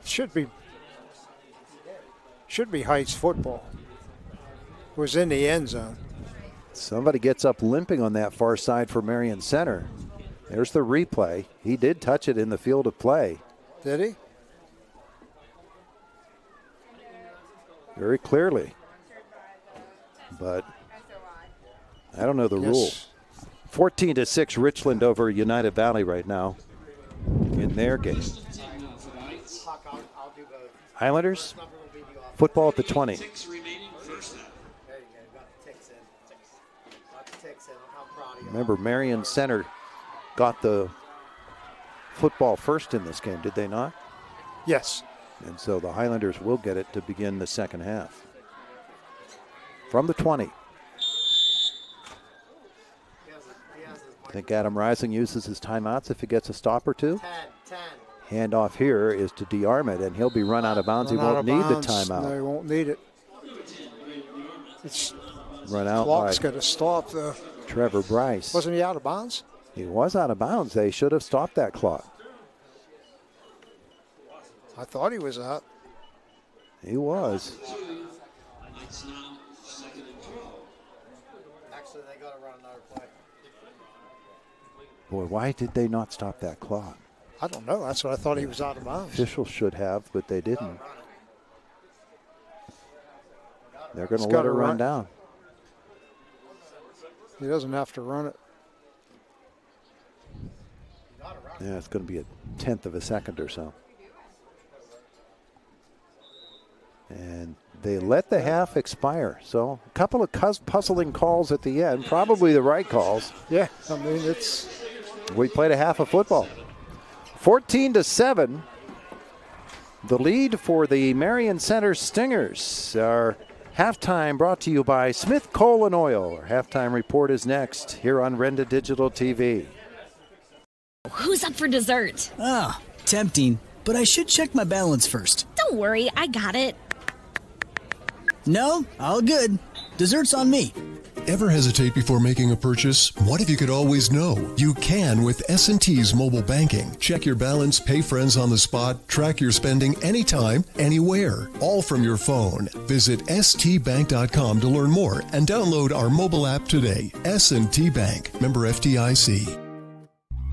Should be Heights football. It was in the end zone. Somebody gets up limping on that far side for Marion Center. There's the replay. He did touch it in the field of play. Did he? Very clearly. But I don't know the rule. 14-6 Richland over United Valley right now in their game. Highlanders, football at the 20. Remember, Marion Center got the football first in this game, did they not? Yes. And so the Highlanders will get it to begin the second half. From the 20. I think Adam Rising uses his timeouts if he gets a stop or two. 10. Handoff here is to DeArmond, and he'll be run out of bounds. He won't need the timeout. No, he won't need it. It's run out. Clock's got to stop, though. Trevor Bryce. Wasn't he out of bounds? He was out of bounds. They should have stopped that clock. I thought he was out. He was. Actually, they got to run another play. Boy, why did they not stop that clock? I don't know. That's what I thought he was out of bounds. Officials should have, but they didn't. They're going to let it run down. He doesn't have to run it. Yeah, it's going to be a 1/10 of a second or so. And they let the half expire. So a couple of puzzling calls at the end, probably the right calls. Yeah, I mean, it's... We played a half of football. 14-7. The lead for the Marion Center Stingers. Our halftime brought to you by Smith Coal and Oil. Our halftime report is next here on Renda Digital TV. Who's up for dessert? Ah, tempting, but I should check my balance first. Don't worry, I got it. No, all good. Dessert's on me. Ever hesitate before making a purchase? What if you could always know? You can with S&T's mobile banking. Check your balance, pay friends on the spot, track your spending anytime, anywhere, all from your phone. Visit stbank.com to learn more and download our mobile app today. S&T Bank, member FDIC.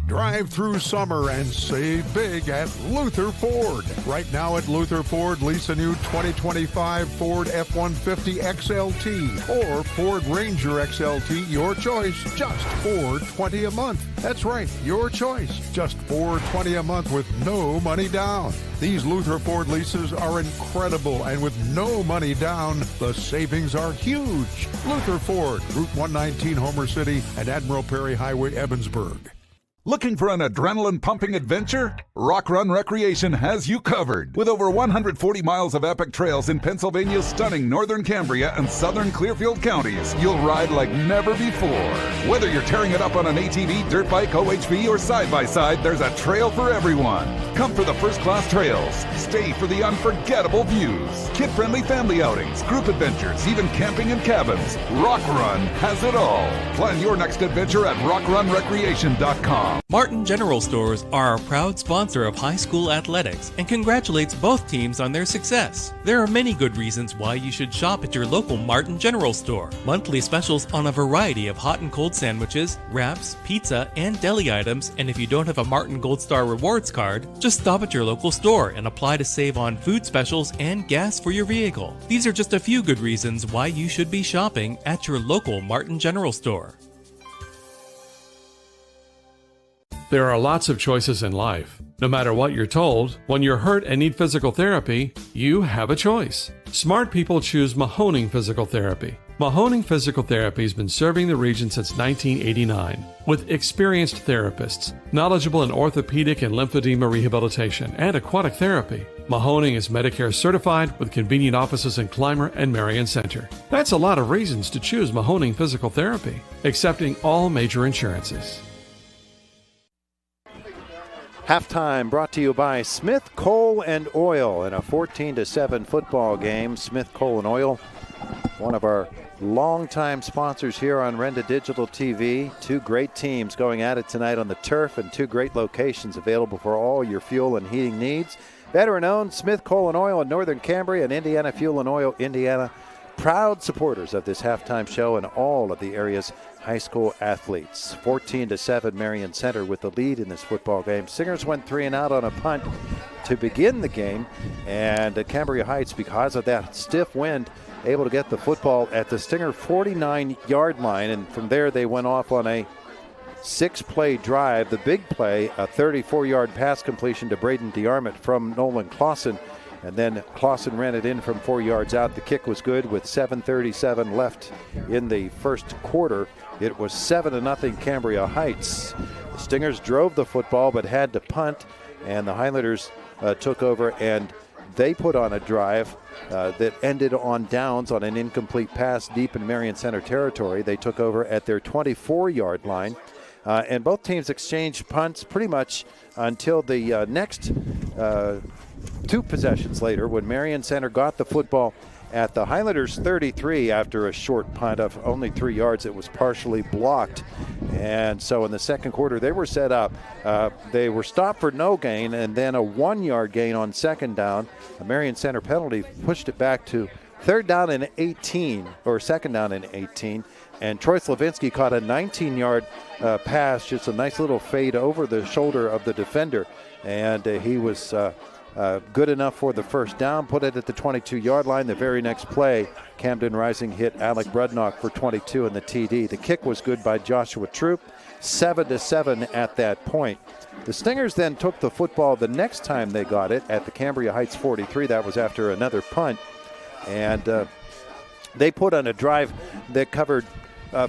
Drive through summer and save big at Luther Ford. Right now at Luther Ford, lease a new 2025 Ford F-150 XLT or Ford Ranger XLT, your choice, just $420 a month. That's right, your choice, just $420 a month with no money down. These Luther Ford leases are incredible, and with no money down, the savings are huge. Luther Ford, Route 119, Homer City, and Admiral Perry Highway, Evansburg. Looking for an adrenaline-pumping adventure? Rock Run Recreation has you covered. With over 140 miles of epic trails in Pennsylvania's stunning northern Cambria and southern Clearfield counties, you'll ride like never before. Whether you're tearing it up on an ATV, dirt bike, OHV, or side-by-side, there's a trail for everyone. Come for the first-class trails. Stay for the unforgettable views. Kid-friendly family outings, group adventures, even camping in cabins. Rock Run has it all. Plan your next adventure at rockrunrecreation.com. MartinGeneralStores.com. Martin General Stores are a proud sponsor of high school athletics and congratulates both teams on their success. There are many good reasons why you should shop at your local Martin General Store. Monthly specials on a variety of hot and cold sandwiches, wraps, pizza, and deli items, and if you don't have a Martin Gold Star Rewards card, just stop at your local store and apply to save on food specials and gas for your vehicle. These are just a few good reasons why you should be shopping at your local Martin General Store. There are lots of choices in life. No matter what you're told, when you're hurt and need physical therapy, you have a choice. Smart people choose Mahoning Physical Therapy. Mahoning Physical Therapy has been serving the region since 1989 with experienced therapists, knowledgeable in orthopedic and lymphedema rehabilitation and aquatic therapy. Mahoning is Medicare certified with convenient offices in Clymer and Marion Center. That's a lot of reasons to choose Mahoning Physical Therapy, accepting all major insurances. Halftime brought to you by Smith Coal and Oil in a 14-7 football game. Smith Coal and Oil, one of our longtime sponsors here on Renda Digital TV. Two great teams going at it tonight on the turf and two great locations available for all your fuel and heating needs. Veteran-owned Smith Coal and Oil in Northern Cambria and Indiana Fuel and Oil, Indiana. Proud supporters of this halftime show and all of the area's high school athletes. 14-7 Marion Center with the lead in this football game. Stingers went 3 and out on a punt to begin the game, and Cambria Heights, because of that stiff wind, able to get the football at the Stinger 49-yard line, and from there they went off on a 6-play drive. The big play, a 34-yard pass completion to Braden DeArmond from Nolan Clausen, and then Clausen ran it in from 4 yards out. The kick was good with 7:37 left in the first quarter. It was 7-0 Cambria Heights. The Stingers drove the football but had to punt, and the Highlanders took over, and they put on a drive that ended on downs on an incomplete pass deep in Marion Center territory. They took over at their 24-yard line, and both teams exchanged punts pretty much until the next two possessions later, when Marion Center got the football at the Highlanders 33 after a short punt of only 3 yards. It was partially blocked, and so in the second quarter they were set up. They were stopped for no gain, and then a 1-yard gain on second down. A Marion Center penalty pushed it back to third down and 18, or second down and 18, and Troy Slavinsky caught a 19-yard pass, just a nice little fade over the shoulder of the defender, and he was good enough for the first down, put it at the 22-yard line. The very next play, Camden Rising hit Alec Brudnock for 22 in the TD. The kick was good by Joshua Troop, 7-7 at that point. The Stingers then took the football the next time they got it at the Cambria Heights 43. That was after another punt, and they put on a drive that covered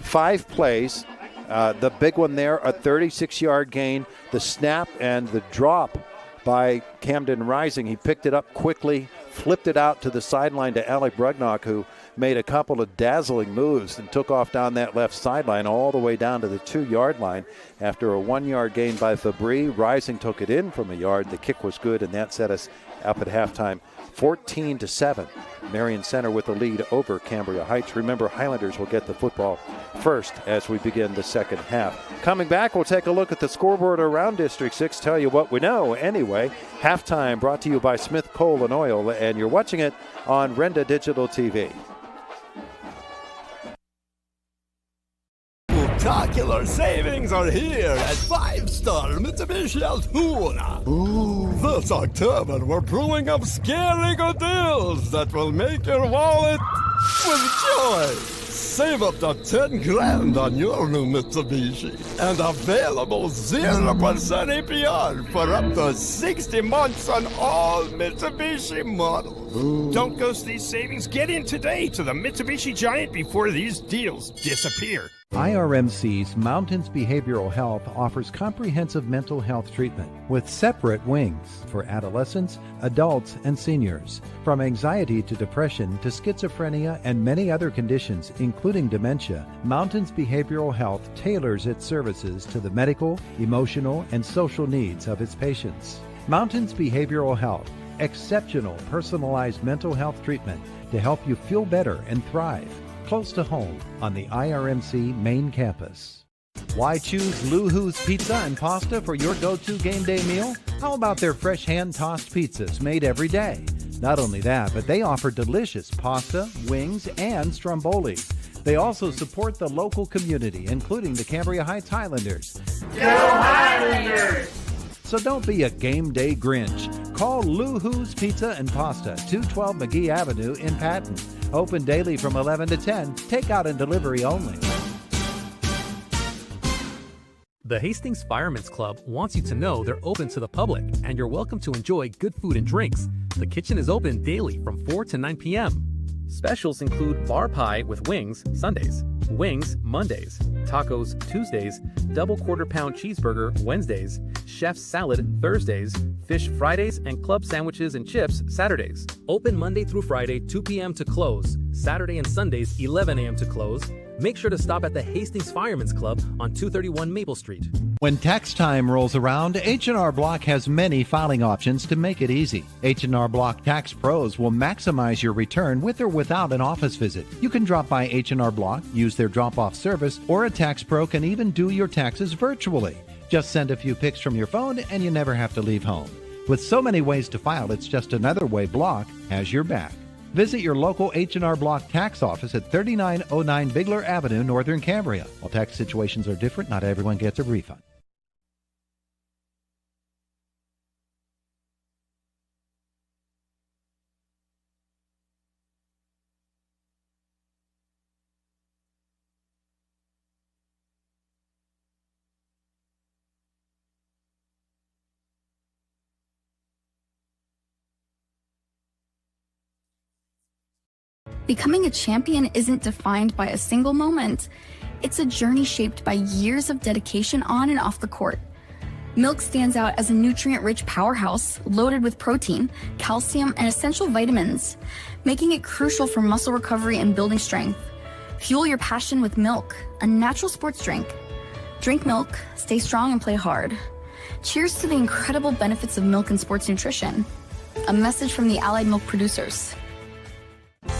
5 plays. The big one there, a 36-yard gain, the snap and the drop by Camden Rising. He picked it up quickly, flipped it out to the sideline to Alec Brudnock, who made a couple of dazzling moves and took off down that left sideline all the way down to the 2-yard line. After a 1-yard gain by Fabry, Rising took it in from a yard. The kick was good, and that set us up at halftime 14-7. Marion Center with the lead over Cambria Heights. Remember, Highlanders will get the football first as we begin the second half. Coming back, we'll take a look at the scoreboard around District 6, tell you what we know anyway. Halftime brought to you by Smith Coal and Oil, and you're watching it on Renda Digital TV. Spectacular savings are here at 5-star Mitsubishi Altoona. Ooh, this October we're pulling up scary good deals that will make your wallet with joy. Save up to 10 grand on your new Mitsubishi and available 0% APR for up to 60 months on all Mitsubishi models. Ooh. Don't ghost these savings. Get in today to the Mitsubishi Giant before these deals disappear. IRMC's Mountains Behavioral Health offers comprehensive mental health treatment with separate wings for adolescents, adults, and seniors. From anxiety to depression to schizophrenia and many other conditions, including dementia, Mountains Behavioral Health tailors its services to the medical, emotional, and social needs of its patients. Mountains Behavioral Health, exceptional personalized mental health treatment to help you feel better and thrive. Close to home on the IRMC main campus. Why choose Lou Who's Pizza and Pasta for your go-to game day meal? How about their fresh hand-tossed pizzas made every day? Not only that, but they offer delicious pasta, wings, and strombolis. They also support the local community, including the Cambria Heights Highlanders. Go Highlanders! So don't be a game day Grinch. Call Lou Who's Pizza and Pasta, 212 McGee Avenue in Patton. Open daily from 11 to 10, takeout and delivery only. The Hastings Firemen's Club wants you to know they're open to the public and you're welcome to enjoy good food and drinks. The kitchen is open daily from 4 to 9 p.m. Specials include bar pie with wings Sundays, wings Mondays, tacos Tuesdays, double quarter-pound cheeseburger Wednesdays, chef's salad Thursdays, fish Fridays, and club sandwiches and chips Saturdays. Open Monday through Friday, 2 p.m. to close. Saturday and Sundays, 11 a.m. to close. Make sure to stop at the Hastings Firemen's Club on 231 Maple Street. When tax time rolls around, H&R Block has many filing options to make it easy. H&R Block Tax Pros will maximize your return with or without an office visit. You can drop by H&R Block, use their drop-off service, or a tax pro can even do your taxes virtually. Just send a few pics from your phone and you never have to leave home. With so many ways to file, it's just another way Block has your back. Visit your local H&R Block tax office at 3909 Bigler Avenue, Northern Cambria. While tax situations are different, not everyone gets a refund. Becoming a champion isn't defined by a single moment. It's a journey shaped by years of dedication on and off the court. Milk stands out as a nutrient-rich powerhouse loaded with protein, calcium, and essential vitamins, making it crucial for muscle recovery and building strength. Fuel your passion with milk, a natural sports drink. Drink milk, stay strong, and play hard. Cheers to the incredible benefits of milk and sports nutrition. A message from the Allied Milk producers.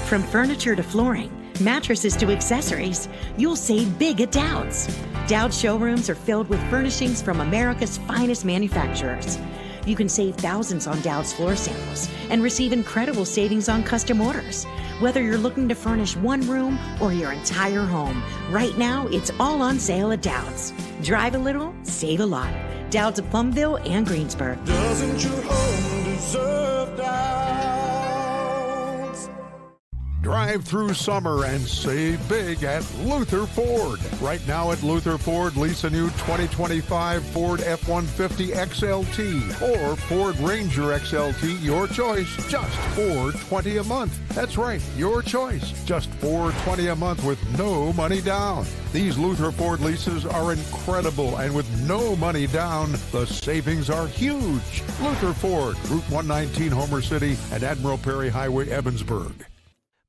From furniture to flooring, mattresses to accessories, you'll save big at Dowd's. Dowd's showrooms are filled with furnishings from America's finest manufacturers. You can save thousands on Dowd's floor samples and receive incredible savings on custom orders. Whether you're looking to furnish one room or your entire home, right now it's all on sale at Dowd's. Drive a little, save a lot. Dowd's of Plumville and Greensburg. Doesn't your home deserve Dowd's? Drive through summer and save big at Luther Ford. Right now at Luther Ford, lease a new 2025 Ford F-150 XLT or Ford Ranger XLT, your choice, just $420 a month. That's right, your choice, just $420 a month with no money down. These Luther Ford leases are incredible, and with no money down, the savings are huge. Luther Ford, Route 119, Homer City, and Admiral Perry Highway, Evansburg.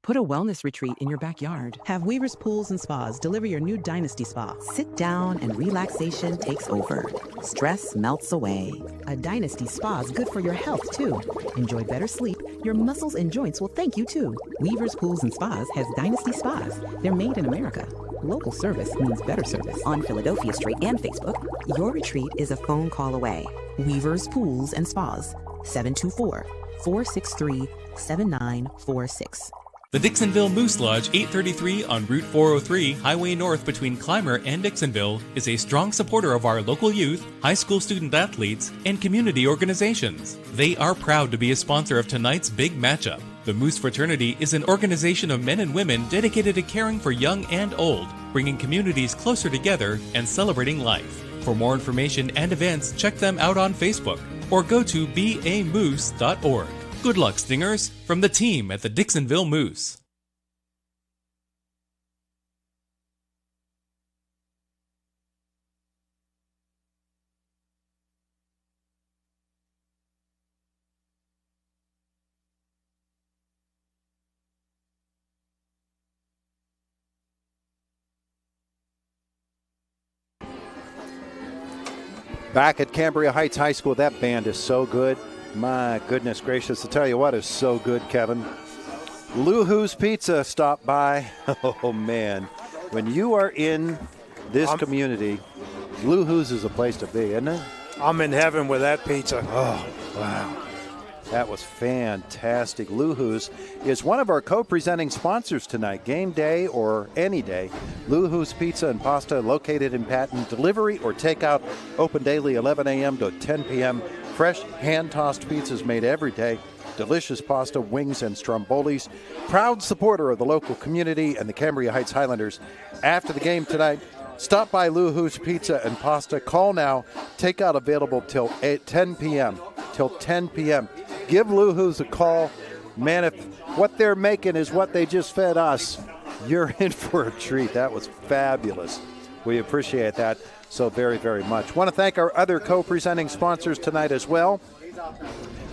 Put a wellness retreat in your backyard. Have Weaver's Pools and Spas deliver your new Dynasty Spa. Sit down and relaxation takes over. Stress melts away. A Dynasty Spa is good for your health, too. Enjoy better sleep. Your muscles and joints will thank you, too. Weaver's Pools and Spas has Dynasty Spas. They're made in America. Local service means better service. On Philadelphia Street and Facebook, your retreat is a phone call away. Weaver's Pools and Spas, 724-463-7946. The Dixonville Moose Lodge, 833 on Route 403, Highway North between Clymer and Dixonville, is a strong supporter of our local youth, high school student athletes, and community organizations. They are proud to be a sponsor of tonight's big matchup. The Moose Fraternity is an organization of men and women dedicated to caring for young and old, bringing communities closer together and celebrating life. For more information and events, check them out on Facebook or go to bamoose.org. Good luck, Stingers, from the team at the Dixonville Moose. Back at Cambria Heights High School, that band is so good. My goodness gracious, I'll tell you what is so good, Kevin. Lou Who's Pizza stopped by. Oh, man. When you are in this community, Lou-Hoo's is a place to be, isn't it? I'm in heaven with that pizza. Oh, wow. That was fantastic. Lou-Hoo's is one of our co-presenting sponsors tonight. Game day or any day. Lou-Hoo's Pizza and Pasta located in Patton. Delivery or takeout open daily 11 a.m. to 10 p.m. Fresh hand-tossed pizzas made every day. Delicious pasta, wings, and strombolis. Proud supporter of the local community and the Cambria Heights Highlanders. After the game tonight, stop by Lou-Hoo's Pizza and Pasta. Call now. Takeout available till 10 p.m. Till 10 p.m. Give Lou-Hoo's a call. Man, if what they're making is what they just fed us, you're in for a treat. That was fabulous. We appreciate that so very, very much. Want to thank our other co-presenting sponsors tonight as well.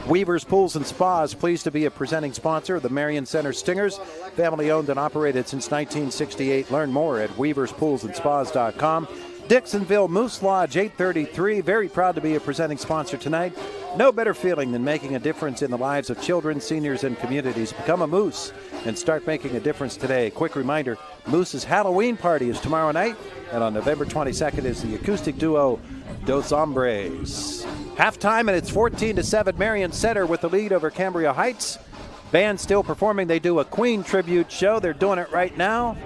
Weaver's Pools and Spas, pleased to be a presenting sponsor of the Marion Center Stingers. Family owned and operated since 1968. Learn more at weaverspoolsandspas.com. Dixonville Moose Lodge 833, very proud to be a presenting sponsor tonight. No better feeling than making a difference in the lives of children, seniors, and communities. Become a Moose and start making a difference today. Quick reminder, Moose's Halloween party is tomorrow night, and on November 22nd is the acoustic duo Dos Hombres. Halftime, and it's 14-7 Marion Center with the lead over Cambria Heights. Band still performing. They do a Queen tribute show. They're doing it right now.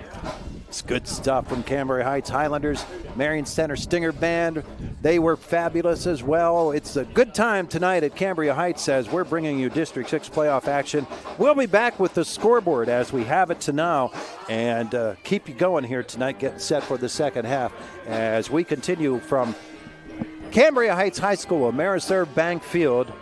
It's good stuff from Cambria Heights Highlanders. Marion Center Stinger Band, they were fabulous as well. It's a good time tonight at Cambria Heights as we're bringing you District 6 playoff action. We'll be back with the scoreboard as we have it to now and keep you going here tonight, getting set for the second half as we continue from Cambria Heights High School, Ameriserve Bank Field.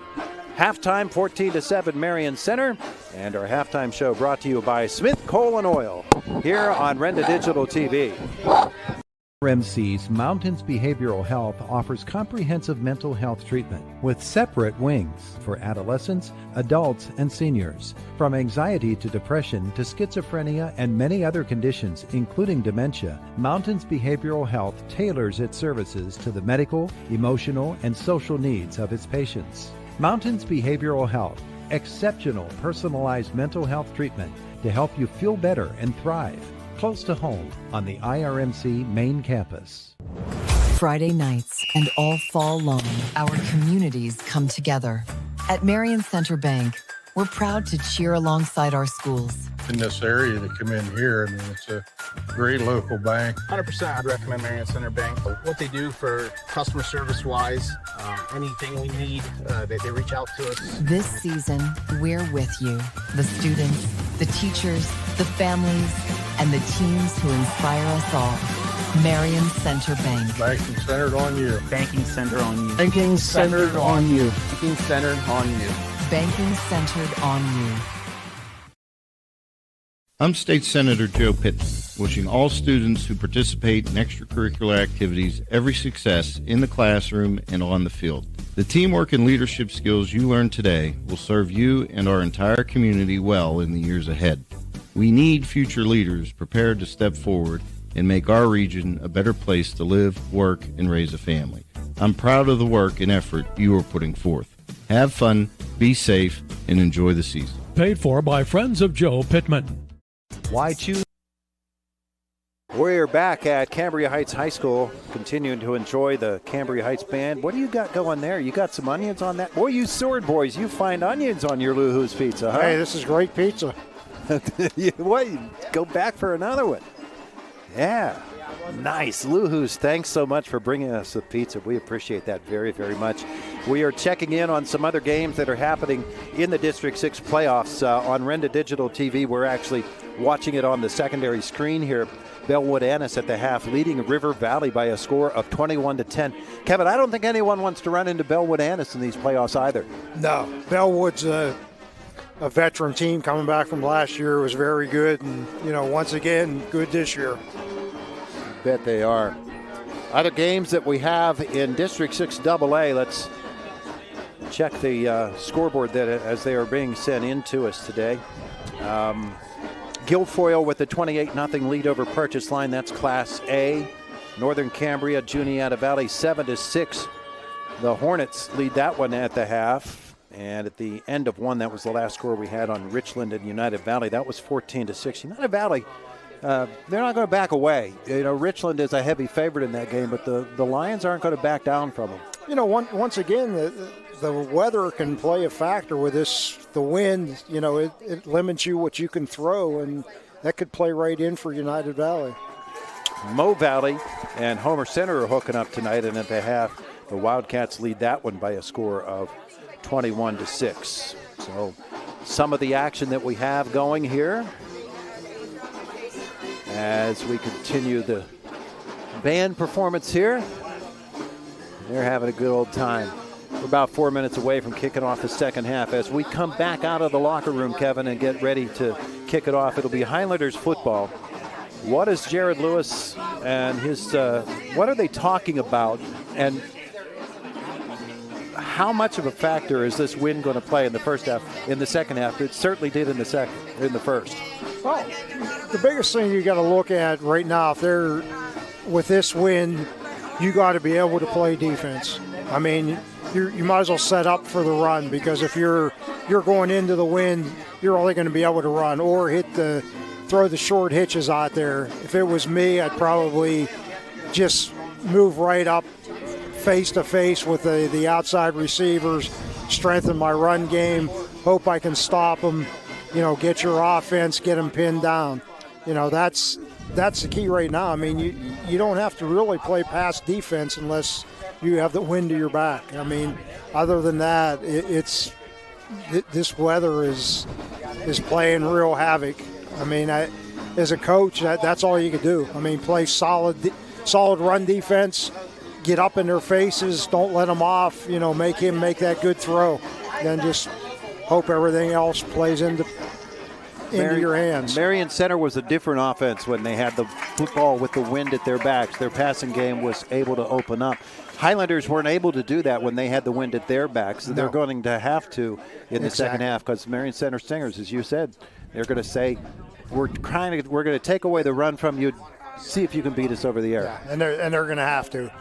Halftime, 14-7 Marion Center, and our halftime show brought to you by Smith Coal and Oil here on Renda Digital TV. RMC's Mountains Behavioral Health offers comprehensive mental health treatment with separate wings for adolescents, adults, and seniors. From anxiety to depression to schizophrenia and many other conditions, including dementia, Mountains Behavioral Health tailors its services to the medical, emotional, and social needs of its patients. Mountains Behavioral Health, exceptional personalized mental health treatment to help you feel better and thrive. Close to home on the IRMC main campus. Friday nights and all fall long, our communities come together. At Marion Center Bank, we're proud to cheer alongside our schools. In this area to come in here, I mean, it's a great local bank. 100% I'd recommend Marion Center Bank. What they do for customer service wise, anything we need, they reach out to us. This season, we're with you. The students, the teachers, the families, and the teams who inspire us all. Marion Center Bank. Banking centered on you. Banking centered on you. Banking centered on you. Banking centered on you. Banking centered on you. I'm State Senator Joe Pittman, wishing all students who participate in extracurricular activities every success in the classroom and on the field. The teamwork and leadership skills you learn today will serve you and our entire community well in the years ahead. We need future leaders prepared to step forward and make our region a better place to live, work, and raise a family. I'm proud of the work and effort you are putting forth. Have fun, be safe, and enjoy the season. Paid for by Friends of Joe Pittman. Why choose? We're back at Cambria Heights High School, continuing to enjoy the Cambria Heights Band. What do you got going there? You got some onions on that? Boy, you sword boys, you find onions on your Lou-Hoo's pizza, huh? Hey, this is great pizza. What? Go back for another one. Yeah. Nice. Lou-Hoo's, thanks so much for bringing us the pizza. We appreciate that very, very much. We are checking in on some other games that are happening in the District 6 playoffs on Renda Digital TV. We're actually watching it on the secondary screen here. Bellwood Annis at the half, leading River Valley by a score of 21-10. Kevin, I don't think anyone wants to run into Bellwood Annis in these playoffs either. No, Bellwood's a veteran team coming back from last year. Was very good, and once again, good this year. Bet they are. Other games that we have in District 6 AA, let's check the scoreboard that as they are being sent in to us today. Guilfoyle with a 28-0 lead over Purchase Line. That's Class A. Northern Cambria, Juniata Valley 7-6. The Hornets lead that one at the half. And at the end of one, that was the last score we had on Richland and United Valley. That was 14-6. United Valley they're not going to back away. You know, Richland is a heavy favorite in that game, but the Lions aren't going to back down from them. You know, once again, the weather can play a factor with this. The wind, you know, it limits you what you can throw, and that could play right in for United Valley. Mo Valley and Homer Center are hooking up tonight, and at the half, the Wildcats lead that one by a score of 21-6. So some of the action that we have going here as we continue the band performance here. They're having a good old time. We're about 4 minutes away from kicking off the second half. As we come back out of the locker room, Kevin, and get ready to kick it off, it'll be Highlanders football. What is Jared Lewis and his, what are they talking about? And how much of a factor is this win going to play in the first half, in the second half? It certainly did in the first. Well, the biggest thing you got to look at right now, if they're with this win, you got to be able to play defense. I mean, you might as well set up for the run, because if you're going into the wind, you're only going to be able to run or throw the short hitches out there. If it was me, I'd probably just move right up face to face with the outside receivers, strengthen my run game, hope I can stop them, you know, get your offense, get them pinned down. You know, that's the key right now. I mean, you don't have to really play pass defense unless you have the wind to your back. I mean, other than that, this weather is playing real havoc. I mean, as a coach, that's all you can do. I mean, play solid run defense, get up in their faces, don't let them off, you know, make him make that good throw. Then just hope everything else plays into your hands. Marion Center was a different offense when they had the football with the wind at their backs. Their passing game was able to open up. Highlanders weren't able to do that when they had the wind at their backs. So they're going to have to in the second half, because Marion Center Stingers, as you said, they're going to say, we're going to take away the run from you, see if you can beat us over the air. Yeah, and they're going to have to.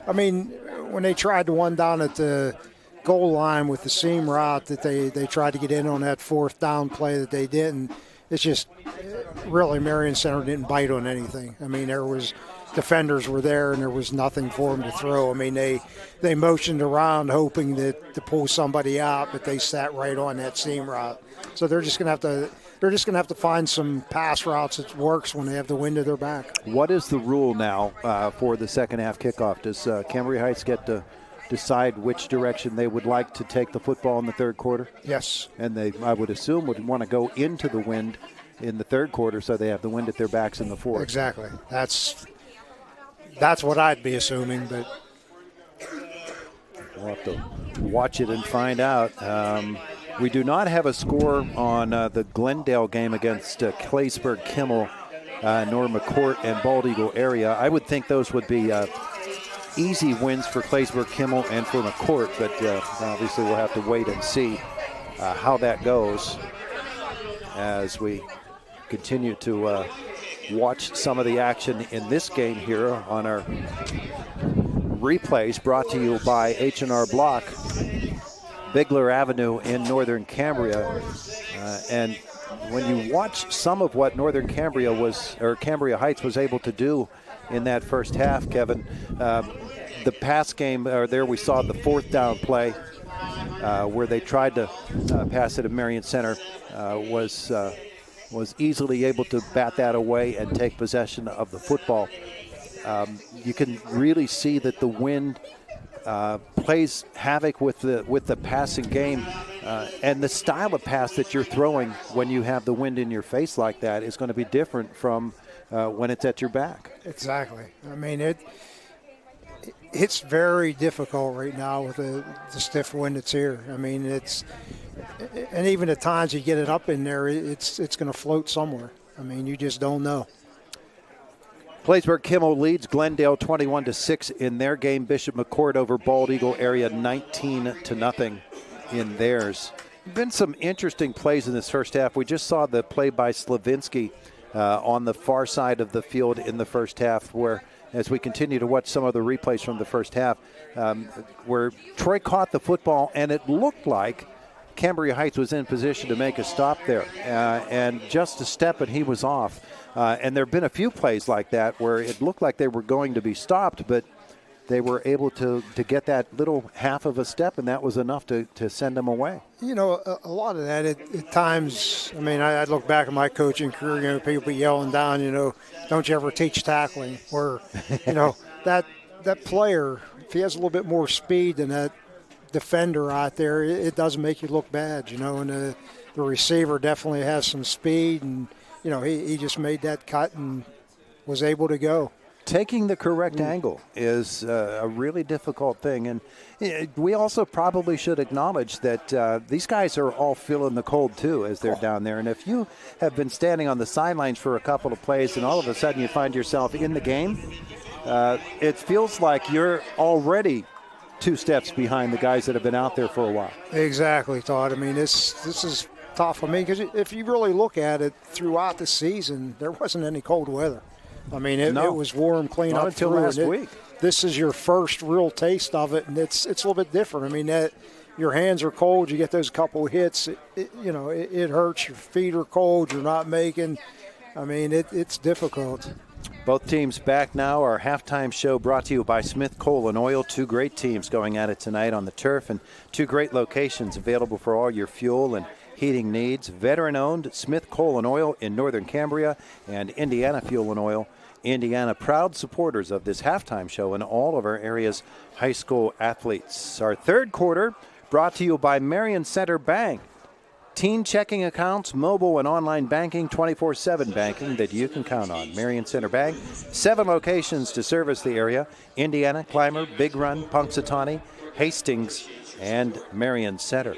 I mean, when they tried the one down at the goal line with the seam route that they tried to get in on that fourth down play that they didn't, it's just really Marion Center didn't bite on anything. I mean, defenders were there and there was nothing for them to throw. I mean, they motioned around hoping to pull somebody out, but they sat right on that seam route. So they're just going to have to find some pass routes that works when they have the wind at their back. What is the rule now for the second half kickoff? Does Cambria Heights get to decide which direction they would like to take the football in the third quarter? Yes. And they, I would assume, would want to go into the wind in the third quarter so they have the wind at their backs in the fourth. Exactly. That's what I'd be assuming, but we'll have to watch it and find out. We do not have a score on the Glendale game against Claysburg, Kimmel, nor McCourt and Bald Eagle area. I would think those would be easy wins for Claysburg, Kimmel, and for McCourt, but obviously we'll have to wait and see how that goes as we continue to watch some of the action in this game here on our replays, brought to you by H&R Block, Bigler Avenue in Northern Cambria. And when you watch some of what Northern Cambria Cambria Heights was able to do in that first half, Kevin, the pass game, there we saw the fourth down play where they tried to pass it at Marion Center, was easily able to bat that away and take possession of the football. You can really see that the wind plays havoc with the passing game, and the style of pass that you're throwing when you have the wind in your face like that is going to be different from when it's at your back. Exactly. I mean, it's very difficult right now with the stiff wind that's here. I mean, and even at times you get it up in there, it's going to float somewhere. I mean, you just don't know. Claysburg Kimmel leads Glendale 21-6 in their game. Bishop McCourt over Bald Eagle area 19-0 in theirs. Been some interesting plays in this first half. We just saw the play by Slavinsky on the far side of the field in the first half, where as we continue to watch some of the replays from the first half, where Troy caught the football and it looked like Cambria Heights was in position to make a stop there, and just a step and he was off. And there have been a few plays like that where it looked like they were going to be stopped, but they were able to get that little half of a step, and that was enough to send them away. You know, a lot of that at times, I mean, I look back at my coaching career, you know, people be yelling down, you know, don't you ever teach tackling? Or, you know, that player, if he has a little bit more speed than that defender out there, it doesn't make you look bad, you know, and the receiver definitely has some speed, and, you know, he just made that cut and was able to go. Taking the correct angle is a really difficult thing, and we also probably should acknowledge that these guys are all feeling the cold too as they're down there. And if you have been standing on the sidelines for a couple of plays and all of a sudden you find yourself in the game, it feels like you're already 2 steps behind the guys that have been out there for a while. Exactly, Todd. I mean, this is tough for me because if you really look at it throughout the season, there wasn't any cold weather. I mean, it was warm, clean Not up until through. last week. This is your first real taste of it, and it's a little bit different. I mean, your hands are cold. You get those couple of hits. It hurts. Your feet are cold. You're not making. I mean, it's difficult. Both teams back now. Our halftime show brought to you by Smith Coal and Oil. 2 great teams going at it tonight on the turf, and 2 great locations available for all your fuel and heating needs. Veteran-owned Smith Coal and Oil in northern Cambria, and Indiana Fuel and Oil. Indiana, proud supporters of this halftime show and all of our area's high school athletes. Our third quarter brought to you by Marion Center Bank. Teen checking accounts, mobile and online banking, 24/7 banking that you can count on. Marion Center Bank, 7 locations to service the area: Indiana, Clymer, Big Run, Punxsutawney, Hastings, and Marion Center.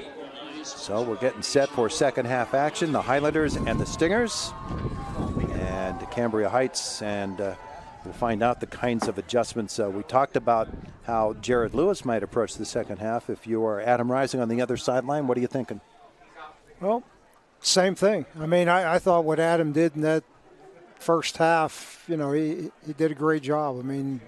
So we're getting set for second half action. The Highlanders and the Stingers, and Cambria Heights, and we'll find out the kinds of adjustments. We talked about how Jared Lewis might approach the second half. If you are Adam Rising on the other sideline, what are you thinking? Well, same thing. I mean, I thought what Adam did in that first half, you know, he did a great job. I mean,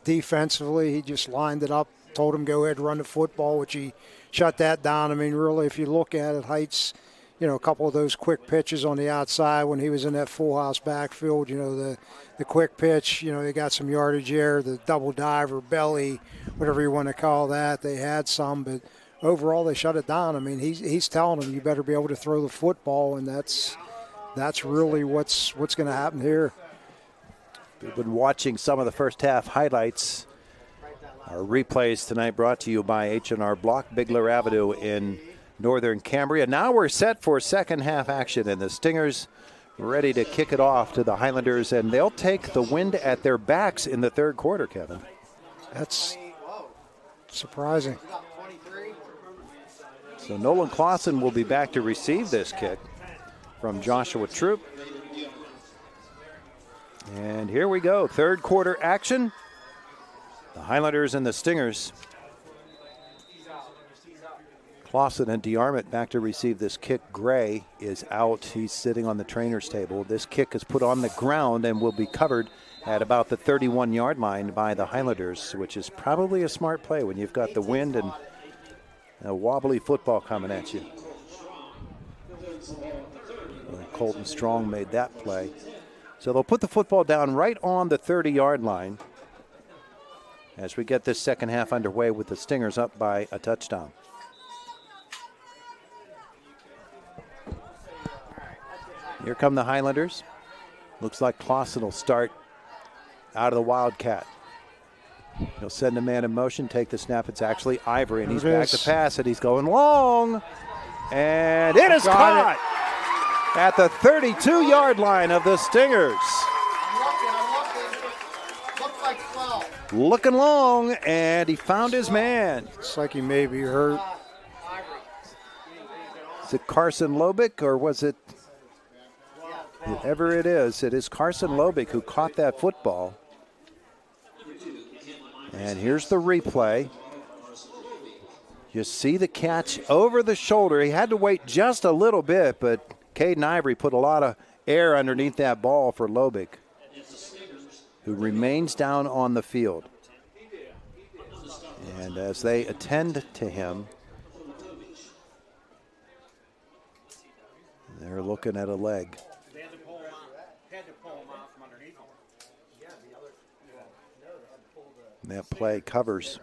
defensively, he just lined it up, told him go ahead and run the football, which he shut that down. I mean, really, if you look at it, Heights, you know, a couple of those quick pitches on the outside when he was in that full house backfield, you know, the quick pitch, you know, they got some yardage there, the double diver, belly, whatever you want to call that. They had some, but overall they shut it down. I mean, he's telling them you better be able to throw the football, and that's really what's going to happen here. We've been watching some of the first half highlights. Our replays tonight brought to you by H&R Block, Bigler Avenue in northern Cambria. Now we're set for second half action, and the Stingers ready to kick it off to the Highlanders, and they'll take the wind at their backs in the third quarter, Kevin. That's surprising. So Nolan Clausen will be back to receive this kick from Joshua Troop. And here we go, third quarter action. The Highlanders and the Stingers. Clausen and DeArmond back to receive this kick. Gray is out. He's sitting on the trainer's table. This kick is put on the ground and will be covered at about the 31-yard line by the Highlanders, which is probably a smart play when you've got the wind and a wobbly football coming at you. Colton Strong made that play. So they'll put the football down right on the 30-yard line as we get this second half underway with the Stingers up by a touchdown. Here come the Highlanders. Looks like Clausen will start out of the Wildcat. He'll send a man in motion, take the snap. It's actually Ivory, and he's back to pass it. He's going long, and it is caught at the 32-yard line of the Stingers. Looking long, and he found his man. Looks like he may be hurt. Is it Carson Lobick, or was it, whoever it is Carson Lobick who caught that football. And here's the replay. You see the catch over the shoulder. He had to wait just a little bit, but Caden Ivory put a lot of air underneath that ball for Lobick, who remains down on the field. And as they attend to him, looking at a leg. And that play covers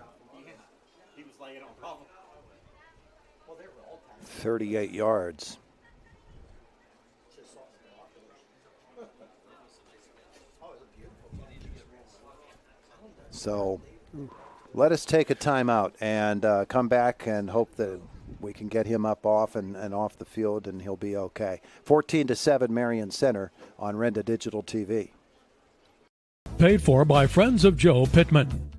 38 yards. So let us take a timeout and come back and hope that we can get him up off and off the field, and he'll be okay. 14-7 Marion Center on Renda Digital TV. Paid for by friends of Joe Pittman.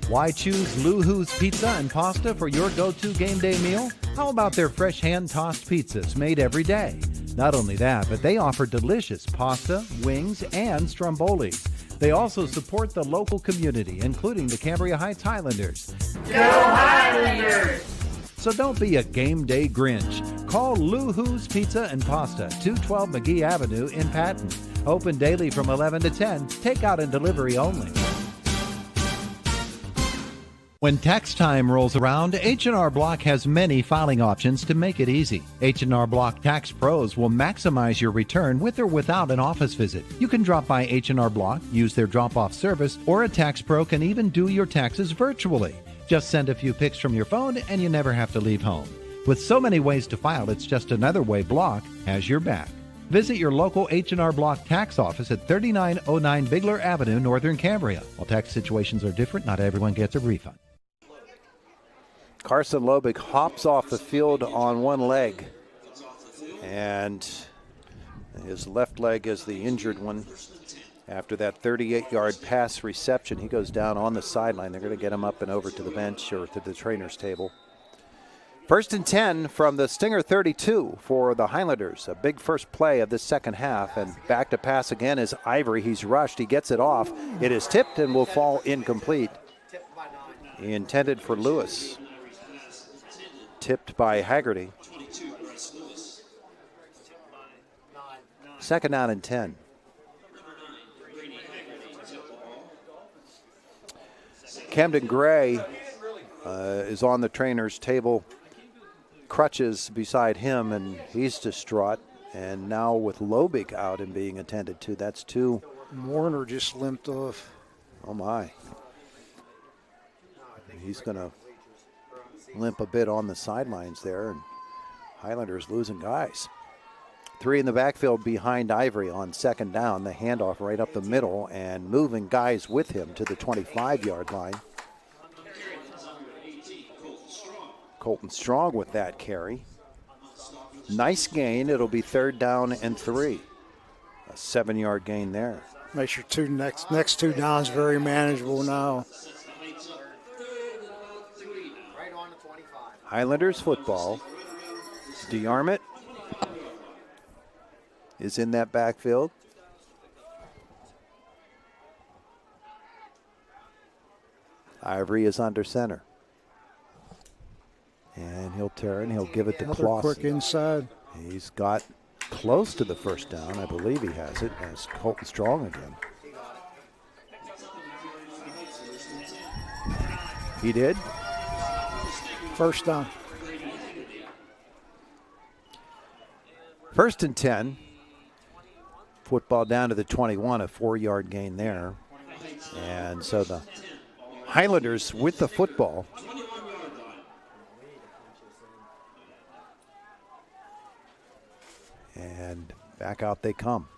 Why choose Lou-Hoo's Pizza and Pasta for your go-to game day meal? How about their fresh hand-tossed pizzas made every day? Not only that, but they offer delicious pasta, wings, and strombolis. They also support the local community, including the Cambria Heights Highlanders. Go Highlanders! So don't be a game day Grinch. Call Lou-Hoo's Pizza and Pasta, 212 McGee Avenue in Patton. Open daily from 11 to 10, takeout and delivery only. When tax time rolls around, H&R Block has many filing options to make it easy. H&R Block Tax Pros will maximize your return with or without an office visit. You can drop by H&R Block, use their drop-off service, or a tax pro can even do your taxes virtually. Just send a few pics from your phone and you never have to leave home. With so many ways to file, it's just another way Block has your back. Visit your local H&R Block tax office at 3909 Bigler Avenue, Northern Cambria. While tax situations are different, not everyone gets a refund. Carson Lobick hops off the field on one leg, and his left leg is the injured one. After that 38-yard pass reception, he goes down on the sideline. They're going to get him up and over to the bench or to the trainer's table. 1st and 10 from the Stinger 32 for the Highlanders. A big first play of this second half, and back to pass again is Ivory. He's rushed. He gets it off. It is tipped and will fall incomplete. He intended for Lewis. Tipped by Haggerty. 2nd down and 10. Camden Gray is on the trainer's table. Crutches beside him, and he's distraught. And now with Lobick out and being attended to, that's two. Warner just limped off. Oh, my. He's going to limp a bit on the sidelines there, and Highlanders losing guys. 3 in the backfield behind Ivory on 2nd down. The handoff right up the middle and moving guys with him to the 25-yard line. Colton Strong with that carry. Nice gain. It'll be 3rd down and 3. A 7-yard gain there. Makes your next two downs very manageable now. Highlanders football. DeArmond is in that backfield. Ivory is under center. And he'll turn, he'll give it to Clausen. Quick inside. He's got close to the 1st down. I believe he has it. That's Colton Strong again. He did. 1st down. 1st and 10. Football down to the 21, a 4-yard gain there. And so the Highlanders with the football. And back out they come.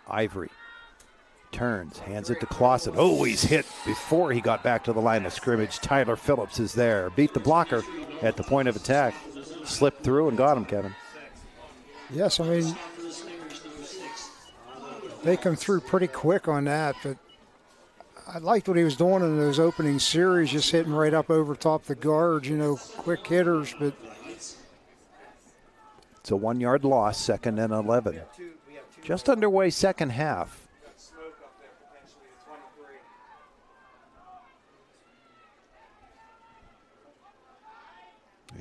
Ivory turns, hands it to Clausen. Oh, he's hit before he got back to the line of scrimmage. Tyler Phillips is there. Beat the blocker at the point of attack. Slipped through and got him, Kevin. Yes, I mean, they come through pretty quick on that, but I liked what he was doing in those opening series, just hitting right up over top the guards, quick hitters, but it's a 1-yard loss, 2nd and 11. Just underway second half.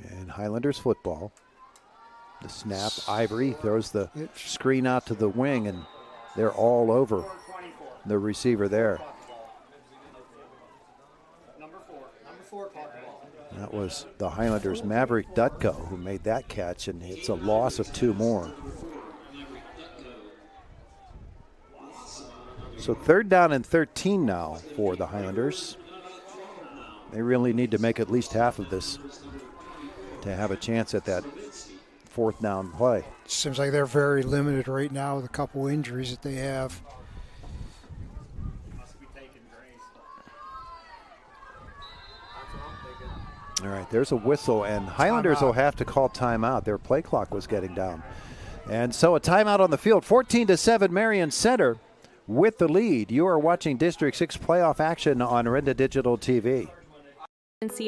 And Highlanders football. The snap, Ivory throws the screen out to the wing, and they're all over the receiver there. That was the Highlanders' Maverick Dutko who made that catch, and it's a loss of 2 more. So 3rd down and 13 now for the Highlanders. They really need to make at least half of this to have a chance at that 4th down play. Seems like they're very limited right now with a couple injuries that they have. All right, there's a whistle, and Highlanders will have to call timeout. Their play clock was getting down. And so a timeout on the field. 14-7 Marion Center with the lead. You are watching District 6 playoff action on Renda Digital TV.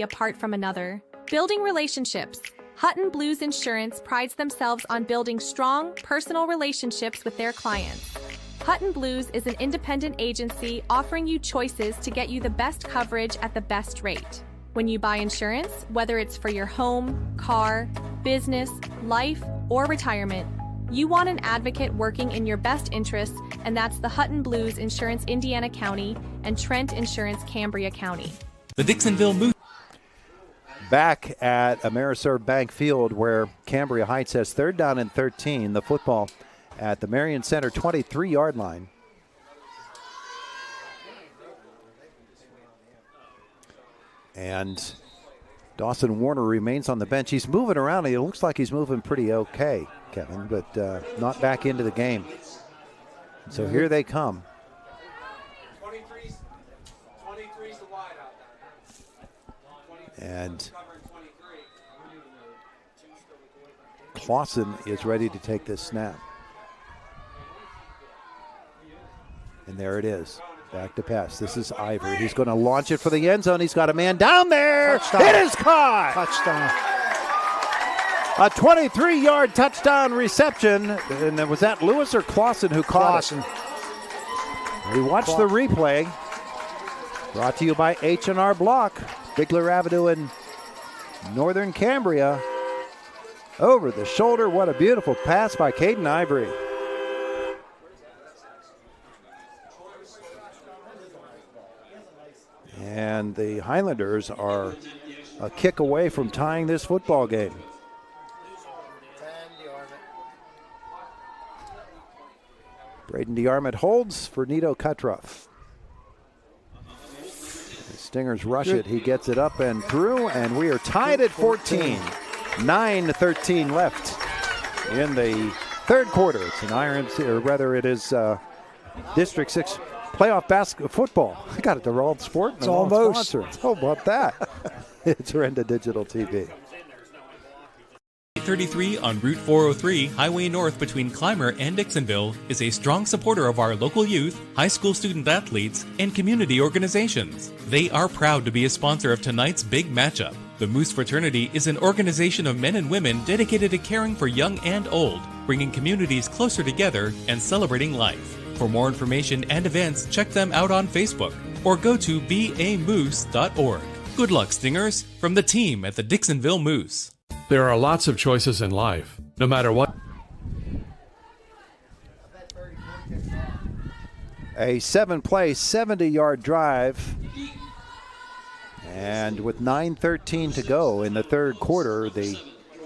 Apart from another. Building relationships. Hutton Blues Insurance prides themselves on building strong, personal relationships with their clients. Hutton Blues is an independent agency offering you choices to get you the best coverage at the best rate. When you buy insurance, whether it's for your home, car, business, life, or retirement, you want an advocate working in your best interests, and that's the Hutton Blues Insurance Indiana County and Trent Insurance Cambria County. The Dixonville Moose. Back at Ameriserve Bank Field, where Cambria Heights has 3rd down and 13. The football at the Marion Center 23-yard line. And Dawson Warner remains on the bench. He's moving around. It looks like he's moving pretty okay, Kevin, but not back into the game. So here they come. 23's the wide out there. And Clausen is ready to take this snap. And there it is. Back to pass. This is Ivory. He's going to launch it for the end zone. He's got a man down there. Touchdown. It is caught. Touchdown. A 23-yard touchdown reception. And was that Lewis or Clausen who caught it? We watched the replay. Brought to you by H&R Block, Bigler Avenue in Northern Cambria. Over the shoulder. What a beautiful pass by Caden Ivory. And the Highlanders are a kick away from tying this football game. Braden DeArmond holds for Nito Cutruff. The Stingers rush it. He gets it up and through, and we are tied at 14. 9:13 left in the 3rd quarter. It's an it is District 6 playoff basketball football. I got it the wrong sport. It's almost. Sponsor. How about that? It's Renda Digital TV. 833 on Route 403, Highway North between Clymer and Dixonville, is a strong supporter of our local youth, high school student athletes, and community organizations. They are proud to be a sponsor of tonight's big matchup. The Moose Fraternity is an organization of men and women dedicated to caring for young and old, bringing communities closer together and celebrating life. For more information and events, check them out on Facebook or go to bamoose.org. Good luck, Stingers, from the team at the Dixonville Moose. There are lots of choices in life, no matter what. A 7-play, 70-yard drive. And with 9:13 to go in the 3rd quarter, the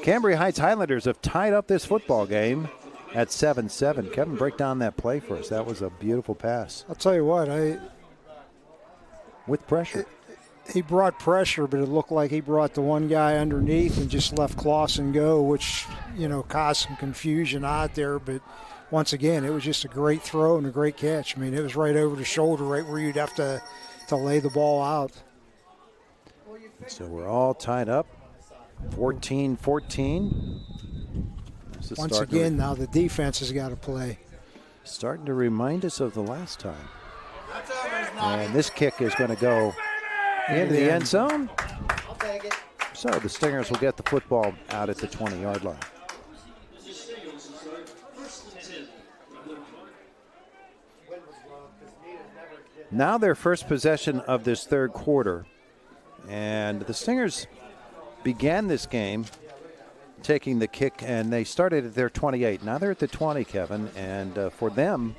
Cambria Heights Highlanders have tied up this football game at 7-7. Kevin, break down that play for us. That was a beautiful pass. I'll tell you what, with pressure. He brought pressure, but it looked like he brought the one guy underneath and just left Clausen go, which, caused some confusion out there. But once again, it was just a great throw and a great catch. I mean, it was right over the shoulder, right where you'd have to lay the ball out. So we're all tied up, 14-14. Once again, now the defense has got to play. Starting to remind us of the last time. And this kick is going to go into the end zone. I'll take it. So the Stingers will get the football out at the 20-yard line. Now their first possession of this 3rd quarter. And the Stingers began this game taking the kick, and they started at their 28. Now they're at the 20, Kevin, and for them,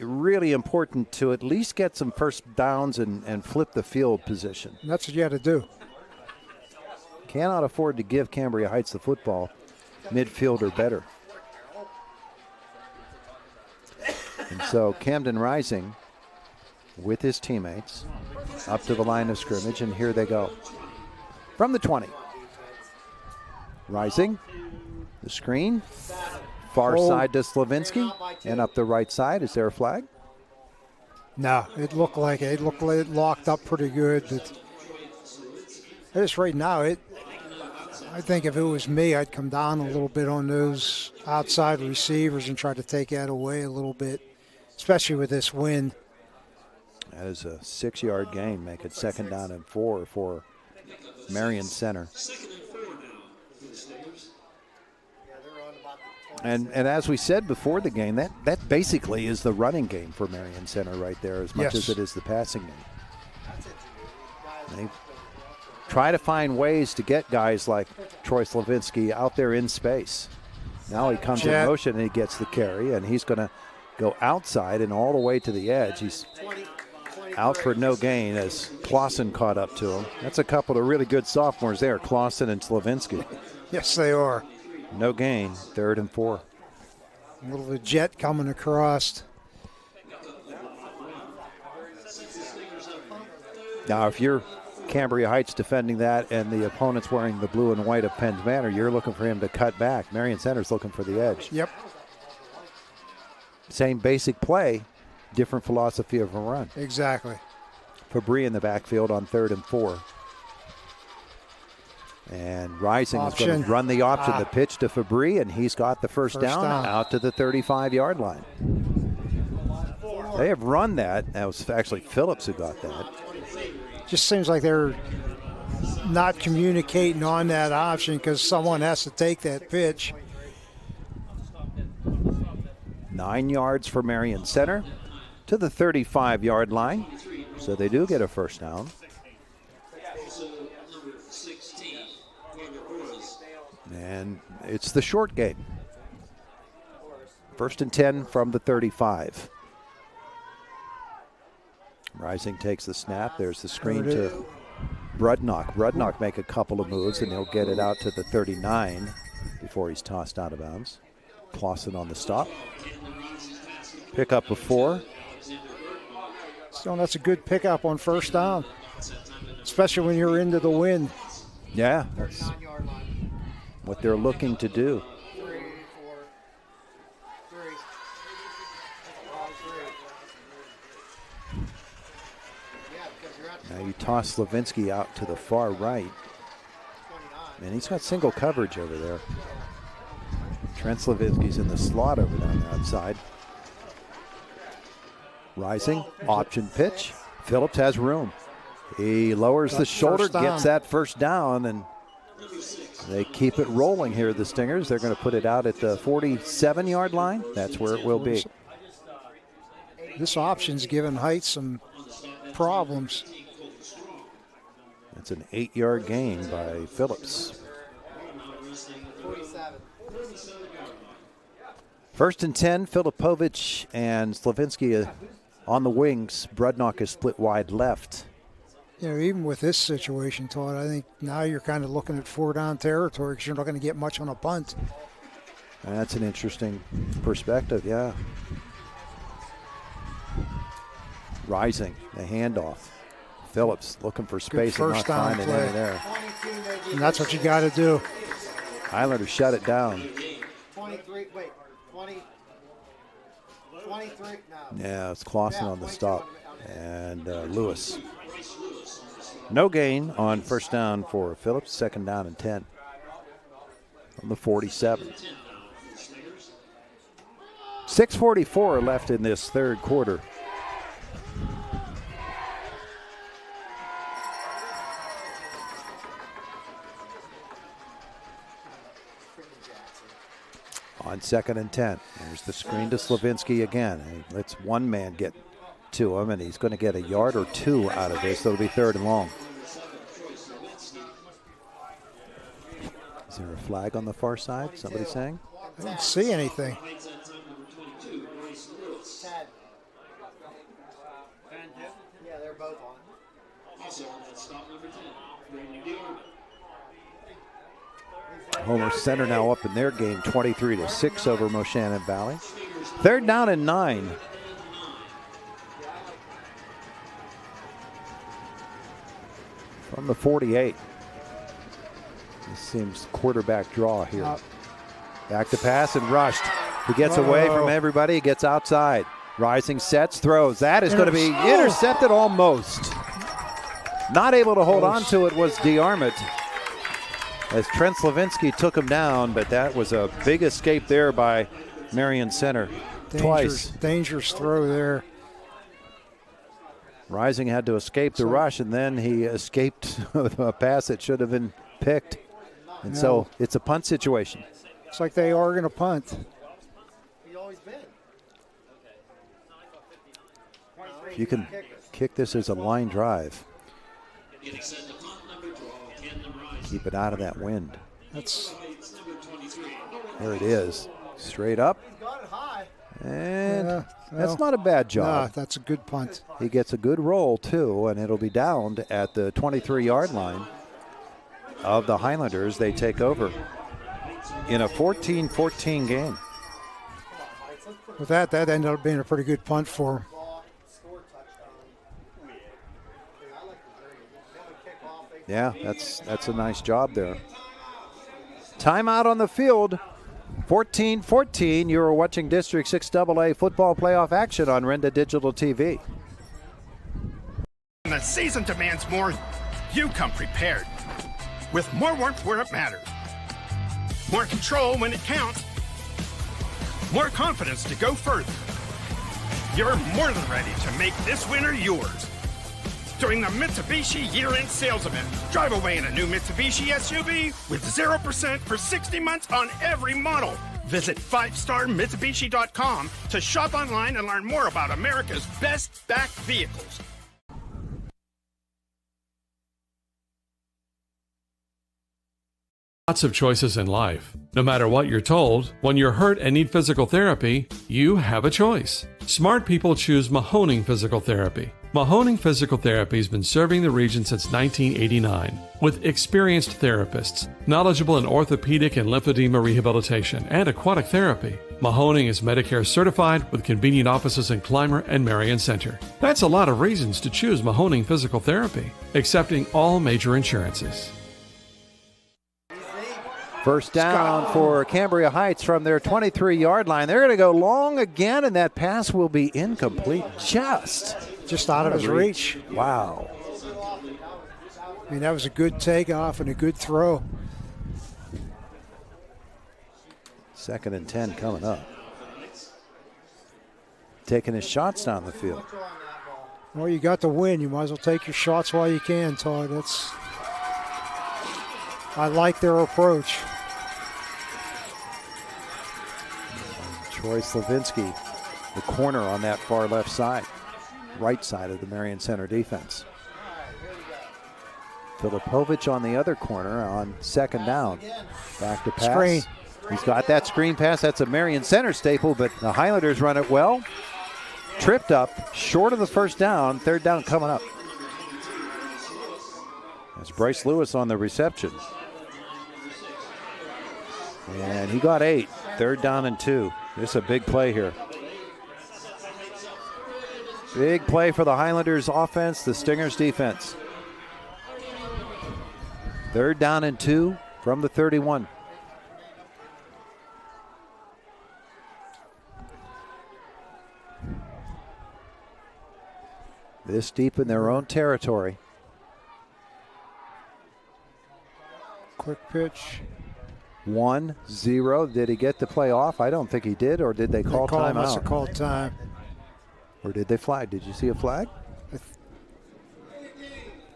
really important to at least get some first downs and flip the field position. And that's what you got to do. Cannot afford to give Cambria Heights the football, midfield or better. And so Camden Rising with his teammates up to the line of scrimmage, and here they go. From the 20. Rising, the screen, far side to Slavinsky, and up the right side. Is there a flag? No, it looked like it. It looked like it locked up pretty good. But just right now, I think if it was me, I'd come down a little bit on those outside receivers and try to take that away a little bit, especially with this wind. That is a 6-yard gain. Make it 2nd down and 4 for Marion Center. And as we said before the game, that basically is the running game for Marion Center right there, as much as it is the passing game. They try to find ways to get guys like Troy Slavinsky out there in space. Now he comes in motion and he gets the carry, and he's going to go outside and all the way to the edge. He's out for no gain as Clausen caught up to him. That's a couple of really good sophomores there, Clausen and Slavinsky. Yes, they are. No gain, 3rd and 4. A little bit jet coming across. Now, if you're Cambria Heights defending that and the opponent's wearing the blue and white of Penn's Manor, you're looking for him to cut back. Marion Center's looking for the edge. Yep. Same basic play, different philosophy of a run. Exactly. Fabry in the backfield on 3rd and 4. And Rising is going to run the option, the pitch to Fabry, and he's got the first down out to the 35-yard line. They have run that. That was actually Phillips who got that. Just seems like they're not communicating on that option because someone has to take that pitch. 9 yards for Marion Center to the 35-yard line. So they do get a first down. And it's the short game. 1st and 10 from the 35. Rising takes the snap. There's the screen to Brudnock. Brudnock make a couple of moves, and he'll get it out to the 39 before he's tossed out of bounds. Clausen on the stop. Pick up a 4. So that's a good pickup on first down, especially when you're into the wind. Yeah, that's what they're looking to do. Now you toss Slavinsky out to the far right. And he's got single coverage over there. Trent Slavinsky's in the slot over on the outside. Rising, option pitch. Phillips has room. He lowers the shoulder, gets that first down, and they keep it rolling here, the Stingers. They're going to put it out at the 47-yard line. That's where it will be. This option's given Heights some problems. It's an 8-yard gain by Phillips. 1st and 10, Filipovich and Slavinsky on the wings. Brudnock is split wide left. You know, even with this situation, Todd, I think now you're kind of looking at 4-down territory because you're not going to get much on a punt. That's an interesting perspective, yeah. Rising, the handoff. Phillips looking for space and not finding any there. And that's what you got to do. Highlanders shut it down. 23, wait, 20, 23, no. Yeah, it's Clausen on the stop. And Lewis. No gain on first down for Phillips. 2nd down and 10 from the 47. 6:44 left in this 3rd quarter. On 2nd and 10. There's the screen to Slavinsky again. He lets one man get to him, and he's going to get a yard or 2 out of this, so it'll be 3rd and long. Is there a flag on the far side? Somebody saying? I don't see anything. Homer Center now up in their game, 23-6 over Moshannon Valley. 3rd down and 9. From the 48. This seems quarterback draw here. Back to pass and rushed. He gets away from everybody. He gets outside. Rising sets, throws. That is going to be intercepted almost. Not able to hold on to it was DeArmond as Trent Slavinsky took him down, but that was a big escape there by Marion Center. Twice. Dangerous throw there. Rising had to escape the rush, and then he escaped a pass that should have been picked. And so it's a punt situation. It's like they are going to punt. You can kick this as a line drive. Keep it out of that wind. There it is. Straight up. And that's not a bad job. Nah, that's a good punt. He gets a good roll, too, and it'll be downed at the 23-yard line of the Highlanders. They take over in a 14-14 game. With that ended up being a pretty good punt for him. Yeah, that's a nice job there. Timeout on the field. 14-14. You are watching District 6 AA football playoff action on Renda Digital TV. When the season demands more, you come prepared. With more warmth where it matters. More control when it counts. More confidence to go further. You're more than ready to make this winter yours. During the Mitsubishi year-end sales event, drive away in a new Mitsubishi SUV with 0% for 60 months on every model. Visit 5starmitsubishi.com to shop online and learn more about America's best backed vehicles. Lots of choices in life. No matter what you're told, when you're hurt and need physical therapy, you have a choice. Smart people choose Mahoning Physical Therapy. Mahoning Physical Therapy has been serving the region since 1989 with experienced therapists, knowledgeable in orthopedic and lymphedema rehabilitation and aquatic therapy. Mahoning is Medicare certified with convenient offices in Clymer and Marion Center. That's a lot of reasons to choose Mahoning Physical Therapy, accepting all major insurances. First down for Cambria Heights from their 23-yard line. They're going to go long again, and that pass will be incomplete. Just out of his reach. Wow. I mean, that was a good takeoff and a good throw. 2nd and 10 coming up. Taking his shots down the field. Well, you got the win. You might as well take your shots while you can, Todd. I like their approach. Troy Slavinsky, the corner on that far left side, right side of the Marion Center defense. Filipovich on the other corner on 2nd down. Back to pass. Screen. He's got that screen pass. That's a Marion Center staple, but the Highlanders run it well. Tripped up, short of the 1st down. 3rd down coming up. That's Bryce Lewis on the reception. And he got 8. 3rd down and 2. This is a big play here. Big play for the Highlanders offense, the Stingers defense. 3rd down and 2 from the 31. This deep in their own territory. Quick pitch. 1-0. Did he get the play off? I don't think he did, or did they call timeout? Must have called time. Or did they flag? Did you see a flag?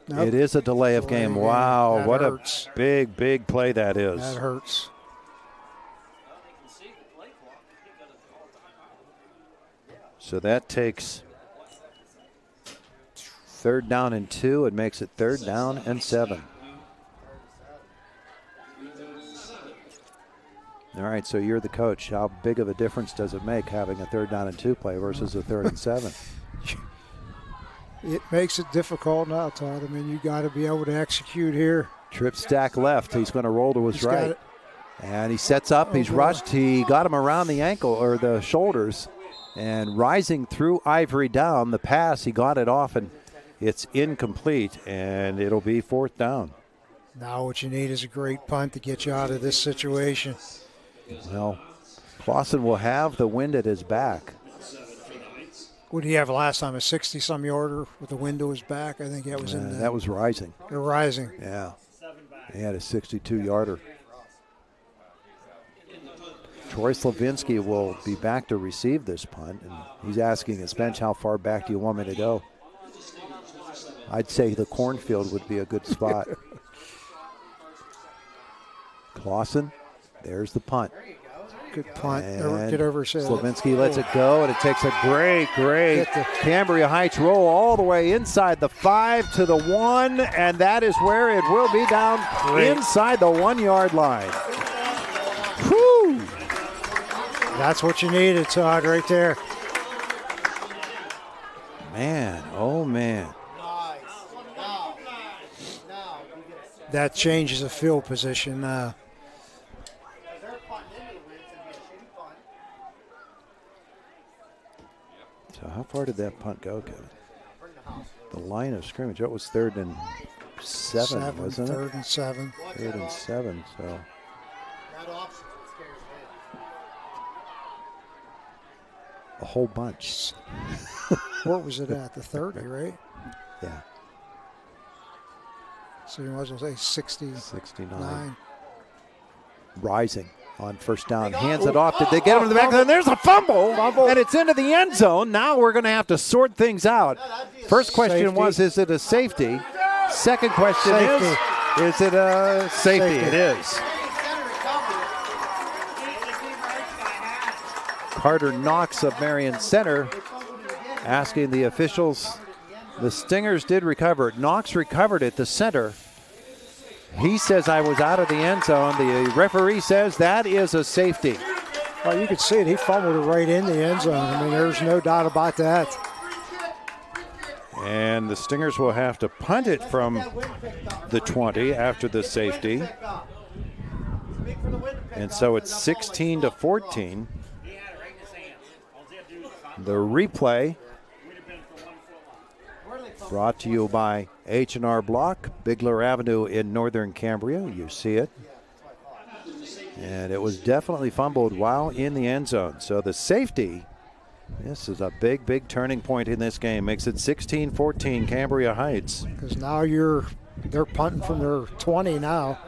Nope. It is a delay of game. Wow, that what hurts. A big play that is. That hurts. So that takes 3rd down and 2. It makes it 3rd down and 7. All right, so you're the coach. How big of a difference does it make having a 3rd down and 2 play versus a 3rd and 7? It makes it difficult now, Todd. I mean, you got to be able to execute here. Trip stack left. He's going to roll to his He's right. And he sets up. He's rushed. He got him around the ankle or the shoulders. And rising through Ivory down, the pass, he got it off, and it's incomplete, and it'll be 4th down. Now what you need is a great punt to get you out of this situation. Well, Clausen will have the wind at his back. What did he have last time? A 60-some yarder with the wind to his back? I think that was in the... That was Rising. Rising. Yeah. He had a 62-yarder. Troy Slavinsky will be back to receive this punt, and he's asking his bench, how far back do you want me to go? I'd say the cornfield would be a good spot. Clausen, there's the punt. Good punt. And Get over his head. Slavinsky lets it go, and it takes a great Cambria Heights roll all the way inside the 5 to the 1, and that is where it will be down inside the 1-yard line. Whew! That's what you needed, Todd, right there. Man, oh man. That changes the field position. So how far did that punt go, Kevin? The line of scrimmage, that was 3rd and 7, wasn't it? 3rd and 7. 3rd and 7, so. A whole bunch. What was it at? The 30, right? Yeah. So you might as well say 69. Rising on 1st down. Hands it off. Did they get him to the back? Then there's a fumble. And it's into the end zone. Now we're going to have to sort things out. First question was, is it a safety? Second question is it a safety? It is. Carter Knox of Marion Center asking the officials. The Stingers did recover it. Knox recovered it, the center. He says, I was out of the end zone. The referee says that is a safety. Well, you could see it. He fumbled it right in the end zone. I mean, there's no doubt about that. And the Stingers will have to punt it from the 20 after the safety. And so it's 16-14. The replay brought to you by H&R Block, Bigler Avenue in northern Cambria. You see it. And it was definitely fumbled while in the end zone. So the safety, this is a big, big turning point in this game. Makes it 16-14 Cambria Heights. Because now they're punting from their 20 now.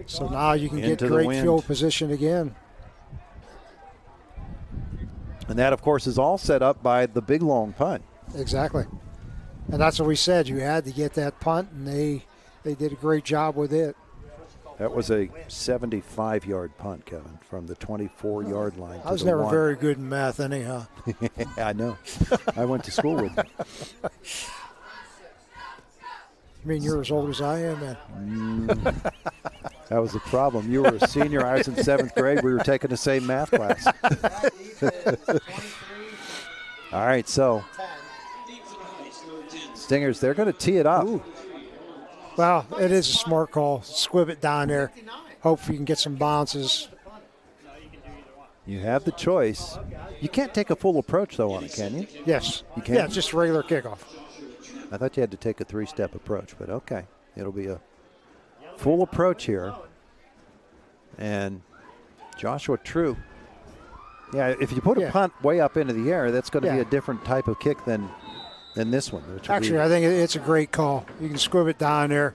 So now you can get great field position again. And that, of course, is all set up by the big long punt. Exactly. And that's what we said. You had to get that punt, and they did a great job with it. That was a 75-yard punt, Kevin, from the 24-yard line. I was never very good in math anyhow. I know. I went to school with them. You mean you're as old as I am, man? That was the problem. You were a senior. I was in 7th grade. We were taking the same math class. All right, so Stingers, they're going to tee it up. Ooh. Well, it is a smart call. Squib it down there. Hopefully you can get some bounces. You have the choice. You can't take a full approach, though, on it, can you? Yes. You can? Yeah, just a regular kickoff. I thought you had to take a 3-step approach, but okay. It'll be a full approach here. And Joshua True. Yeah, if you put a punt way up into the air, that's going to be a different type of kick than this one. Actually, I think it's a great call. You can squib it down there.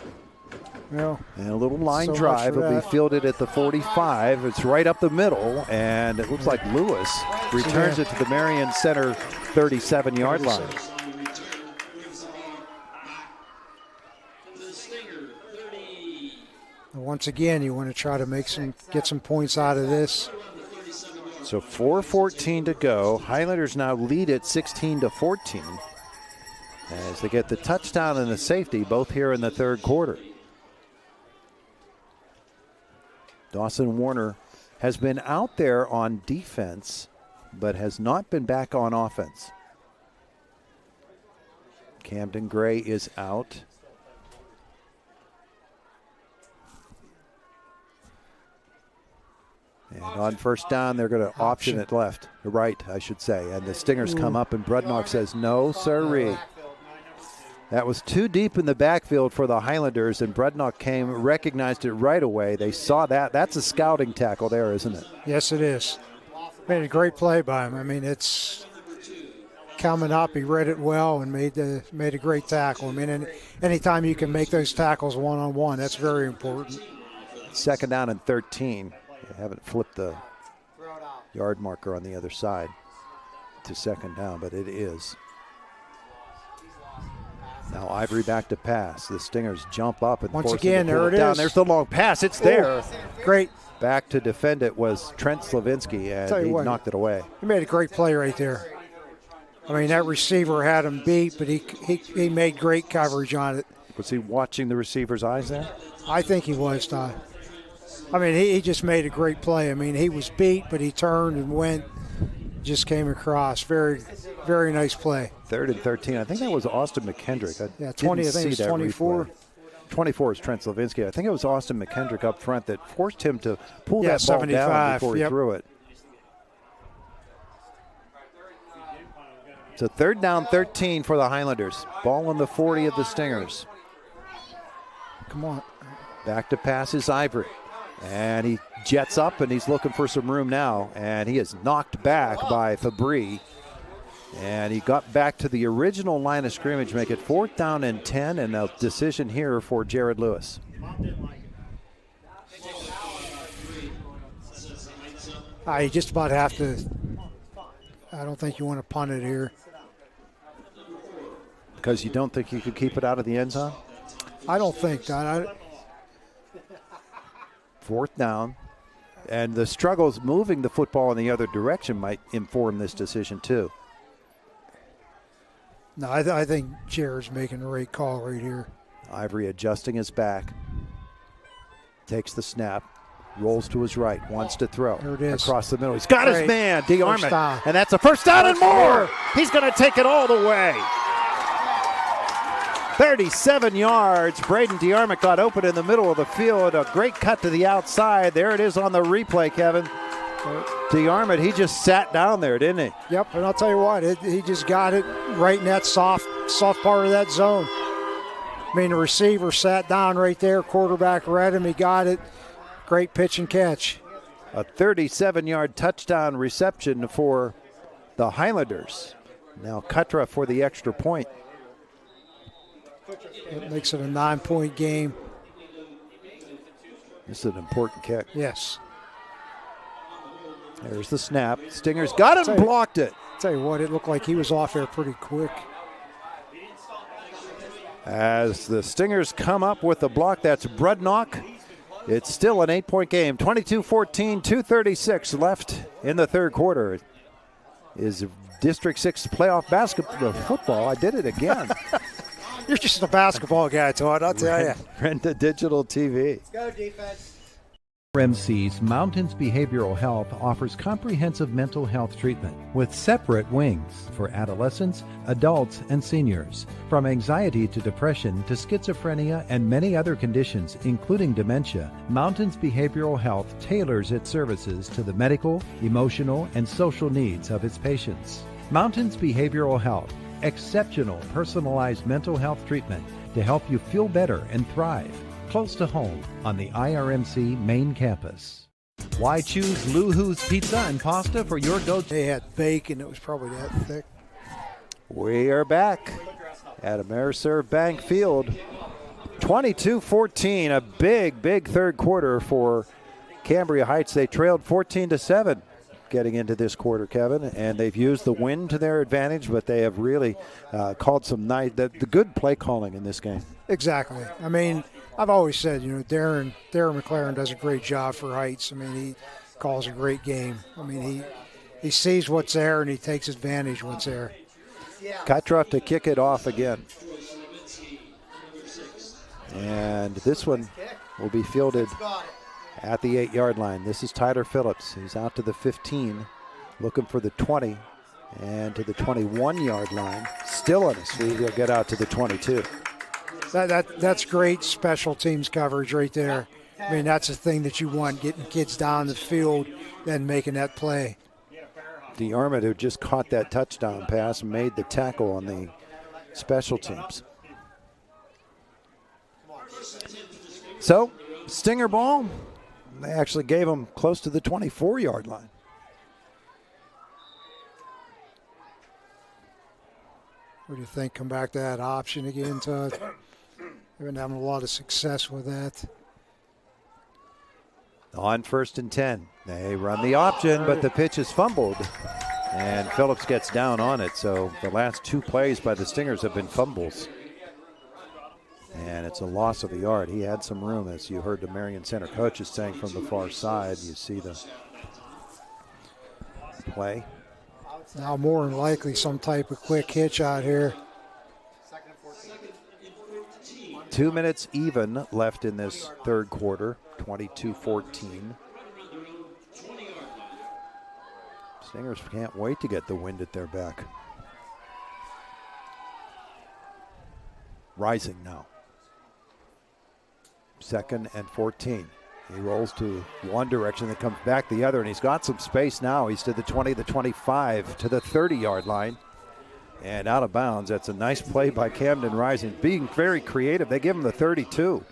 You know, and a little line drive will be fielded at the 45. It's right up the middle, and it looks like Lewis returns it to the Marion Center 37-yard line. Once again, you want to try to get some points out of this. So 4:14 to go. Highlanders now lead it 16-14 as they get the touchdown and the safety both here in the third quarter. Dawson Warner has been out there on defense, but has not been back on offense. Camden Gray is out. And on first down, they're going to option it left, right, I should say. And the Stingers come up, and Brudnock says, no, sirree. That was too deep in the backfield for the Highlanders, and Brudnock recognized it right away. They saw that. That's a scouting tackle there, isn't it? Yes, it is. Made a great play by him. I mean, it's Kalmanopi read it well and made a great tackle. I mean, anytime you can make those tackles one-on-one, that's very important. Second down and 13. They haven't flipped the yard marker on the other side to second down, but it is. Now Ivory back to pass. The Stingers jump up and once force again, him to pull there it down. is. There's the long pass. It's there. Great. Back to defend it was Trent Slavinsky, and he knocked it away. He made a great play right there. I mean, that receiver had him beat, but he made great coverage on it. Was he watching the receiver's eyes there? I think he was, Todd. I mean, he just made a great play. I mean, he was beat, but he turned and went, just came across. Very, very nice play. 3rd and 13. I think that was Austin McKendrick. Yeah, 20, I think it's 24. 24 is Trent Slavinsky. I think it was Austin McKendrick up front that forced him to pull that ball 75, down before he threw it. So 3rd down, 13 for the Highlanders. Ball on the 40 of the Stingers. Come on. Back to pass is Ivory. And he jets up, and he's looking for some room now. And he is knocked back by Fabry. And he got back to the original line of scrimmage, make it 4th down and 10, and a decision here for Jared Lewis. You just about have to. I don't think you want to punt it here. Because you don't think you could keep it out of the end zone? I don't think that. 4th down. And the struggles moving the football in the other direction might inform this decision too. No, I think Jared's making the right call right here. Ivory adjusting his back. Takes the snap. Rolls to his right. Wants to throw. There it is. Across the middle. He's got his man, DeArmond. And that's a first down and more. He's going to take it all the way. 37 yards. Braden DeArmond got open in the middle of the field. A great cut to the outside. There it is on the replay, Kevin. DeArmond, he just sat down there, didn't he? Yep, and I'll tell you what, he just got it right in that soft part of that zone. I mean, the receiver sat down right there. Quarterback read him. He got it. Great pitch and catch. A 37-yard touchdown reception for the Highlanders. Now Kutra for the extra point. It makes it a 9-point game. This is an important kick. Yes. There's the snap. Stingers got it and blocked it. Tell you what, it looked like he was off there pretty quick. As the Stingers come up with the block, that's Brudnock. It's still an 8-point game. 22-14, 2:36 left in the third quarter. Is District 6 playoff basketball football. I did it again. You're just a basketball guy, Todd, I'll tell you. Renda Digital TV. Let's go, defense. RMC's Mountains Behavioral Health offers comprehensive mental health treatment with separate wings for adolescents, adults, and seniors. From anxiety to depression to schizophrenia and many other conditions, including dementia, Mountains Behavioral Health tailors its services to the medical, emotional, and social needs of its patients. Mountains Behavioral Health, exceptional personalized mental health treatment to help you feel better and thrive. Close to home on the IRMC main campus. Why choose Luhu's Pizza and Pasta for your go-to? They had bacon. It was probably that thick. We are back at Ameriserve Bank Field. 22-14, a big third quarter for Cambria Heights. They trailed 14-7 getting into this quarter, Kevin, and they've used the wind to their advantage, but they have really called some the good play calling in this game. Exactly. I mean, I've always said, Darren McLaren does a great job for Heights. I mean, he calls a great game. I mean, he sees what's there and he takes advantage of what's there. Kutroff to kick it off again. And this one will be fielded at the 8-yard line. This is Tyler Phillips. He's out to the 15, looking for the 20. And to the 21-yard line. Still on his feet. He'll get out to the 22. That's great special teams coverage right there. I mean, that's the thing that you want, getting kids down the field, then making that play. DeArmond, who just caught that touchdown pass, made the tackle on the special teams. So, Stinger ball, they actually gave him close to the 24-yard line. What do you think? Come back to that option again, Todd? They've been having a lot of success with that. On 1st and 10. They run the option, but the pitch is fumbled. And Phillips gets down on it. So the last 2 plays by the Stingers have been fumbles. And it's a loss of a yard. He had some room, as you heard the Marion Center coaches saying from the far side. You see the play. Now more than likely some type of quick hitch out here. 2 minutes even left in this third quarter, 22-14. Stingers can't wait to get the wind at their back. Rising now. 2nd and 14. He rolls to one direction, then comes back the other, and he's got some space now. He's to the 20, the 25, to the 30-yard line. And out of bounds. That's a nice play by Camden Rising, being very creative. They give him the 32.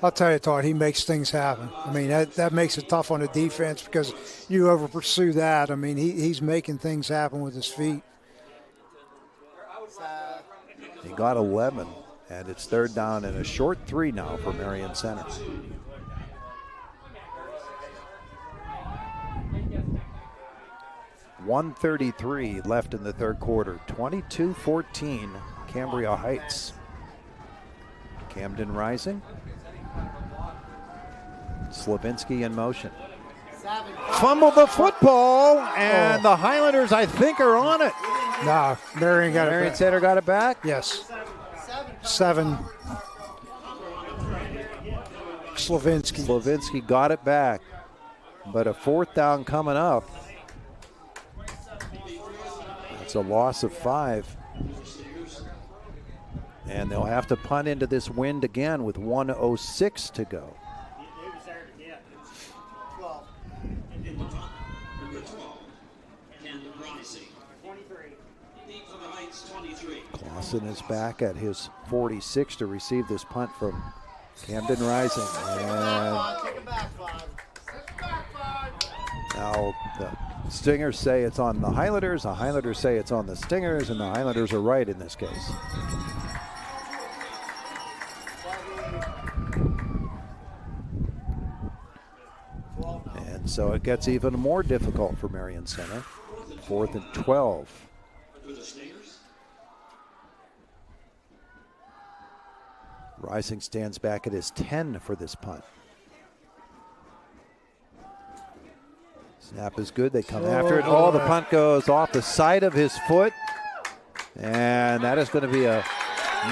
I'll tell you, Todd, he makes things happen. I mean, that makes it tough on the defense because you over pursue that. I mean, he's making things happen with his feet. He got 11, and it's 3rd down and a short 3 now for Marion Center. .133 left in the third quarter. 22-14, Cambria Heights. Camden Rising. Slavinsky in motion. Fumble the football, and the Highlanders, I think, are on it. No, Marion got it back. Marion Center got it back? Yes. 7. Slavinsky got it back, but a 4th down coming up. It's a loss of 5. And they'll have to punt into this wind again with 1:06 to go. Clausen is back at his 46 to receive this punt from Camden Rising. And now the Stingers say it's on the Highlanders say it's on the Stingers, and the Highlanders are right in this case. And so it gets even more difficult for Marion Center. 4th and 12. Rising stands back at his 10 for this punt. Snap is good. They come after it. Oh, the punt goes off the side of his foot. And that is going to be a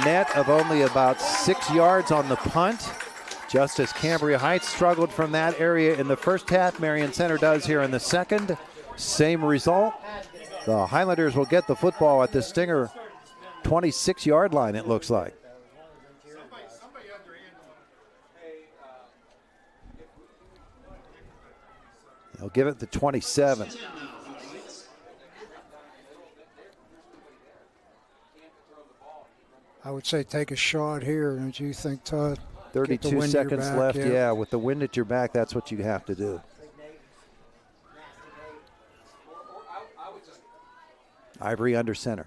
net of only about 6 yards on the punt. Just as Cambria Heights struggled from that area in the first half, Marion Center does here in the second. Same result. The Highlanders will get the football at the Stinger 26-yard line, it looks like. They'll give it the 27. I would say take a shot here, don't you think, Todd? 32 seconds left, yeah. With the wind at your back, that's what you have to do. Ivory under center.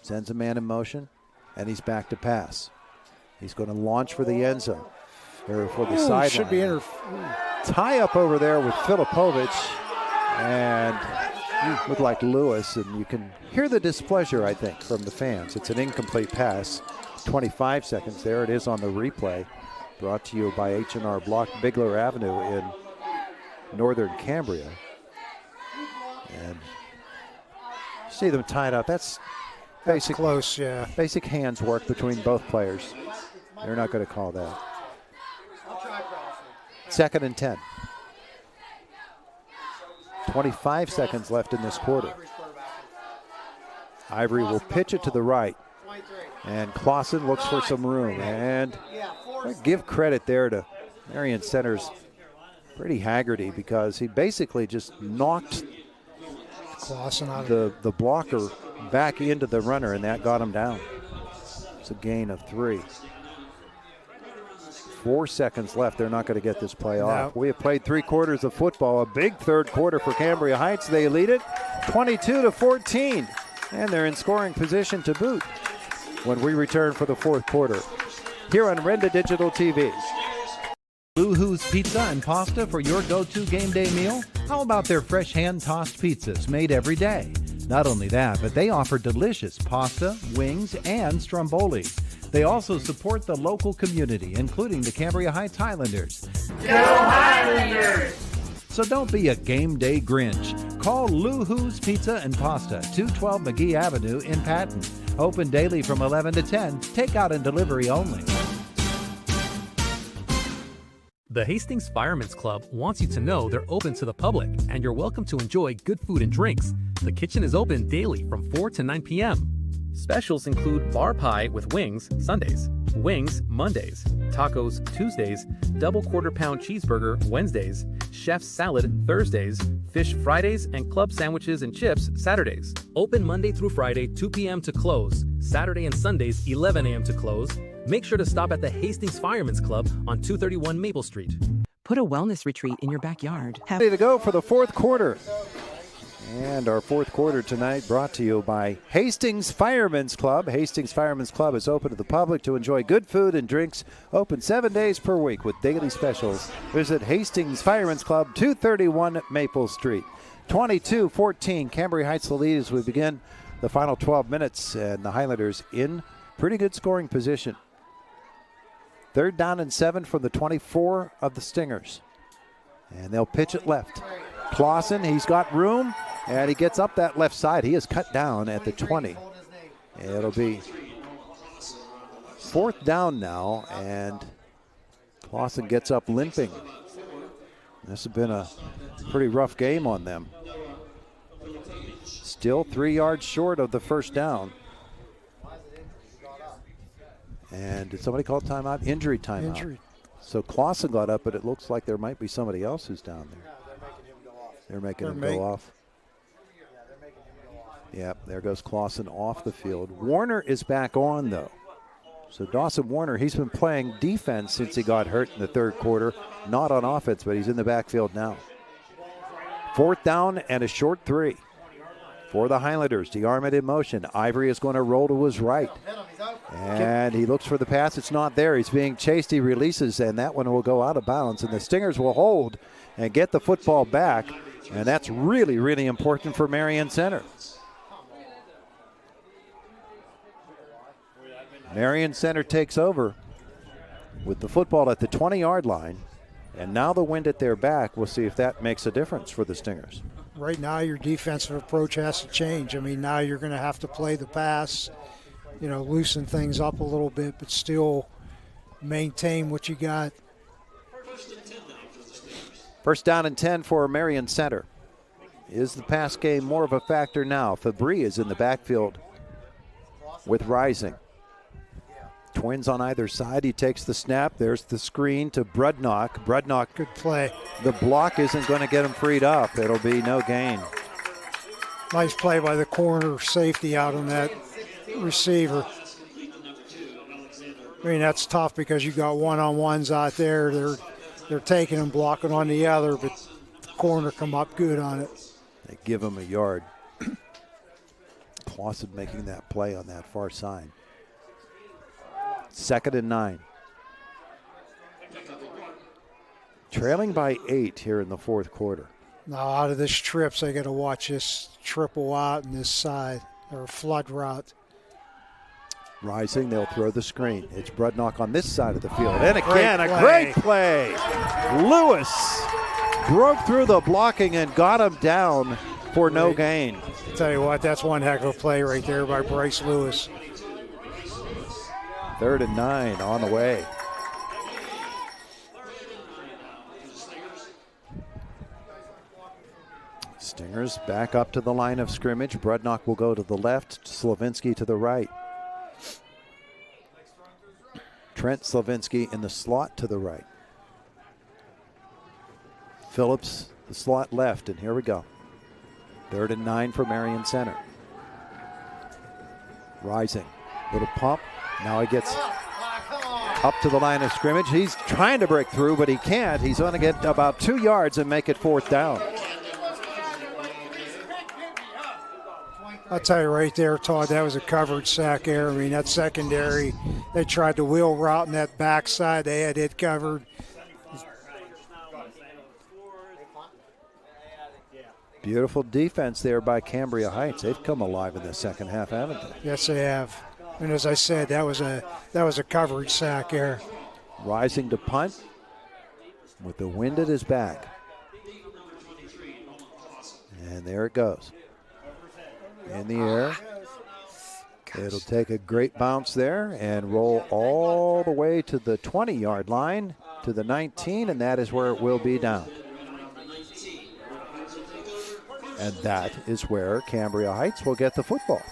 Sends a man in motion, and he's back to pass. He's going to launch for the end zone, or for the sideline. Should be tie up over there with Filipovic, and you look like Lewis, and you can hear the displeasure, I think, from the fans. It's an incomplete pass. 25 seconds. There it is on the replay. Brought to you by H&R Block, Bigler Avenue in northern Cambria. And see them tied up. That's basic, close, yeah. Basic hands work between both players. They're not going to call that. 2nd and 10. 25 seconds left in this quarter. Ivory will pitch it to the right. And Clausen looks for some room. And I give credit there to Marion Center's Brady Haggerty, because he basically just knocked Clausen out the blocker back into the runner, and that got him down. It's a gain of 3. 4 seconds left. They're not going to get this play off. We have played 3 quarters of football. A big third quarter for Cambria Heights. They lead it 22-14, and they're in scoring position to boot when we return for the fourth quarter here on Renda Digital TV. Woohoo's Pizza and Pasta for your go-to game day meal? How about their fresh hand-tossed pizzas made every day? Not only that, but they offer delicious pasta, wings, and stromboli. They also support the local community, including the Cambria Heights Highlanders. Go Highlanders! So don't be a game day Grinch. Call Woohoo's Pizza and Pasta, 212 McGee Avenue in Patton. Open daily from 11 to 10, takeout and delivery only. The Hastings Firemen's Club wants you to know they're open to the public, and you're welcome to enjoy good food and drinks. The kitchen is open daily from 4 to 9 p.m. Specials include bar pie with wings Sundays, wings Mondays, tacos Tuesdays, double quarter-pound cheeseburger Wednesdays, chef's salad Thursdays, fish Fridays, and club sandwiches and chips Saturdays. Open Monday through Friday, 2 p.m. to close. Saturday and Sundays, 11 a.m. to close. Make sure to stop at the Hastings Firemen's Club on 231 Maple Street. Put a wellness retreat in your backyard. Ready to go for the fourth quarter. And our fourth quarter tonight brought to you by Hastings Firemen's Club. Hastings Firemen's Club is open to the public to enjoy good food and drinks. Open 7 days per week with daily specials. Visit Hastings Firemen's Club, 231 Maple Street. 22-14, Cambria Heights the lead as we begin the final 12 minutes. And the Highlanders in pretty good scoring position. 3rd down and 7 from the 24 of the Stingers. And they'll pitch it left. Clausen, he's got room, and he gets up that left side. He is cut down at the 20. It'll be 4th down now, and Clausen gets up limping. This has been a pretty rough game on them. Still 3 yards short of the first down. And did somebody call timeout? Injury timeout. Injury. So Clausen got up, but it looks like there might be somebody else who's down there. They're making him go off. Yeah, there goes Clausen off the field. Warner is back on, though. So Dawson Warner, he's been playing defense since he got hurt in the third quarter. Not on offense, but he's in the backfield now. 4th down and a short 3 for the Highlanders. The arm it in motion. Ivory is going to roll to his right. And he looks for the pass. It's not there. He's being chased. He releases, and that one will go out of bounds. And the Stingers will hold and get the football back. And that's really, really important for Marion Center. Marion Center takes over with the football at the 20-yard line. And now the wind at their back. We'll see if that makes a difference for the Stingers. Right now, your defensive approach has to change. I mean, now you're going to have to play the pass, loosen things up a little bit, but still maintain what you got. 1st down and 10 for Marion Center. Is the pass game more of a factor now? Fabry is in the backfield with Rising. Twins on either side. He takes the snap. There's the screen to Brudnock. Brudnock, good play. The block isn't going to get him freed up. It'll be no gain. Nice play by the corner safety out on that receiver. I mean, that's tough because you got one-on-ones out there. They're taking and blocking on the other, but the corner come up good on it. They give him a yard. Clausen making that play on that far side. 2nd and 9. Trailing by 8 here in the fourth quarter. Now out of this trips, they got to watch this triple out in this side, or flood route. Rising, they'll throw the screen. It's Brudnock on this side of the field. And again, a great play. Lewis broke through the blocking and got him down for no gain. I'll tell you what, that's one heck of a play right there by Bryce Lewis. 3rd and 9 on the way. Stingers back up to the line of scrimmage. Brudnock will go to the left, Slavinsky to the right. Trent Slavinsky in the slot to the right. Phillips, the slot left, and here we go. 3rd and 9 for Marion Center. Rising, little pump. Now he gets up to the line of scrimmage. He's trying to break through, but he can't. He's going to get about 2 yards and make it 4th down. I'll tell you right there, Todd, that was a covered sack error. I mean, that secondary, they tried the wheel route in that backside. They had it covered. Beautiful defense there by Cambria Heights. They've come alive in the second half, haven't they? Yes, they have. And as I said, that was a coverage sack error. Rising to punt with the wind at his back. And there it goes. In the air. It'll take a great bounce there and roll all the way to the 20-yard line, to the 19, and that is where it will be down. And that is where Cambria Heights will get the football.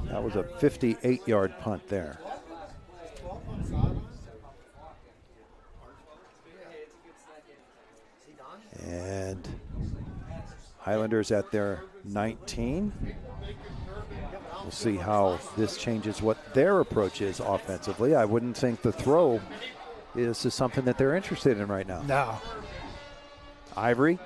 That was a 58-yard punt there. And Highlanders at their 19. We'll see how this changes what their approach is offensively. I wouldn't think the throw is something that they're interested in right now. No. Ivory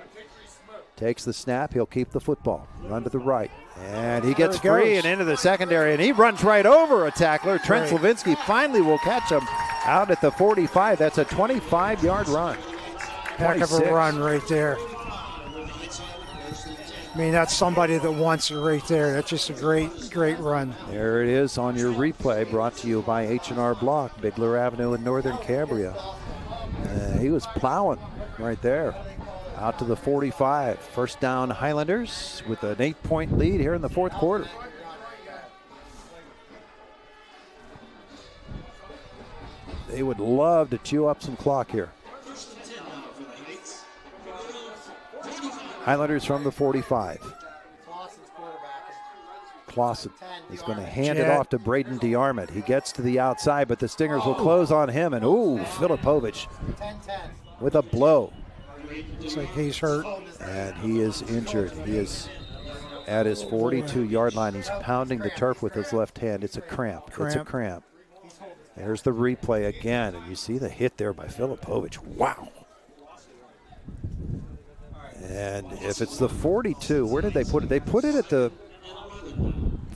takes the snap. He'll keep the football. Run to the right. And he gets free and into the secondary, and he runs right over a tackler. Trent Slavinsky finally will catch him out at the 45. That's a 25-yard run. Heck of a run right there. I mean, that's somebody that wants it right there. That's just a great run. There it is on your replay, brought to you by H&R Block, Bigler Avenue in Northern Cambria. He was plowing right there. Out to the 45. First down Highlanders with an 8-point lead here in the 4th quarter. They would love to chew up some clock here. Highlanders from the 45. Clausen is going to hand it off to Braden DeArmond. He gets to the outside, but the Stingers will close on him. And, Filipovich with a blow. Looks like he's hurt. And he is injured. He is at his 42-yard line. He's pounding the turf with his left hand. It's a cramp. It's a cramp. There's the replay again, and you see the hit there by Filipovich. Wow. And if it's the 42, where did they put it? They put it at the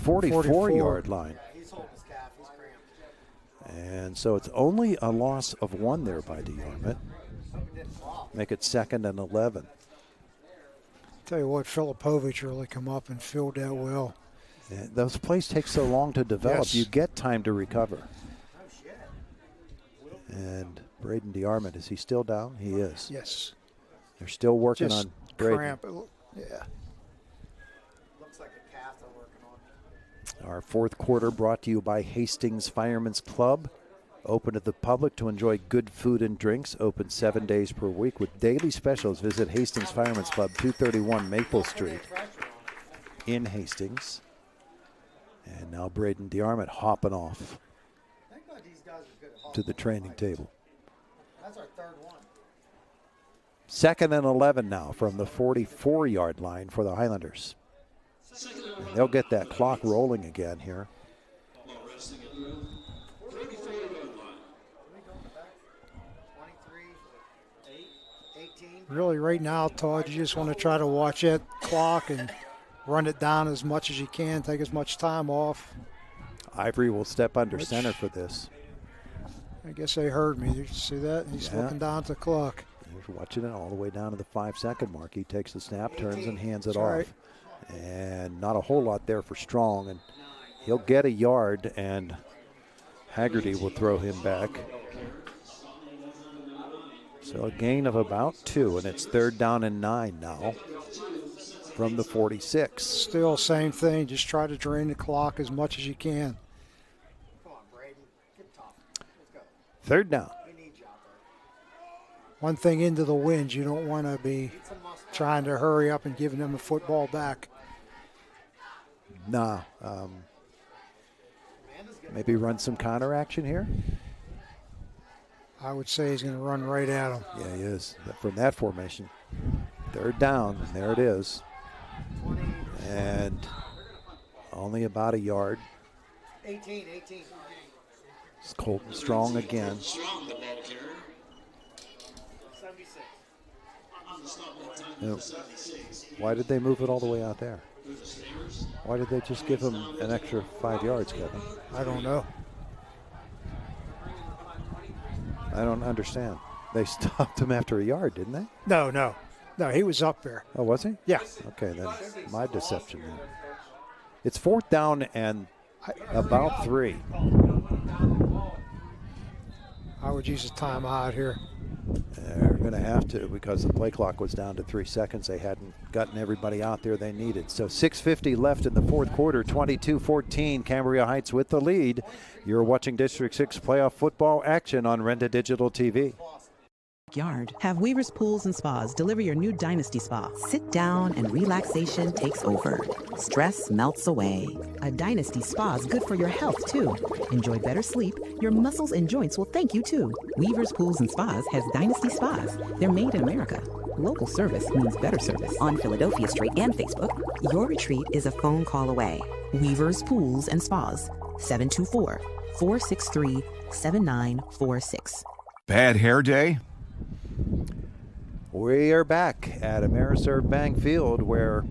44-yard line. And so it's only a loss of 1 there by DeArmond. Make it 2nd and 11. Tell you what, Filipovich really come up and filled that well. Yeah, those plays take so long to develop. Yes. You get time to recover. And Braden DeArmond, is he still down? He is. Yes. They're still working on Braden. Cramp. Yeah. Looks like a calf they're working on. Our 4th quarter brought to you by Hastings Fireman's Club. Open to the public to enjoy good food and drinks. Open 7 days per week with daily specials. Visit Hastings Fireman's Club, 231 Maple Street in Hastings. And now Braden DeArmond hopping off to the training table. That's our 3rd one. 2nd and 11 now from the 44-yard line for the Highlanders. And they'll get that clock rolling again here. Really, right now, Todd, you just want to try to watch that clock and run it down as much as you can, take as much time off. Ivory will step under center for this. I guess they heard me. Did you see that? He's looking down at the clock. He's watching it all the way down to the 5-second mark. He takes the snap, turns and hands it That's off. right. And not a whole lot there for Strong. And he'll get a yard, and Haggerty will throw him back. So a gain of about 2, and it's 3rd down and 9 now from the 46. Still same thing. Just try to drain the clock as much as you can. Third down. One thing into the wind, you don't want to be trying to hurry up and giving them the football back. Nah. Maybe run some counter action here. I would say he's going to run right at him. Yeah, he is. From that formation. Third down, and there it is. And only about a yard. 18. It's Colton Strong again. Why did they move it all the way out there? Why did they just give him an extra 5 yards, Kevin? I don't know. I don't understand. They stopped him after a yard, didn't they? No, he was up there. Oh, was he? Yeah. Okay, then my deception then. It's fourth down and about 3. I would use a timeout here. They're going to have to because the play clock was down to 3 seconds. They hadn't gotten everybody out there they needed. So 6:50 left in the fourth quarter, 22-14. Cambria Heights with the lead. You're watching District 6 playoff football action on Renda Digital TV. Yard. Have Weaver's Pools and Spas deliver your new Dynasty Spa. Sit down and relaxation takes over. Stress melts away. A Dynasty Spa is good for your health, too. Enjoy better sleep. Your muscles and joints will thank you, too. Weaver's Pools and Spas has Dynasty Spas. They're made in America. Local service means better service. On Philadelphia Street and Facebook, your retreat is a phone call away. Weaver's Pools and Spas. 724-463-7946. Bad hair day? We are back at Ameriserve Bank Field where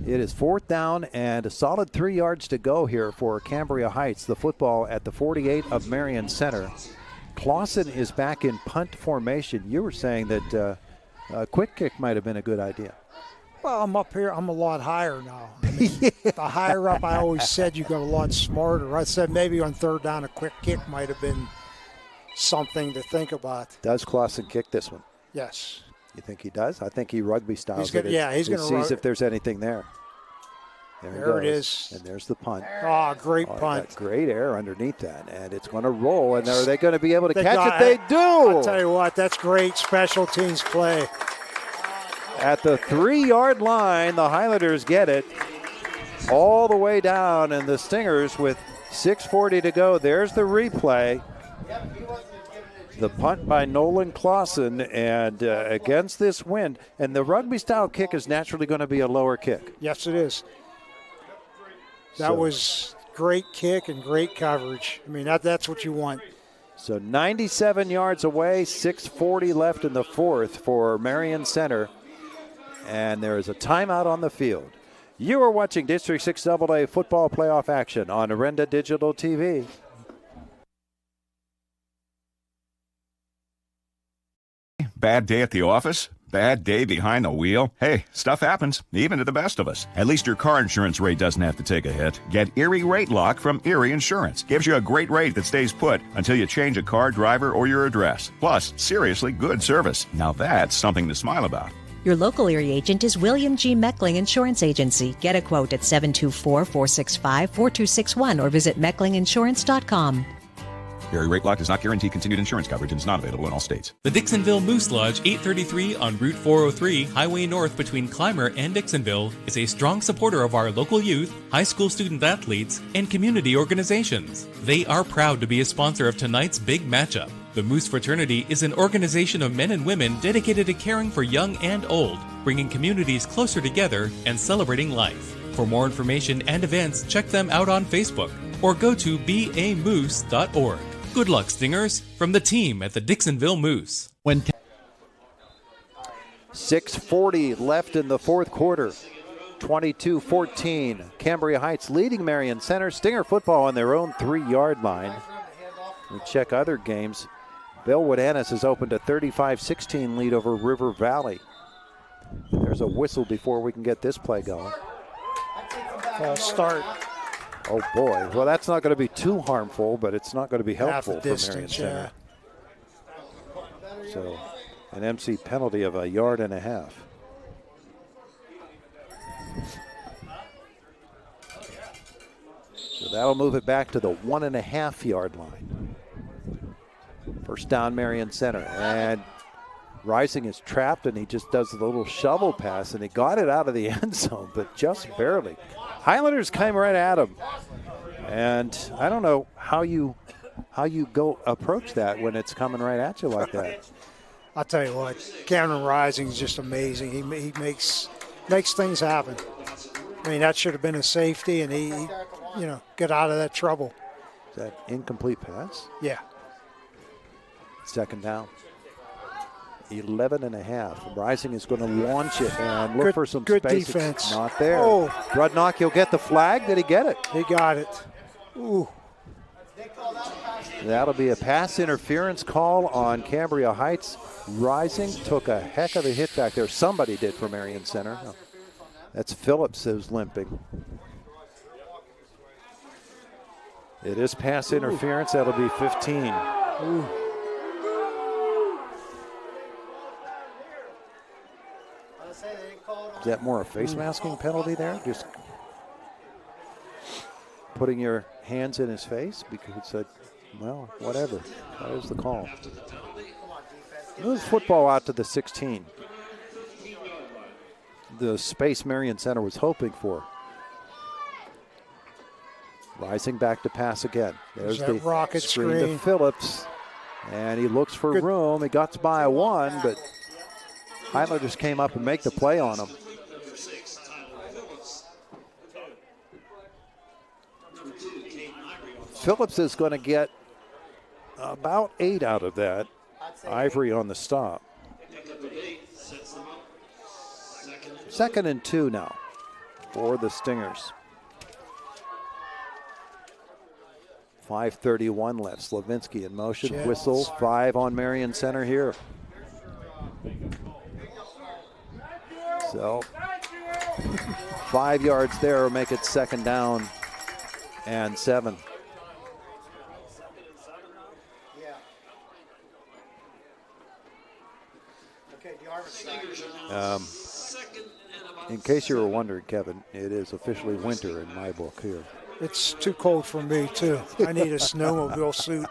it is fourth down and a solid 3 yards to go here for Cambria Heights. The football at the 48 of Marion Center. Clausen is back in punt formation. You were saying that a quick kick might have been a good idea. Well, I'm up here. I'm a lot higher now. I mean, the higher up, I always said you got a lot smarter. I said maybe on third down a quick kick might have been something to think about. Does Clausen kick this one? Yes. You think he does? I think he rugby styles it. Yeah, he's going to sees if there's anything there. There it is. And there's the punt. Oh, great punt. Great air underneath that. And it's going to roll. And are they going to be able to catch it? They do. I'll tell you what, that's great special teams play. At the 3-yard line, the Highlanders get it all the way down. And the Stingers with 6:40 to go. There's the replay. The punt by Nolan Clausen, and against this wind, and the rugby-style kick is naturally going to be a lower kick. Yes, it is. That was great kick and great coverage. I mean, that's what you want. So 97 yards away, 6:40 left in the fourth for Marion Center, and there is a timeout on the field. You are watching District 6 AA football playoff action on Renda Digital TV. Bad day at the office? Bad day behind the wheel? Hey, stuff happens, even to the best of us. At least your car insurance rate doesn't have to take a hit. Get Erie Rate Lock from Erie Insurance. Gives you a great rate that stays put until you change a car, driver, or your address. Plus, seriously good service. Now that's something to smile about. Your local Erie agent is William G. Meckling Insurance Agency. Get a quote at 724-465-4261 or visit mecklinginsurance.com. Erie Rate Lock does not guarantee continued insurance coverage and is not available in all states. The Dixonville Moose Lodge 833 on Route 403, Highway North between Clymer and Dixonville, is a strong supporter of our local youth, high school student athletes, and community organizations. They are proud to be a sponsor of tonight's big matchup. The Moose Fraternity is an organization of men and women dedicated to caring for young and old, bringing communities closer together and celebrating life. For more information and events, check them out on Facebook or go to bamoose.org. Good luck, Stingers, from the team at the Dixonville Moose. 6:40 left in the fourth quarter. 22-14. Cambria Heights leading Marion Center. Stinger football on their own 3-yard line. We check other games. Bellwood Annis has opened a 35-16 lead over River Valley. There's a whistle before we can get this play going. False start. Oh, boy. Well, that's not going to be too harmful, but it's not going to be helpful for Marion Center. So, an MC penalty of 1.5 yards. So that'll move it back to the 1.5 yard line. First down, Marion Center. And Rising is trapped, and he just does a little shovel pass, and he got it out of the end zone, but just barely. Highlanders came right at him. And I don't know how you go approach that when it's coming right at you like that. I'll tell you what, Cameron Rising is just amazing. He makes things happen. I mean, that should have been a safety, and he get out of that trouble. Is that incomplete pass? Yeah. Second down. 11.5. Rising is going to launch it and look for some good space. Defense. It's not there. Oh. Brudnock, he'll get the flag. Did he get it? He got it. Ooh. That'll be a pass interference call on Cambria Heights. Rising took a heck of a hit back there. Somebody did for Marion Center. No, that's Phillips who's limping. It is pass interference. That'll be 15. Ooh. Is that more a face masking penalty there? Just putting your hands in his face? Because, well, whatever. That is the call. Moves football out to the 16. The space Marion Center was hoping for. Rising back to pass again. There's the rocket screen screen to Phillips. And he looks for room. He got by a one, but Highlanders came up and make the play on him. Phillips is going to get about 8 out of that. Ivory on the stop. 2nd and 2 now for the Stingers. 5:31 left. Slavinsky in motion. Jets. Whistle. 5 on Marion Center here. So 5 yards there will make it 2nd down and 7. In case you were wondering, Kevin, it is officially winter in my book here. It's too cold for me, too. I need a snowmobile suit.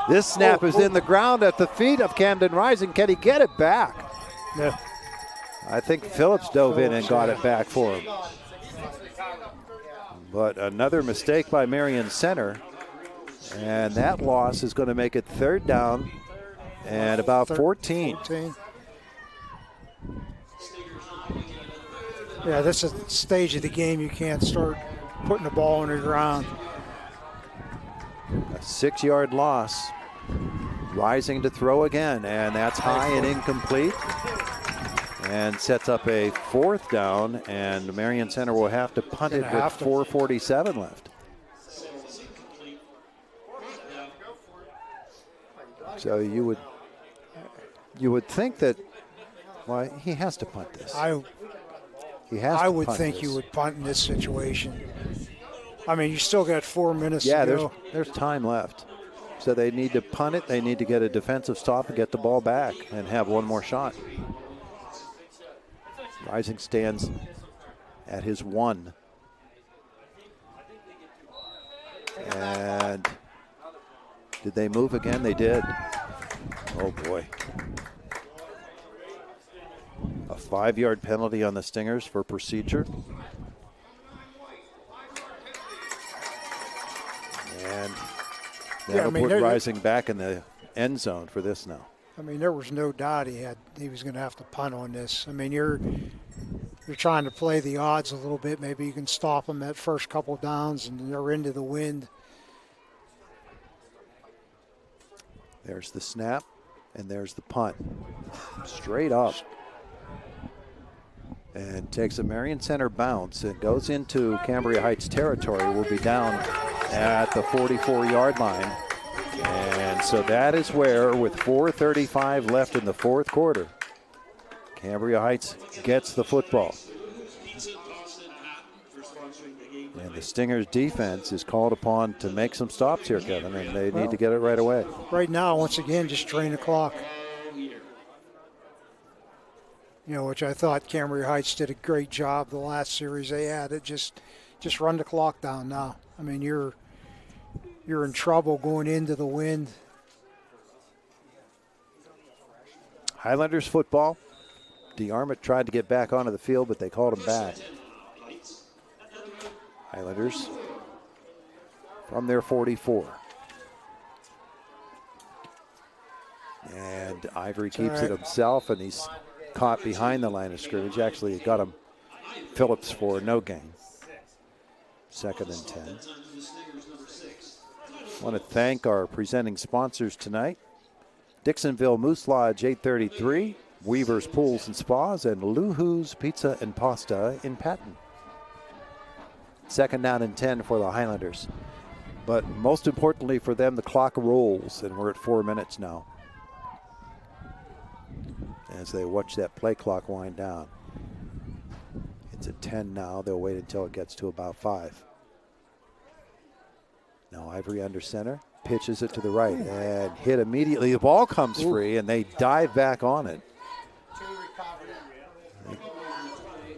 This snap is in the ground at the feet of Camden Rising. Can he get it back? No. I think Phillips dove in and got it back for him. But another mistake by Marion Center. And that loss is going to make it 3rd down and about 14. Yeah, this is the stage of the game you can't start putting the ball on the ground. A 6-yard loss. Rising to throw again, and that's high and incomplete. And sets up a 4th down, and Marion Center will have to punt it with 4:47 left. So you would think that, well, he has to punt this. I would think you would punt in this situation. I mean, you still got 4 minutes to go. There's time left. So they need to punt it. They need to get a defensive stop and get the ball back and have one more shot. Rising stands at his 1. And did they move again? They did. Oh, boy. A 5-yard penalty on the Stingers for procedure. And that'll put Rising back in the end zone for this now. I mean, there was no doubt he was going to have to punt on this. I mean, you're trying to play the odds a little bit. Maybe you can stop them that first couple downs, and they're into the wind. There's the snap, and there's the punt. Straight up. And takes a Marion Center bounce. It goes into Cambria Heights territory. Will be down at the 44-yard line. And so that is where, with 4:35 left in the 4th quarter, Cambria Heights gets the football. And the Stingers defense is called upon to make some stops here, Kevin, and they need to get it right away. Right now, once again, just drain the clock. You know, which I thought Cambria Heights did a great job the last series they had. It just run the clock down now. I mean, you're in trouble going into the wind. Highlanders football. DeArmond tried to get back onto the field, but they called him back. Highlanders from their 44. And Ivory keeps it himself, and he's caught behind the line of scrimmage. Actually, he got him Phillips for no gain. 2nd and 10. I want to thank our presenting sponsors tonight. Dixonville Moose Lodge 833, Weaver's Pools and Spas, and Luhu's Pizza and Pasta in Patton. 2nd down and 10 for the Highlanders. But most importantly for them, the clock rolls, and we're at 4 minutes now. As they watch that play clock wind down. It's at 10 now. They'll wait until it gets to about 5. Now Ivory under center, pitches it to the right and hit immediately. The ball comes free and they dive back on it.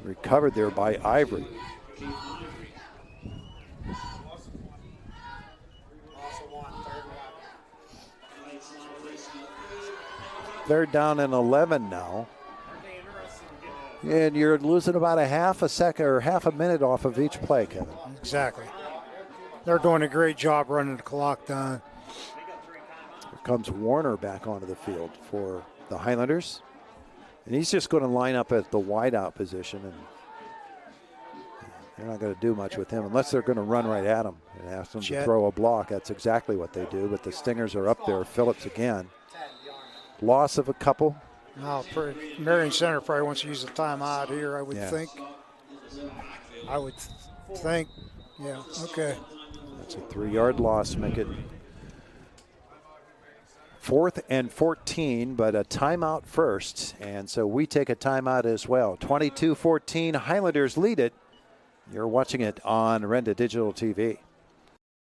Recovered there by Ivory. Third down and 11 now. And you're losing about a half a second or half a minute off of each play, Kevin. Exactly. They're doing a great job running the clock down. Here comes Warner back onto the field for the Highlanders. And he's just going to line up at the wideout position. And they're not going to do much with him unless they're going to run right at him and ask them to throw a block. That's exactly what they do. But the Stingers are up there. Phillips again. Loss of a couple. No, Marion Center probably wants to use a timeout here, I would think. I would think. Yeah, okay. That's a 3-yard loss. Make it 4th and 14, but a timeout first. And so we take a timeout as well. 22-14, Highlanders lead it. You're watching it on Renda Digital TV.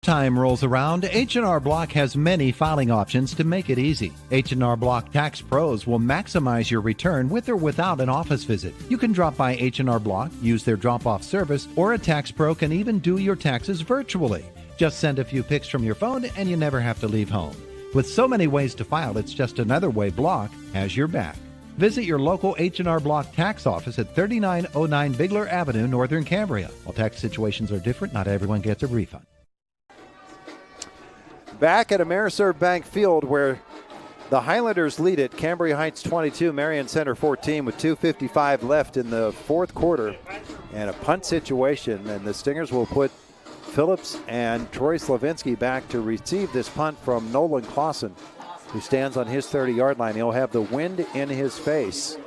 Time rolls around, H&R Block has many filing options to make it easy. H&R Block Tax Pros will maximize your return with or without an office visit. You can drop by H&R Block, use their drop-off service, or a tax pro can even do your taxes virtually. Just send a few pics from your phone and you never have to leave home. With so many ways to file, it's just another way Block has your back. Visit your local H&R Block tax office at 3909 Bigler Avenue, Northern Cambria. While tax situations are different, not everyone gets a refund. Back at Ameriserve Bank Field where the Highlanders lead it. Cambria Heights 22, Marion Center 14 with 2:55 left in the 4th quarter. And a punt situation, and the Stingers will put Phillips and Troy Slavinsky back to receive this punt from Nolan Clausen, who stands on his 30-yard line. He'll have the wind in his face.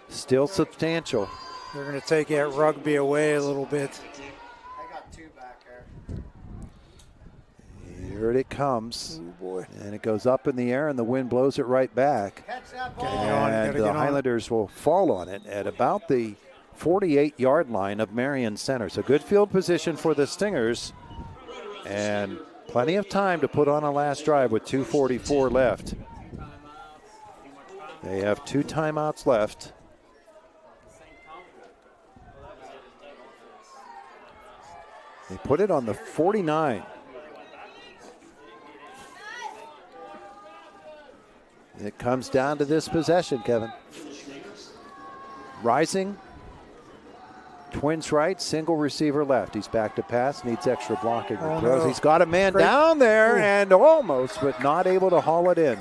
Still substantial. They're going to take that rugby away a little bit. Here it comes. Oh boy. And it goes up in the air, and the wind blows it right back. And the Highlanders will fall on it at about the 48-yard line of Marion Center. So good field position for the Stingers. And plenty of time to put on a last drive with 2:44 left. They have 2 timeouts left. They put it on the 49. It comes down to this possession, Kevin. Rising, twins right, single receiver left. He's back to pass, needs extra blocking. No. He's got a man down there and almost, but not able to haul it in,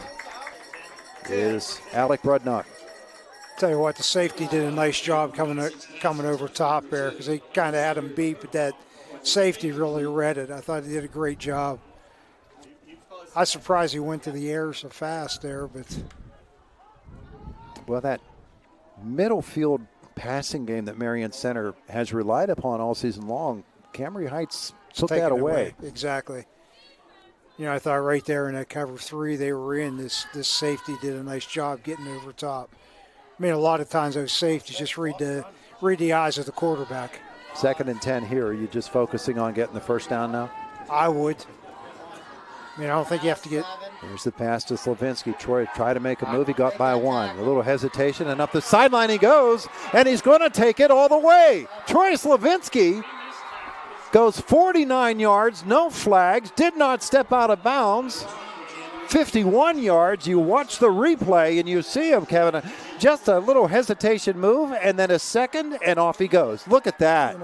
is Alec Brudnock. Tell you what, the safety did a nice job coming over top there because they kind of had him beat, but that safety really read it. I thought he did a great job. I was surprised he went to the air so fast there, but. Well, that middle field passing game that Marion Center has relied upon all season long, Cambria Heights took that away. Exactly. You know, I thought right there in that cover 3 they were in, this safety did a nice job getting over top. I mean, a lot of times those safeties just read the eyes of the quarterback. 2nd and 10 here. Are you just focusing on getting the first down now? I would. I mean, I don't think you have to get. There's the pass to Slavinsky. Troy tried to make a move. He got by 1. A little hesitation, and up the sideline he goes, and he's going to take it all the way. Troy Slavinsky goes 49 yards, no flags, did not step out of bounds. 51 yards. You watch the replay and you see him, Kevin, just a little hesitation move and then a second and off he goes. Look at that.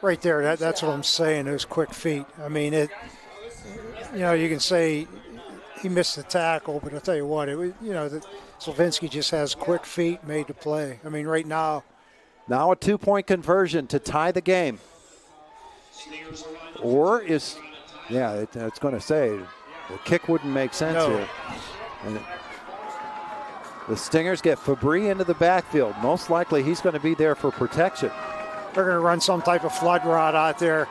Right there, that's what I'm saying, those quick feet. I mean, you can say he missed the tackle, but I'll tell you what, Slavinsky just has quick feet made to play. I mean, right now. Now a 2-point conversion to tie the game. Or it's going to say the kick wouldn't make sense here. And the Stingers get Fabry into the backfield. Most likely he's going to be there for protection. They're going to run some type of flood rod out there.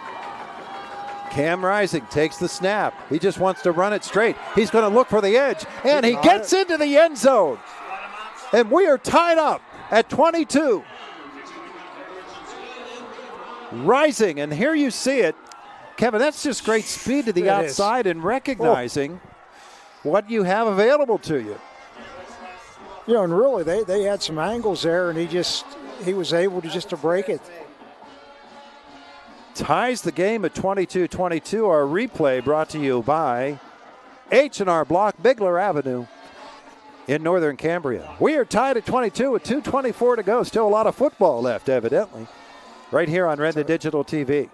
Cam Rising takes the snap. He just wants to run it straight. He's going to look for the edge, and he gets into the end zone. And we are tied up at 22. Rising, and here you see it. Kevin, that's just great speed to the outside and recognizing what you have available to you. And really, they had some angles there, and he was able to break it. Ties the game at 22-22. Our replay brought to you by H&R Block, Bigler Avenue in northern Cambria. We are tied at 22 with 2:24 to go. Still a lot of football left, evidently, right here on Renda Digital TV.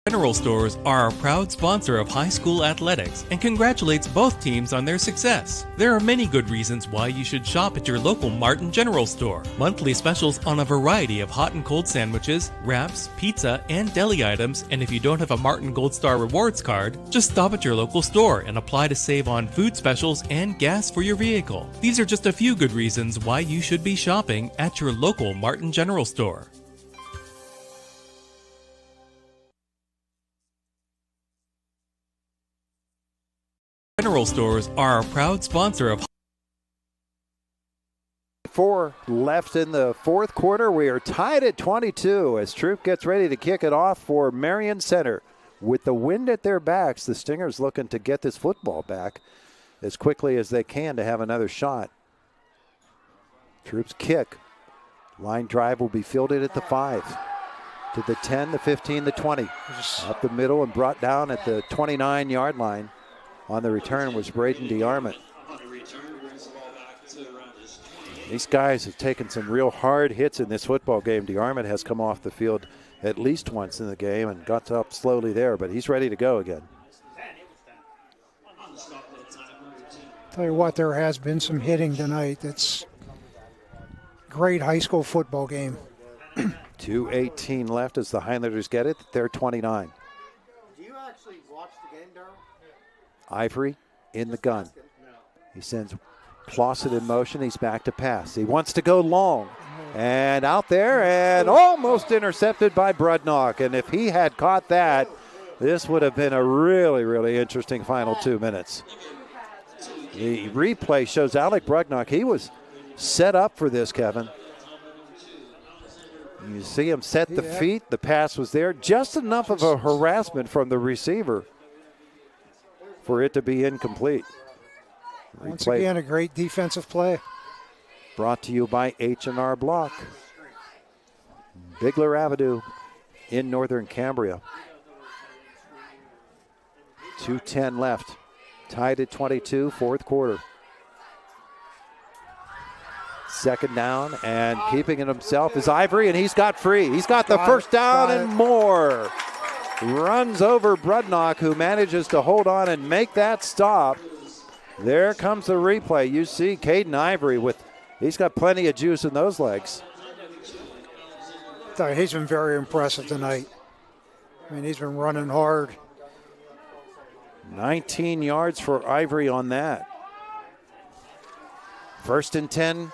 General Stores are a proud sponsor of high school athletics and congratulates both teams on their success. There are many good reasons why you should shop at your local Martin General Store. Monthly specials on a variety of hot and cold sandwiches, wraps, pizza, and deli items. And if you don't have a Martin Gold Star Rewards card, just stop at your local store and apply to save on food specials and gas for your vehicle. These are just a few good reasons why you should be shopping at your local Martin General Store. General Stores are a proud sponsor of 4 left in the fourth quarter. We are tied at 22 as Troop gets ready to kick it off for Marion Center. With the wind at their backs, the Stingers looking to get this football back as quickly as they can to have another shot. Troop's kick. Line drive will be fielded at the 5. To the 10, the 15, the 20. Up the middle and brought down at the 29-yard line. On the return was Braden DeArmond. These guys have taken some real hard hits in this football game. DeArmond has come off the field at least once in the game and got up slowly there, but he's ready to go again. Tell you what, there has been some hitting tonight. It's great high school football game. 2:18 left as the Highlanders get it. They're 29. Do you actually watch the game, Darryl? Ivory in the gun. He sends Clausen in motion. He's back to pass. He wants to go long. And out there and almost intercepted by Brudnock. And if he had caught that, this would have been a really, really interesting final 2 minutes. The replay shows Alec Brudnock. He was set up for this, Kevin. You see him set the feet. The pass was there. Just enough of a harassment from the receiver for it to be incomplete. Once again, a great defensive play. Brought to you by H&R Block. Bigler Avenue in northern Cambria. 2:10 left. Tied at 22, fourth quarter. Second down, and keeping it himself is Ivory, and he's got free. He's got the first down and more. Runs over Brudnock, who manages to hold on and make that stop. There comes the replay. You see Caden Ivory he's got plenty of juice in those legs. He's been very impressive tonight. I mean, he's been running hard. 19 yards for Ivory on that. 1st and 10,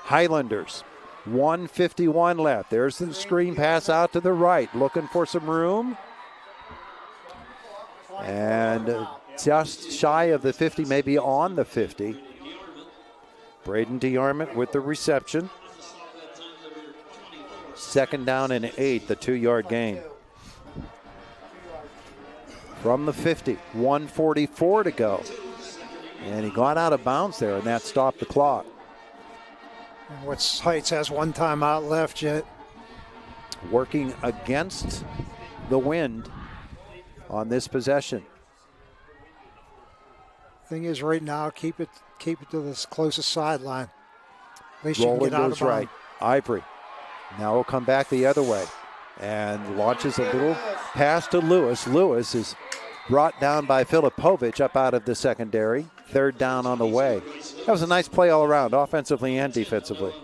Highlanders. 1:51 left. There's the screen pass out to the right, looking for some room. And just shy of the 50, maybe on the 50. Braden DeArmond with the reception. Second down and 8, the 2-yard gain. From the 50, 1:44 to go. And he got out of bounds there, and that stopped the clock. Heights has one timeout left yet. working against the wind on this possession. Thing is, right now, keep it to this closest sideline. At least Rolling you can get out goes of right. Ivory. Now will come back the other way and launches a little pass to Lewis. Lewis is brought down by Filipovic up out of the secondary. Third down on the way. That was a nice play all around, offensively and defensively.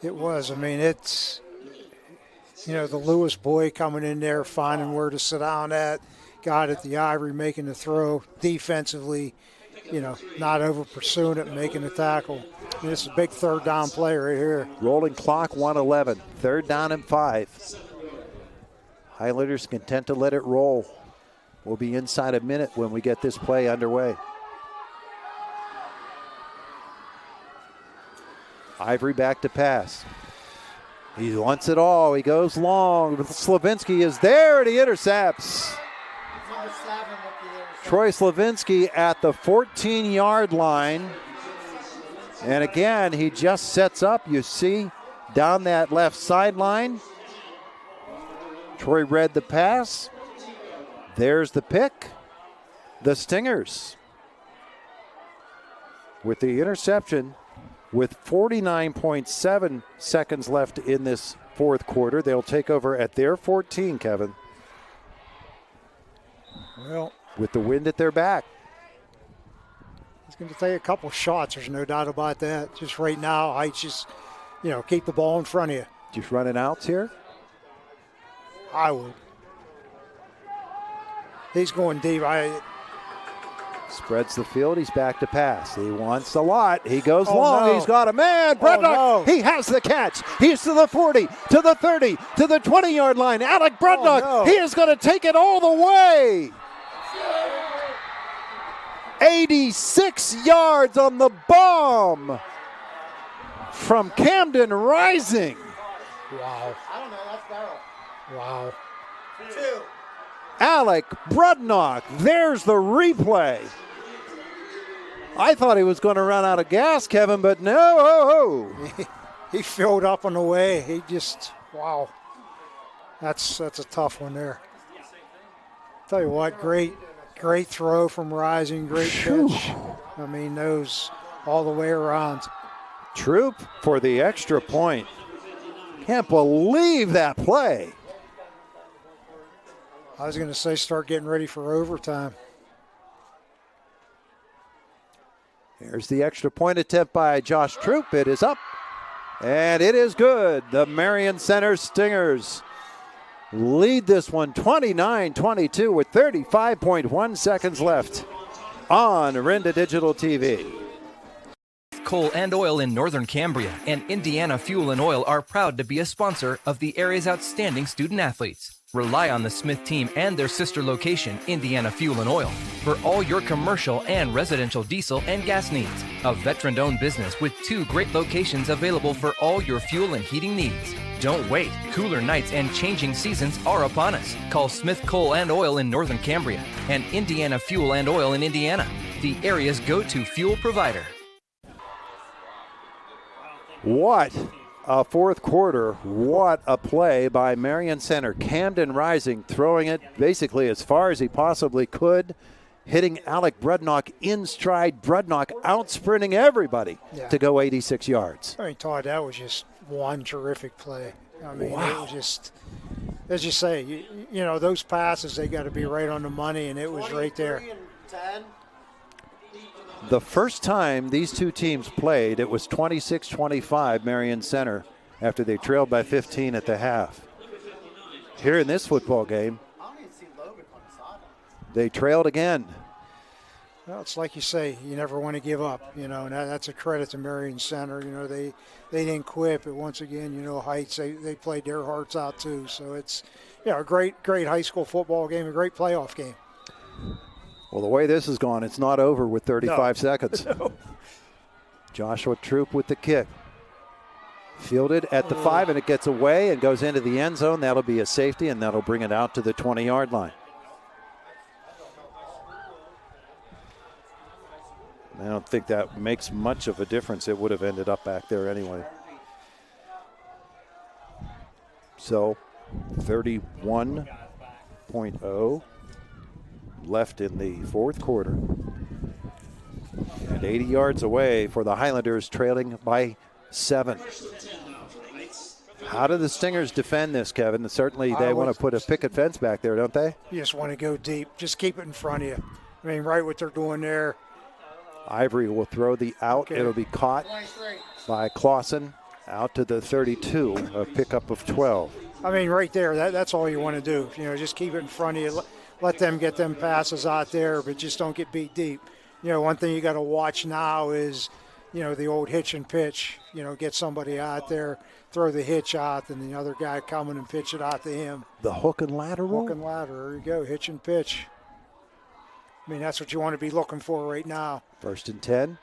It was. I mean, it's, the Lewis boy coming in there, finding where to sit down at. Got at the Ivory, making the throw. Defensively, not over pursuing it and making the tackle. I mean, this is a big third down play right here. Rolling clock, 1:11. Third down and 5. Highlanders content to let it roll. We'll be inside a minute when we get this play underway. Ivory back to pass. He wants it all. He goes long. Slavinsky is there and he intercepts. Troy Slavinsky at the 14-yard line. And again, he just sets up. You see down that left sideline. Troy read the pass. There's the pick. The Stingers with the interception with 49.7 seconds left in this fourth quarter. They'll take over at their 14, Kevin. Well, with the wind at their back. He's going to take a couple shots. There's no doubt about that. Just right now, Heights just, keep the ball in front of you. Just running outs here? I would. He's going deep. Spreads the field. He's back to pass. He wants a lot. He goes long. No. He's got a man. Brudnock. He has the catch. He's to the 40, to the 30, to the 20-yard line. Alec Brudnock. He is going to take it all the way. 86 yards on the bomb from Camden Rising. Wow. I don't know. That's Darryl. Wow. 2. Alec Brudnock. There's the replay. I thought he was going to run out of gas, Kevin, but no. He filled up on the way. He just, wow. That's a tough one there. Tell you what, great throw from Rising, great catch. I mean, those all the way around. Troop for the extra point. Can't believe that play. I was going to say start getting ready for overtime. Here's the extra point attempt by Josh Troop. It is up, and it is good. The Marion Center Stingers lead this one 29-22 with 35.1 seconds left on Renda Digital TV. Coal and Oil in Northern Cambria and Indiana Fuel and Oil are proud to be a sponsor of the area's outstanding student athletes. Rely on the Smith team and their sister location, Indiana Fuel and Oil, for all your commercial and residential diesel and gas needs. A veteran-owned business with 2 great locations available for all your fuel and heating needs. Don't wait. Cooler nights and changing seasons are upon us. Call Smith Coal and Oil in Northern Cambria and Indiana Fuel and Oil in Indiana, the area's go-to fuel provider. What a fourth quarter. What a play by Marion Center. Camden Rising throwing it basically as far as he possibly could, hitting Alec Brudnock in stride. Brudnock out-sprinting everybody to go 86 yards. I mean, Todd, that was just one terrific play. I mean, wow. It was just, as you say, you know, those passes, they got to be right on the money, and it was right there. The first time these two teams played, it was 26-25 Marion Center after they trailed by 15 at the half. Here in this football game, they trailed again. Well, it's like you say, you never want to give up, you know, and that's a credit to Marion Center. You know, they didn't quit, but once again, you know, Heights, they played their hearts out too. So it's, you know, a great high school football game, a great playoff game. Well, the way this has gone, it's not over with 35 seconds. No. Joshua Troop with the kick. Fielded at the 5, and it gets away and goes into the end zone. That'll be a safety, and that'll bring it out to the 20-yard line. I don't think that makes much of a difference. It would have ended up back there anyway. So 31.0 left in the fourth quarter. And 80 yards away for the Highlanders, trailing by 7. How do the Stingers defend this, Kevin? Certainly they want to put a picket fence back there, don't they? You just want to go deep. Just keep it in front of you. I mean, right what they're doing there. Ivory will throw the out. Okay. It'll be caught by Clausen out to the 32, a pickup of 12. I mean, right there, that's all you want to do. You know, just keep it in front of you. Let them get them passes out there, but just don't get beat deep. You know, one thing you got to watch now is, you know, the old hitch and pitch. You know, get somebody out there, throw the hitch out, and the other guy coming and pitch it out to him. The hook and lateral? Hook and lateral. There you go, hitch and pitch. I mean, that's what you want to be looking for right now. 1st and 10,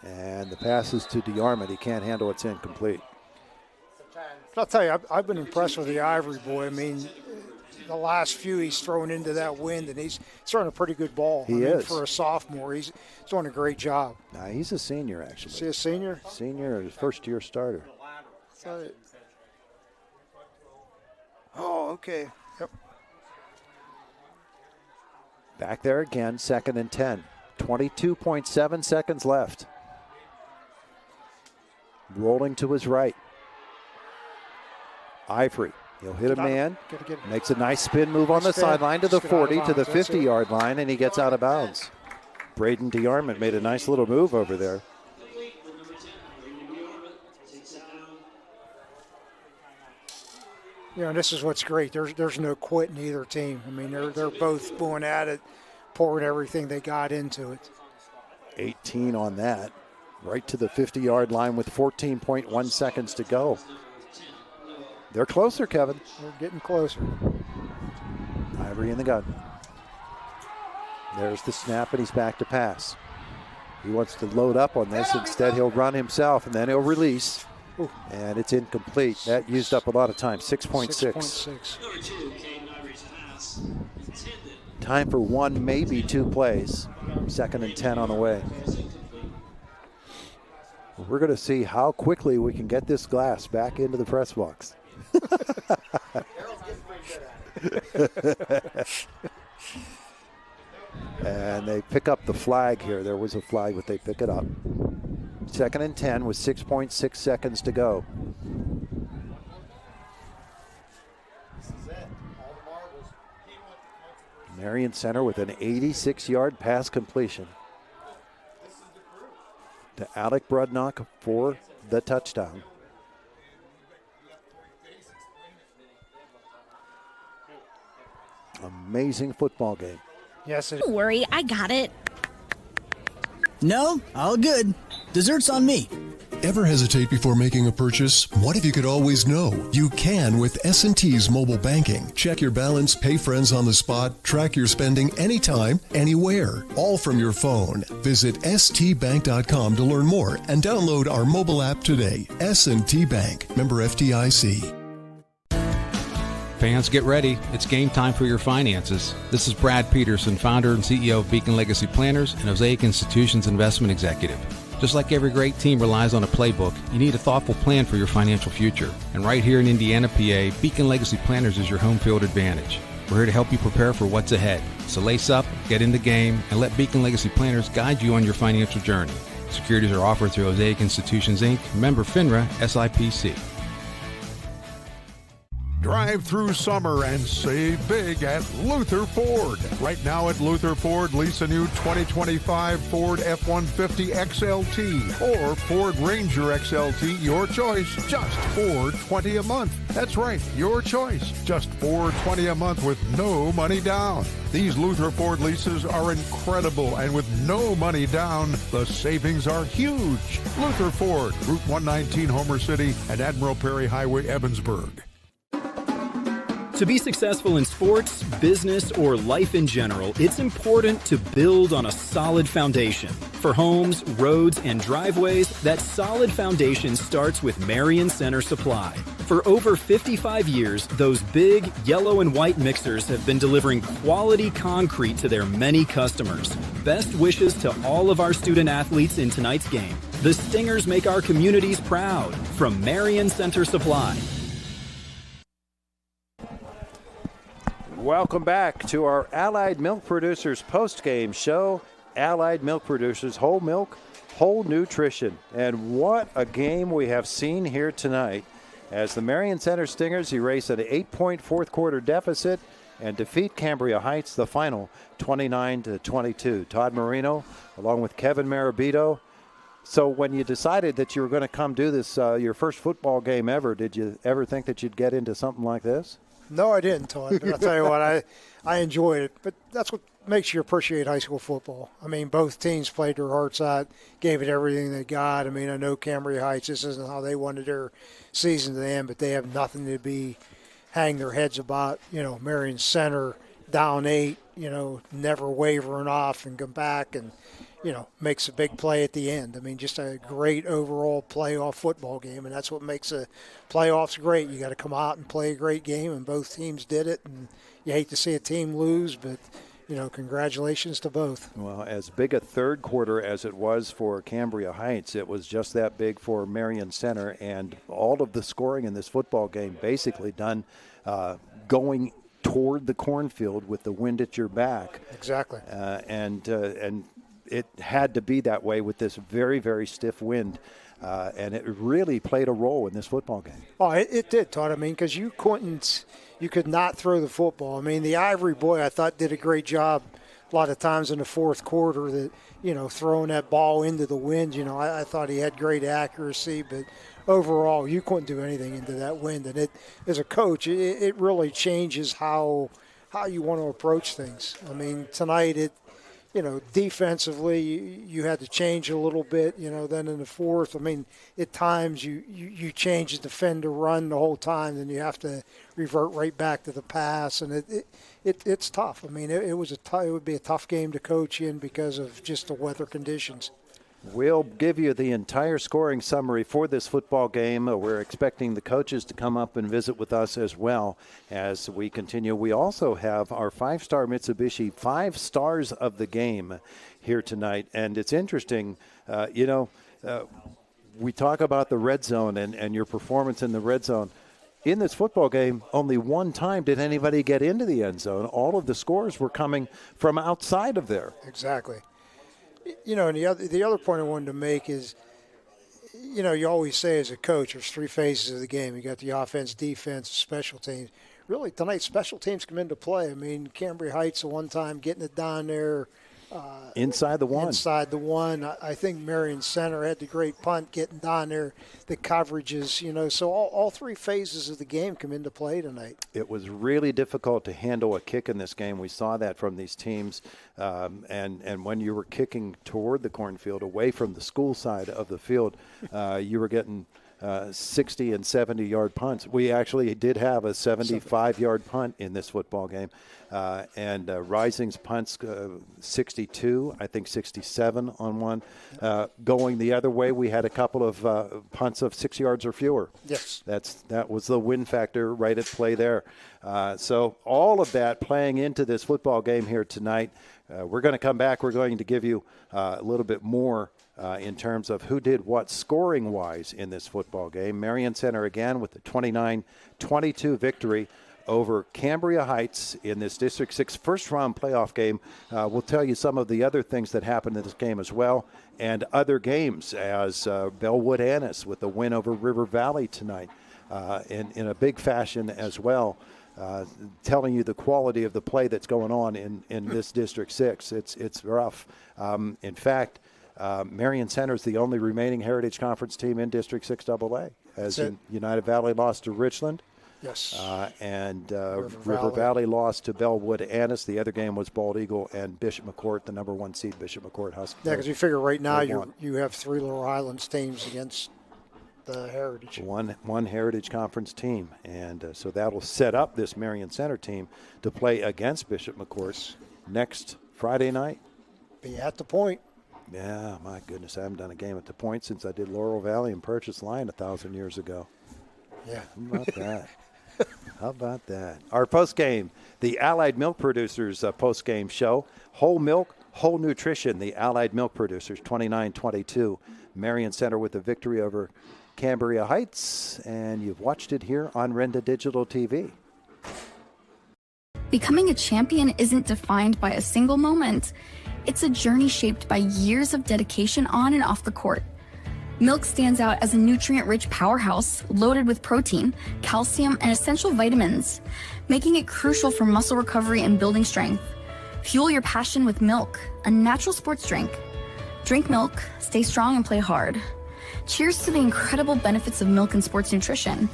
and the pass is to DeArmond. He can't handle it's incomplete. I'll tell you, I've been impressed with the Ivory boy. I mean, the last few he's thrown into that wind, and he's throwing a pretty good ball. He is. For a sophomore, he's doing a great job. Nah, he's a senior, actually. Is he a senior? Senior, first-year starter. Oh, okay. Yep. Back there again, 2nd and 10. 22.7 seconds left. Rolling to his right. Ivory. He'll hit a man. Makes a nice spin move on the sideline to the 40, to the 50-yard line, and he gets out of bounds. Braden DeArmond made a nice little move over there. You know, this is what's great. There's no quit in either team. I mean, they're both going at it, pouring everything they got into it. 18 on that. Right to the 50-yard line with 14.1 seconds to go. They're closer, Kevin. They're getting closer. Ivory in the gun. There's the snap, and he's back to pass. He wants to load up on this. Instead, he'll run himself, and then he'll release. Ooh. And it's incomplete. That used up a lot of time, 6.6. Time for one, maybe two plays. 2nd and 10 on the way. We're going to see how quickly we can get this glass back into the press box. And they pick up the flag here. There was a flag, but they pick it up. 2nd and 10 with 6.6 seconds to go. Marion Center with an 86-yard pass completion to Alec Brudnock for the touchdown. Amazing football game. Yes, don't worry, I got it. No, all good. Dessert's on me. Ever hesitate before making a purchase? What if you could always know? You can with S&T's mobile banking. Check your balance, pay friends on the spot, track your spending anytime, anywhere, all from your phone. Visit stbank.com to learn more and download our mobile app today. S&T Bank, member FDIC. Fans, get ready. It's game time for your finances. This is Brad Peterson, founder and CEO of Beacon Legacy Planners and Osaic Institutions Investment Executive. Just like every great team relies on a playbook, you need a thoughtful plan for your financial future. And right here in Indiana, PA, Beacon Legacy Planners is your home field advantage. We're here to help you prepare for what's ahead. So lace up, get in the game, and let Beacon Legacy Planners guide you on your financial journey. Securities are offered through Osaic Institutions, Inc., member FINRA, SIPC. Drive through summer and save big at Luther Ford. Right now at Luther Ford, lease a new 2025 Ford F-150 XLT or Ford Ranger XLT, your choice, just $420 a month. That's right, your choice, just $420 a month with no money down. These Luther Ford leases are incredible, and with no money down, the savings are huge. Luther Ford, Route 119, Homer City, and Admiral Perry Highway, Evansburg. To be successful in sports, business, or life in general, it's important to build on a solid foundation. For homes, roads, and driveways, that solid foundation starts with Marion Center Supply. For over 55 years, those big yellow and white mixers have been delivering quality concrete to their many customers. Best wishes to all of our student athletes in tonight's game. The Stingers make our communities proud. From Marion Center Supply. Welcome back to our Allied Milk Producers post-game show. Allied Milk Producers, whole milk, whole nutrition. And what a game we have seen here tonight as the Marion Center Stingers erase an 8-point fourth quarter deficit and defeat Cambria Heights, the final 29-22. Todd Marino along with Kevin Marabito. So when you decided that you were going to come do this, your first football game ever, did you ever think that you'd get into something like this? No, I didn't, Todd. But I'll tell you what, I enjoyed it. But that's what makes you appreciate high school football. I mean, both teams played their hearts out, gave it everything they got. I mean, I know Cambria Heights, this isn't how they wanted their season to end, but they have nothing to hang their heads about. You know, Marion Center down 8, never wavering off and come back and, makes a big play at the end. I mean, just a great overall playoff football game, and that's what makes the playoffs great. You got to come out and play a great game, and both teams did it. And you hate to see a team lose, but, congratulations to both. Well, as big a third quarter as it was for Cambria Heights, it was just that big for Marion Center, and all of the scoring in this football game basically done going toward the cornfield with the wind at your back. Exactly. And it had to be that way with this very, very stiff wind. And it really played a role in this football game. Oh, it did, Todd. I mean, because you could not throw the football. I mean, the Ivory boy, I thought, did a great job a lot of times in the fourth quarter that, throwing that ball into the wind. I thought he had great accuracy, but overall, you couldn't do anything into that wind. And as a coach, it really changes how you want to approach things. I mean, tonight defensively, you had to change a little bit, then in the fourth. I mean, at times you change the defend to run the whole time, then you have to revert right back to the pass, and it's tough. I mean, it would be a tough game to coach in because of just the weather conditions. We'll give you the entire scoring summary for this football game. We're expecting the coaches to come up and visit with us as well as we continue. We also have our 5-star Mitsubishi 5 stars of the game here tonight. And it's interesting, we talk about the red zone and your performance in the red zone. In this football game, only one time did anybody get into the end zone. All of the scores were coming from outside of there. Exactly. And the other point I wanted to make is, you always say as a coach, there's 3 phases of the game. You got the offense, defense, special teams. Really, tonight, special teams come into play. I mean, Cambria Heights at one time getting it down there. Inside the one. I think Marion Center had the great punt getting down there, the coverages, so all 3 phases of the game come into play tonight. It was really difficult to handle a kick in this game. We saw that from these teams. And when you were kicking toward the cornfield, away from the school side of the field, you were getting 60 and 70-yard punts. We actually did have a 75-yard punt in this football game. And Rising's punts 62, I think 67 on one. Going the other way, we had a couple of punts of 6 yards or fewer. Yes. That was the win factor right at play there. So all of that playing into this football game here tonight. We're going to come back. We're going to give you a little bit more in terms of who did what scoring-wise in this football game. Marion Center again with the 29-22 victory over Cambria Heights in this District 6 first-round playoff game. We'll tell you some of the other things that happened in this game as well, and other games as Bellwood Annis with the win over River Valley tonight in a big fashion as well. Telling you the quality of the play that's going on in this District 6. It's rough. In fact, Marion Center is the only remaining Heritage Conference team in District 6AA, as United Valley lost to Richland. Yes. And River Valley lost to Bellwood Annis. The other game was Bald Eagle and Bishop McCourt, the number 1 seed Bishop McCourt Huskies. Yeah, because you figure right now you have 3 Little Islands teams against the Heritage. One Heritage Conference team. And so that'll set up this Marion Center team to play against Bishop McCourt next Friday night. Be at the Point. Yeah, my goodness, I haven't done a game at the Point since I did Laurel Valley and Purchase Line 1,000 years ago. Yeah. How about that? How about that? Our post-game, the Allied Milk Producers post-game show. Whole milk, whole nutrition. The Allied Milk Producers, 29-22. Marion Center with the victory over Cambria Heights. And you've watched it here on Renda Digital TV. Becoming a champion isn't defined by a single moment. It's a journey shaped by years of dedication on and off the court. Milk stands out as a nutrient-rich powerhouse loaded with protein, calcium, and essential vitamins, making it crucial for muscle recovery and building strength. Fuel your passion with Milk, a natural sports drink. Drink Milk, stay strong, and play hard. Cheers to the incredible benefits of milk and sports nutrition.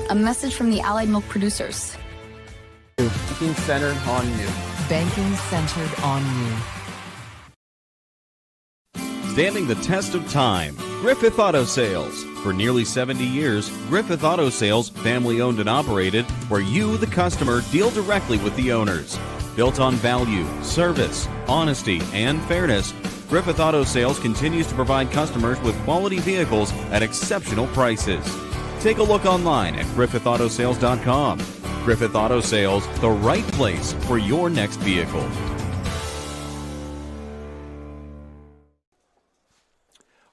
A message from the Allied Milk producers. Banking centered on you. Banking centered on you. Standing the test of time, Griffith Auto Sales. For nearly 70 years, Griffith Auto Sales, family owned and operated, where you, the customer, deal directly with the owners. Built on value, service, honesty, and fairness, Griffith Auto Sales continues to provide customers with quality vehicles at exceptional prices. Take a look online at griffithautosales.com. Griffith Auto Sales, the right place for your next vehicle.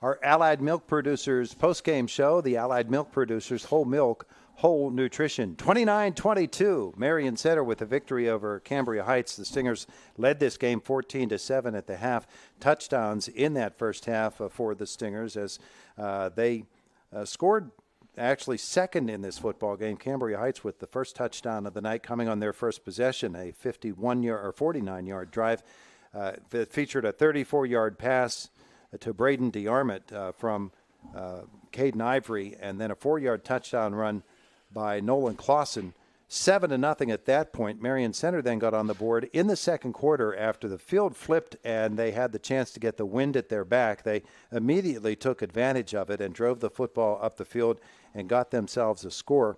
Our Allied Milk Producers post-game show, the Allied Milk Producers, whole milk, whole nutrition. 29-22, Marion Center with a victory over Cambria Heights. The Stingers led this game 14-7 at the half. Touchdowns in that first half for the Stingers as they scored actually second in this football game. Cambria Heights with the first touchdown of the night coming on their first possession, a 49-yard drive that featured a 34-yard pass to Braden DeArmond from Caden Ivory, and then a 4-yard touchdown run by Nolan Clausen. 7-0 at that point. Marion Center then got on the board in the second quarter after the field flipped and they had the chance to get the wind at their back. They immediately took advantage of it and drove the football up the field and got themselves a score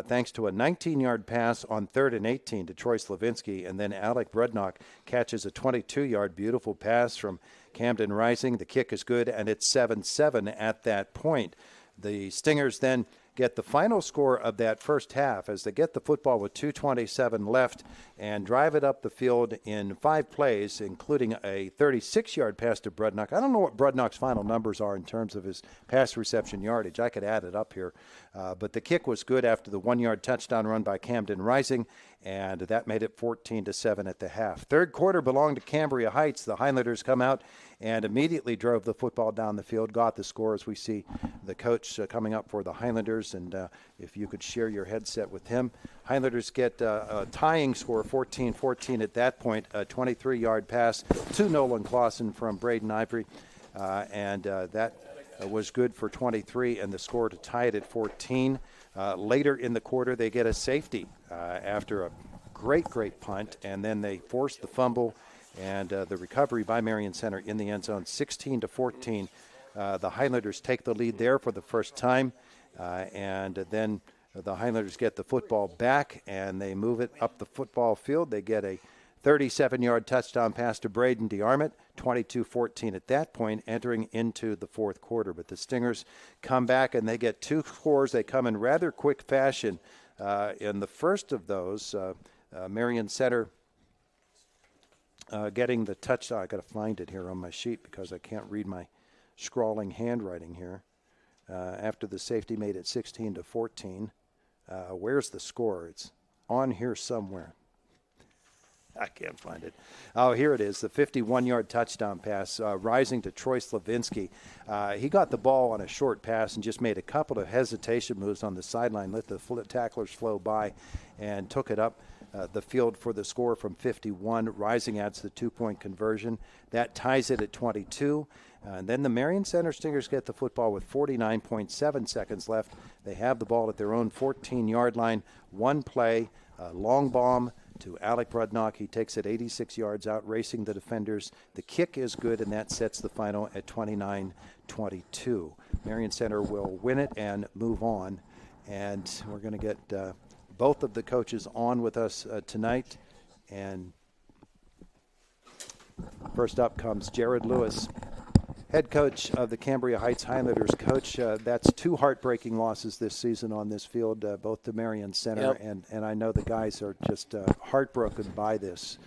thanks to a 19-yard pass on 3rd and 18 to Troy Slavinsky, and then Alec Brudnock catches a 22-yard beautiful pass from Camden Rising. The kick is good, and it's 7-7 at that point. The Stingers then get the final score of that first half as they get the football with 2:27 left and drive it up the field in 5 plays, including a 36-yard pass to Brudnock. I don't know what Brudnock's final numbers are in terms of his pass reception yardage. I could add it up here. But the kick was good after the 1-yard touchdown run by Camden Rising, and that made it 14-7 at the half. Third quarter belonged to Cambria Heights. The Highlanders come out and immediately drove the football down the field, got the score as we see the coach coming up for the Highlanders. And if you could share your headset with him. Highlanders get a tying score, 14-14 at that point, a 23-yard pass to Nolan Clausen from Braden Ivory. And that was good for 23, and the score to tie it at 14. Later in the quarter, they get a safety after a great punt, and then they force the fumble and the recovery by Marion Center in the end zone, 16-14. The Highlanders take the lead there for the first time, and then the Highlanders get the football back, and they move it up the football field. They get a 37-yard touchdown pass to Braden DeArmond, 22-14 at that point, entering into the fourth quarter. But the Stingers come back, and they get 2 scores. They come in rather quick fashion. In the first of those, Marion Center getting the touchdown. I got to find it here on my sheet because I can't read my scrawling handwriting here. After the safety made it 16-14. Where's the score? It's on here somewhere. I can't find it. Oh, here it is, the 51-yard touchdown pass, rising to Troy Slavinsky. He got the ball on a short pass and just made a couple of hesitation moves on the sideline, let the tacklers flow by, and took it up the field for the score from 51. Rising adds the 2-point conversion. That ties it at 22. And then the Marion Center Stingers get the football with 49.7 seconds left. They have the ball at their own 14-yard line. One play, long bomb to Alec Brudnock. He takes it 86 yards out, racing the defenders. The kick is good, and that sets the final at 29-22. Marion Center will win it and move on. And we're going to get both of the coaches on with us tonight. And first up comes Jared Lewis, head coach of the Cambria Heights Highlanders. Coach, that's 2 heartbreaking losses this season on this field, both to Marion Center, Yep. and I know the guys are just heartbroken by this.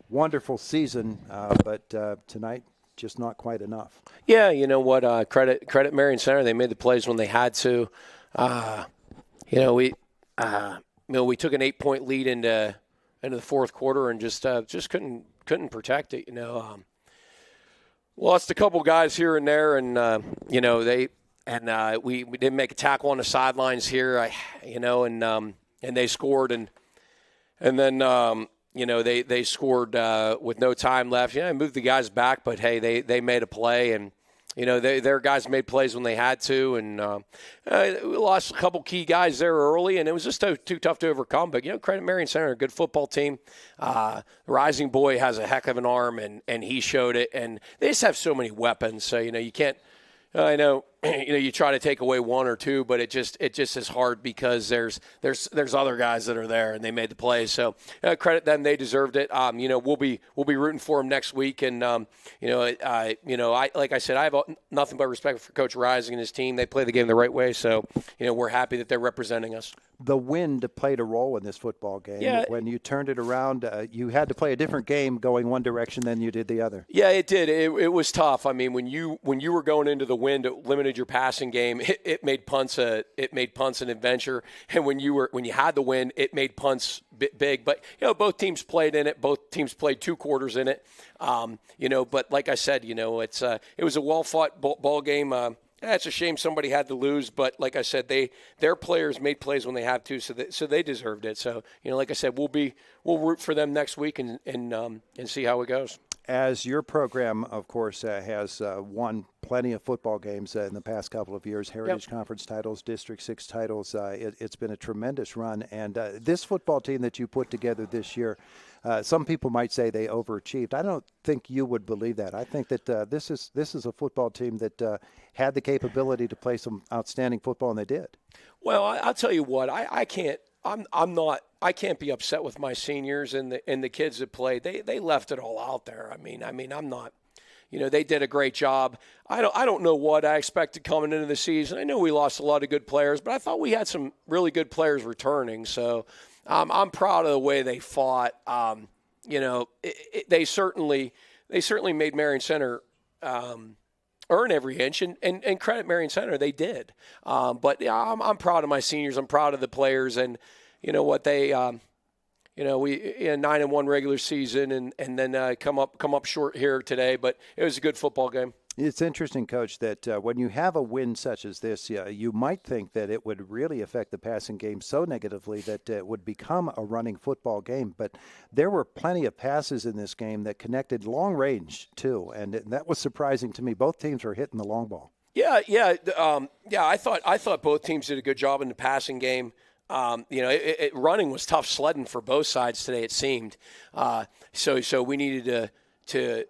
Wonderful season, but tonight just not quite enough. Yeah, you know what? Credit Marion Center. They made the plays when they had to. We took an 8-point lead into the fourth quarter and just couldn't protect it. Lost a couple guys here and there, and we didn't make a tackle on the sidelines here, and they scored, and then they scored with no time left. I moved the guys back, but hey, they made a play, and their guys made plays when they had to, and we lost a couple key guys there early, and it was just too tough to overcome. But credit Marion Center, a good football team. Rising Boy has a heck of an arm, and he showed it. And they just have so many weapons, so you can't. I know you try to take away one or two, but it just is hard because there's other guys that are there, and they made the plays. So credit them; they deserved it. We'll be rooting for them next week, and I like I said, I have nothing but respect for Coach Rising and his team. They play the game the right way, so we're happy that they're representing us. The wind played a role in this football game. Yeah. When you turned it around, you had to play a different game going one direction than you did the other. Yeah, it did. It was tough. I mean, when you were going into the wind, it limited your passing game. It made punts an adventure. And when you had the wind, it made punts big. But both teams played in it. Both teams played 2 quarters in it. But like I said, it was a well-fought ball game. It's a shame somebody had to lose, but like I said, their players made plays when they have to, so they deserved it. So like I said, we'll root for them next week and see how it goes. As your program, of course, has won plenty of football games in the past couple of years, Heritage Conference titles, District 6 titles, it's been a tremendous run. And this football team that you put together this year, some people might say they overachieved. I don't think you would believe that. I think that this is a football team that had the capability to play some outstanding football, and they did. Well, I'll tell you what, I can't. I can't be upset with my seniors and the kids that played. They left it all out there. I mean, I'm not. They did a great job. I don't know what I expected coming into the season. I knew we lost a lot of good players, but I thought we had some really good players returning. So I'm proud of the way they fought. They certainly made Marion Center earn every inch, and credit Marion Center, they did. But I'm proud of my seniors. I'm proud of the players, and what they, we 9-1 regular season, and then come up short here today. But it was a good football game. It's interesting, Coach, that when you have a win such as this, you might think that it would really affect the passing game so negatively that it would become a running football game. But there were plenty of passes in this game that connected long range, too, and that was surprising to me. Both teams were hitting the long ball. Yeah. I thought both teams did a good job in the passing game. Running was tough sledding for both sides today, it seemed. So we needed to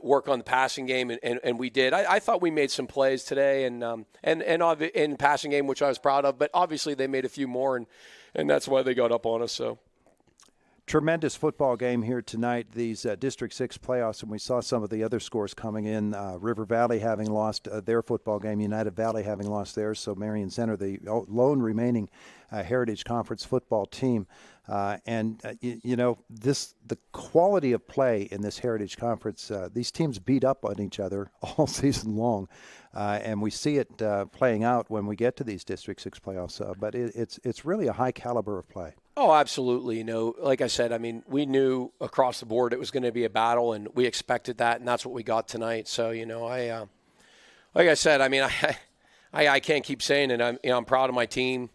work on the passing game, and we did. I thought we made some plays today, and in the passing game, which I was proud of. But obviously, they made a few more, and that's why they got up on us. So. Tremendous football game here tonight, these District 6 playoffs, and we saw some of the other scores coming in. River Valley having lost their football game, United Valley having lost theirs, so Marion Center, the lone remaining Heritage Conference football team. The quality of play in this Heritage Conference, these teams beat up on each other all season long, and we see it playing out when we get to these District 6 playoffs. But it's really a high caliber of play. Oh, absolutely. Like I said, I mean, we knew across the board it was going to be a battle, and we expected that, and that's what we got tonight. So, like I said, I mean, I can't keep saying it. I'm proud of my team.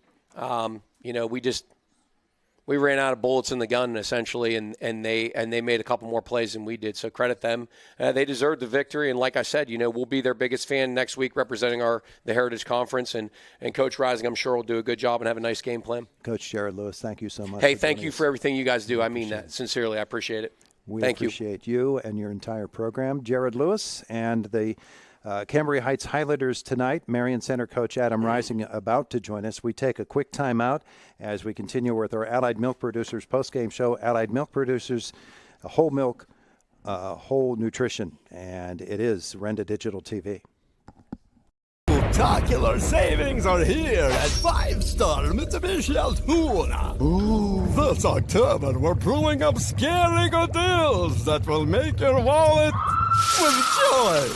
We ran out of bullets in the gun essentially, and they made a couple more plays than we did. So credit them. They deserved the victory, and like I said, we'll be their biggest fan next week representing the Heritage Conference, and Coach Rising, I'm sure, will do a good job and have a nice game plan. Coach Jared Lewis, thank you so much. Hey, thank you for everything you guys do. I mean that sincerely. I appreciate it. We appreciate you and your entire program. Jared Lewis and the Cambria Heights Highlanders tonight. Marion Center coach Adam Rising about to join us. We take a quick time out as we continue with our Allied Milk Producers postgame show. Allied Milk Producers, whole milk, whole nutrition, and it is Renda Digital TV. Spectacular savings are here at 5-star Mitsubishi Altoona. Ooh. This October, we're pulling up scary good deals that will make your wallet with joy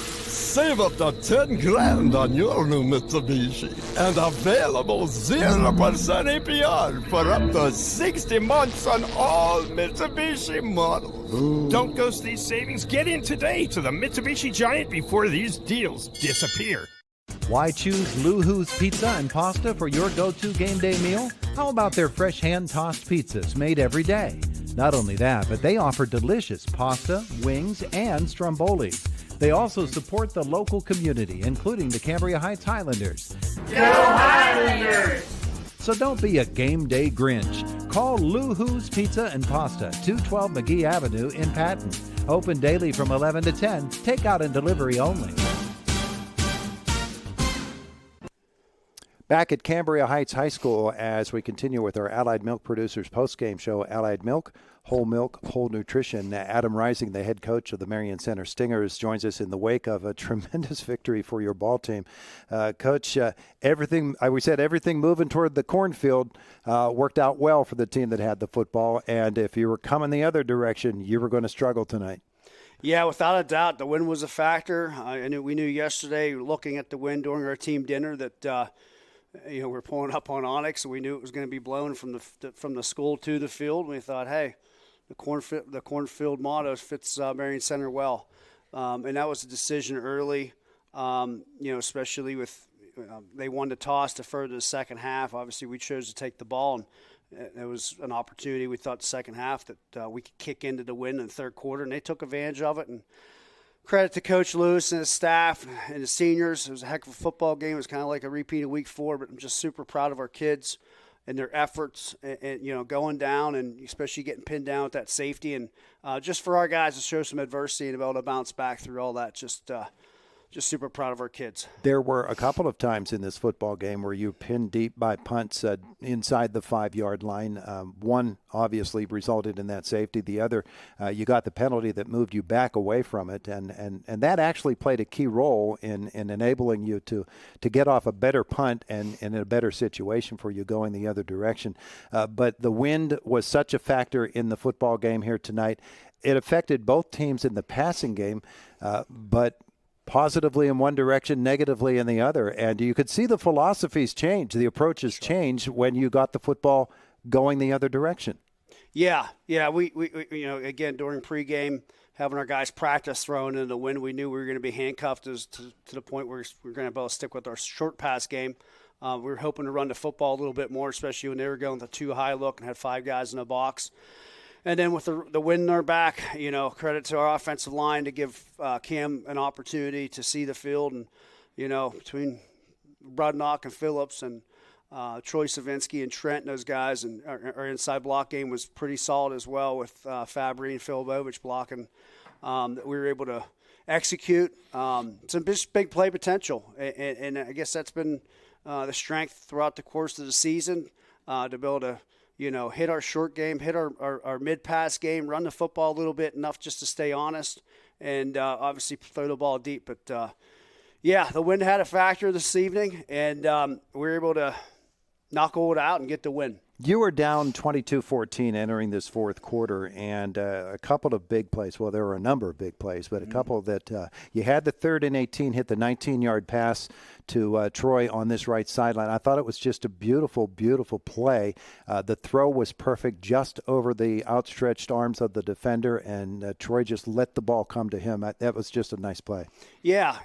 Save up to 10 grand on your new Mitsubishi. And available 0% APR for up to 60 months on all Mitsubishi models. Ooh. Don't ghost these savings. Get in today to the Mitsubishi Giant before these deals disappear. Why choose Luhu's Pizza and Pasta for your go-to game day meal? How about their fresh hand-tossed pizzas made every day? Not only that, but they offer delicious pasta, wings, and stromboli. They also support the local community, including the Cambria Heights Highlanders. Go Highlanders! So don't be a game day Grinch. Call Luhu's Pizza and Pasta, 212 McGee Avenue in Patton. Open daily from 11 to 10. Takeout and delivery only. Back at Cambria Heights High School as we continue with our Allied Milk Producers post-game show, Allied Milk, whole nutrition. Adam Rising, the head coach of the Marion Center Stingers, joins us in the wake of a tremendous victory for your ball team. Coach, everything moving toward the cornfield worked out well for the team that had the football, and if you were coming the other direction, you were going to struggle tonight. Yeah, without a doubt, the wind was a factor. We knew yesterday, looking at the wind during our team dinner, that we're pulling up on Onyx, and we knew it was going to be blowing from the school to the field. We thought, hey, the cornfield motto fits Marion Center well, and that was a decision early. Especially with they won the toss to further the second half. Obviously, we chose to take the ball, and it was an opportunity. We thought the second half that we could kick into the win in the third quarter, and they took advantage of it. And credit to Coach Lewis and his staff and the seniors. It was a heck of a football game. It was kind of like a repeat of Week 4, but I'm just super proud of our kids and their efforts and going down, and especially getting pinned down with that safety. And just for our guys to show some adversity and be able to bounce back through all that, just super proud of our kids. There were a couple of times in this football game where you pinned deep by punts inside the 5-yard line. One obviously resulted in that safety. The other, you got the penalty that moved you back away from it, and that actually played a key role in enabling you to get off a better punt and in a better situation for you going the other direction. But the wind was such a factor in the football game here tonight. It affected both teams in the passing game, but positively in one direction, negatively in the other. And you could see the philosophies change, the approaches change when you got the football going the other direction. Yeah. We again, during pregame, having our guys practice throwing in the wind, we knew we were going to be handcuffed to the point where we were going to be able to stick with our short pass game. We were hoping to run the football a little bit more, especially when they were going the too high look and had 5 guys in the box. And then with the wind in our back, credit to our offensive line to give Cam an opportunity to see the field. And, between Rudnock and Phillips and Troy Savinsky and Trent and those guys, and our inside block game was pretty solid as well with Fabry and Filibovich blocking, that we were able to execute. Some big play potential. And I guess that's been the strength throughout the course of the season, to be able to hit our short game, hit our mid-pass game, run the football a little bit, enough just to stay honest, and obviously throw the ball deep. But, the wind had a factor this evening, and we were able to knock it out and get the win. You were down 22-14 entering this fourth quarter, and a couple of big plays. Well, there were a number of big plays, but a couple that you had the 3rd and 18, hit the 19-yard pass to Troy on this right sideline. I thought it was just a beautiful, beautiful play. The throw was perfect, just over the outstretched arms of the defender, and Troy just let the ball come to him. That was just a nice play. Yeah,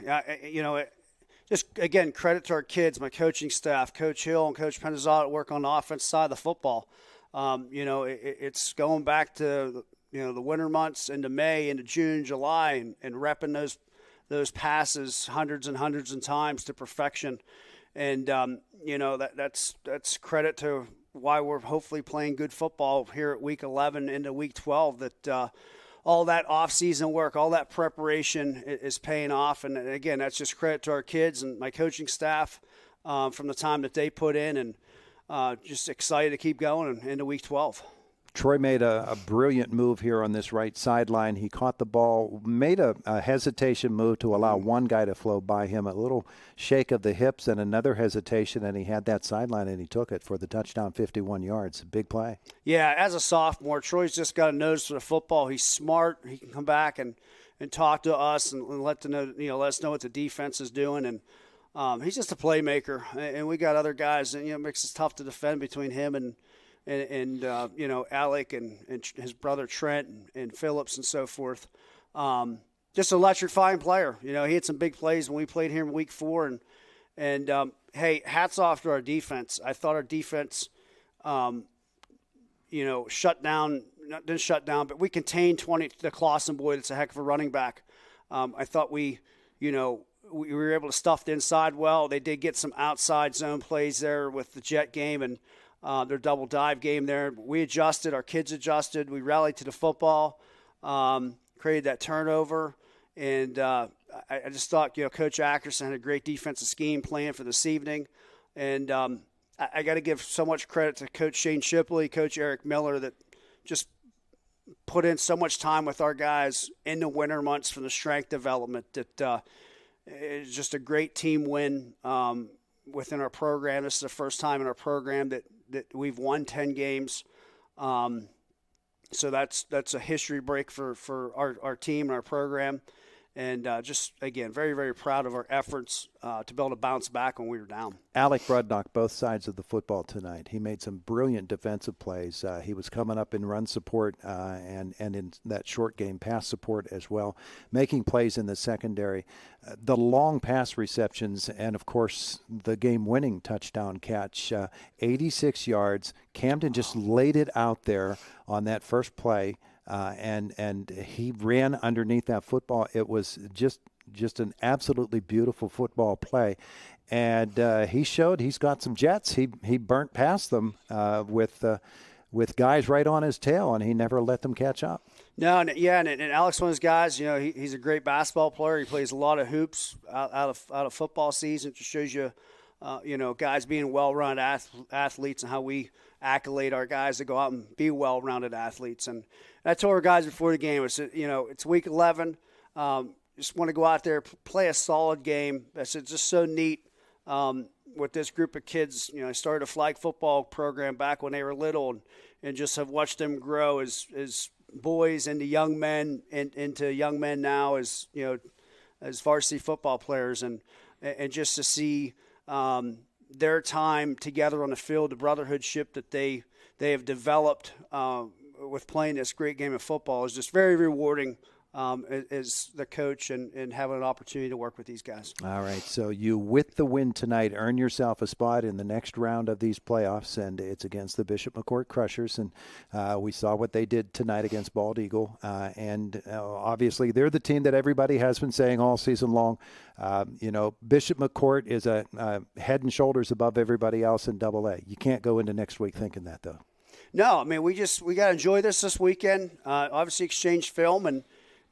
just, again, credit to our kids, my coaching staff, Coach Hill and Coach Penazzotti work on the offense side of the football. It's going back to, the winter months into May, into June, July, and repping those passes hundreds and hundreds of times to perfection. And, that's credit to why we're hopefully playing good football here at Week 11 into Week 12, that all that off-season work, all that preparation is paying off. And, again, that's just credit to our kids and my coaching staff from the time that they put in, and just excited to keep going into Week 12. Troy made a brilliant move here on this right sideline. He caught the ball, made a hesitation move to allow one guy to flow by him, a little shake of the hips and another hesitation, and he had that sideline, and he took it for the touchdown, 51 yards. A big play. Yeah, as a sophomore, Troy's just got a nose for the football. He's smart. He can come back and talk to us and let us know what the defense is doing. And he's just a playmaker, and we got other guys, and it makes it tough to defend between him and Alec and his brother Trent and Phillips and so forth. Just an electrifying player. He had some big plays when we played here in week 4, and hey, hats off to our defense. I thought our defense, didn't shut down, but we contained the Clausen boy. That's a heck of a running back. I thought we were able to stuff the inside well. They did get some outside zone plays there with the jet game and their double dive game there. We adjusted. Our kids adjusted. We rallied to the football, created that turnover. And I just thought, Coach Ackerson had a great defensive scheme plan for this evening. And I got to give so much credit to Coach Shane Shipley, Coach Eric Miller, that just put in so much time with our guys in the winter months for the strength development. That it's just a great team win within our program. This is the first time in our program that we've won 10 games. So that's a history break for our team and our program. And just, again, very, very proud of our efforts to be able to bounce back when we were down. Alec Brudnock, both sides of the football tonight. He made some brilliant defensive plays. He was coming up in run support and in that short game pass support as well, making plays in the secondary. The long pass receptions and, of course, the game-winning touchdown catch, 86 yards. Camden just laid it out there on that first play. And he ran underneath that football. It was just an absolutely beautiful football play. And he showed he's got some jets. He burnt past them with guys right on his tail, and he never let them catch up. No, and Alex, one of those guys, he's a great basketball player. He plays a lot of hoops out of football season. It just shows you, guys being well-rounded athletes and how we accolade our guys to go out and be well-rounded athletes. And I told our guys before the game, it's week 11. Just want to go out there, play a solid game. It's just so neat with this group of kids. I started a flag football program back when they were little, and just have watched them grow as boys into young men, and into young men now as varsity football players, and just to see their time together on the field, the brotherhoodship that they have developed with playing this great game of football is just very rewarding as the coach and having an opportunity to work with these guys. All right, so you, with the win tonight, earn yourself a spot in the next round of these playoffs, and it's against the Bishop McCourt Crushers, and we saw what they did tonight against Bald Eagle, and obviously they're the team that everybody has been saying all season long. Bishop McCourt is a head and shoulders above everybody else in AA. You can't go into next week thinking that, though. No, I mean, we got to enjoy this weekend. Obviously exchange film,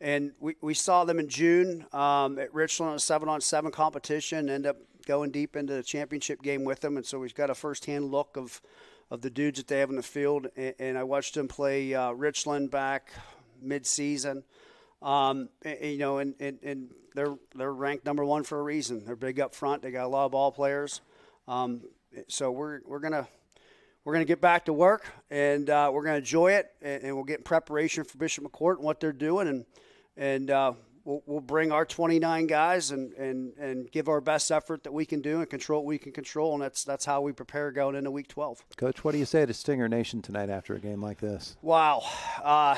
and we saw them in June at Richland on a 7-on-7 competition, end up going deep into the championship game with them. And so we've got a firsthand look of the dudes that they have in the field. And I watched them play Richland back mid-season. And they're ranked number 1 for a reason. They're big up front. They got a lot of ball players. So we're gonna get back to work, and we're gonna enjoy it, and we'll get in preparation for Bishop McCourt and what they're doing, and we'll bring our 29 guys and give our best effort that we can do and control what we can control, and that's how we prepare going into week 12. Coach, what do you say to Stinger Nation tonight after a game like this? Wow,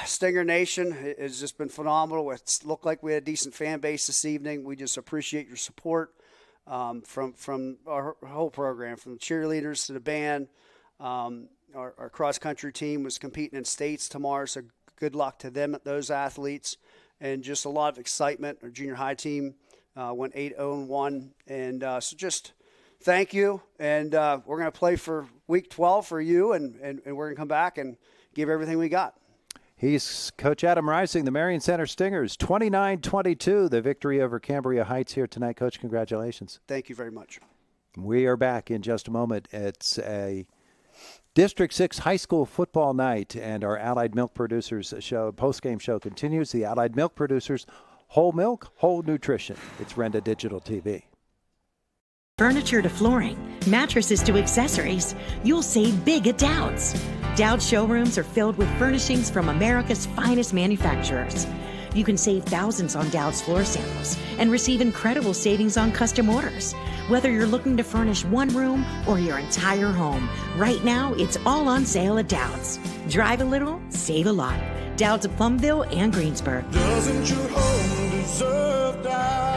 Stinger Nation has just been phenomenal. It looked like we had a decent fan base this evening. We just appreciate your support from our whole program, from the cheerleaders to the band. Our cross-country team was competing in states tomorrow, so good luck to them, those athletes, and just a lot of excitement. Our junior high team went 8-0-1, and so just thank you, and we're going to play for week 12 for you, and we're going to come back and give everything we got. He's Coach Adam Rising, the Marion Center Stingers, 29-22, the victory over Cambria Heights here tonight. Coach, congratulations. Thank you very much. We are back in just a moment. It's a District 6 high school football night, and our Allied Milk Producers show, post-game show continues. The Allied Milk Producers, whole milk, whole nutrition. It's Renda Digital TV. Furniture to flooring, mattresses to accessories, you'll save big at Dowd's. Dowd's showrooms are filled with furnishings from America's finest manufacturers. You can save thousands on Dowd's floor samples and receive incredible savings on custom orders. Whether you're looking to furnish one room or your entire home, right now it's all on sale at Dowd's. Drive a little, save a lot. Dowd's of Plumville and Greensburg. Doesn't your home deserve Dowd's?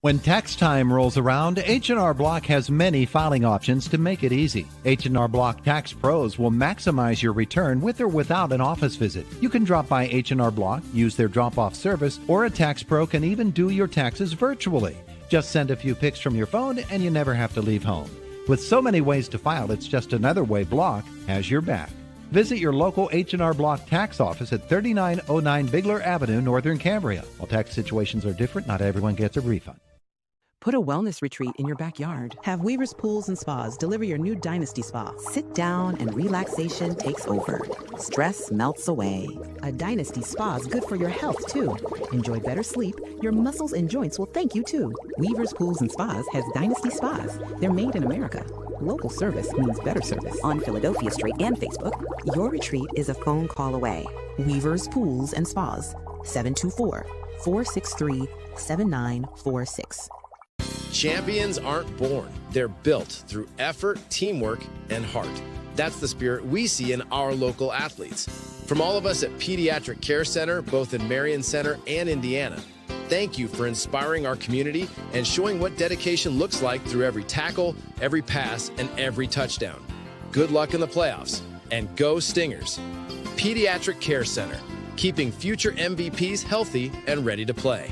When tax time rolls around, H&R Block has many filing options to make it easy. H&R Block Tax Pros will maximize your return with or without an office visit. You can drop by H&R Block, use their drop-off service, or a tax pro can even do your taxes virtually. Just send a few pics from your phone and you never have to leave home. With so many ways to file, it's just another way Block has your back. Visit your local H&R Block tax office at 3909 Bigler Avenue, Northern Cambria. While tax situations are different, not everyone gets a refund. Put a wellness retreat in your backyard. Have Weaver's Pools and Spas deliver your new Dynasty Spa. Sit down and relaxation takes over. Stress melts away. A Dynasty Spa is good for your health, too. Enjoy better sleep. Your muscles and joints will thank you, too. Weaver's Pools and Spas has Dynasty Spas. They're made in America. Local service means better service. On Philadelphia Street and Facebook, your retreat is a phone call away. Weaver's Pools and Spas. 724-463-7946. Champions aren't born. They're built through effort, teamwork, and heart. That's the spirit we see in our local athletes. From all of us at Pediatric Care Center, both in Marion Center and Indiana, thank you for inspiring our community and showing what dedication looks like through every tackle, every pass, and every touchdown. Good luck in the playoffs, and go Stingers. Pediatric Care Center, keeping future MVPs healthy and ready to play.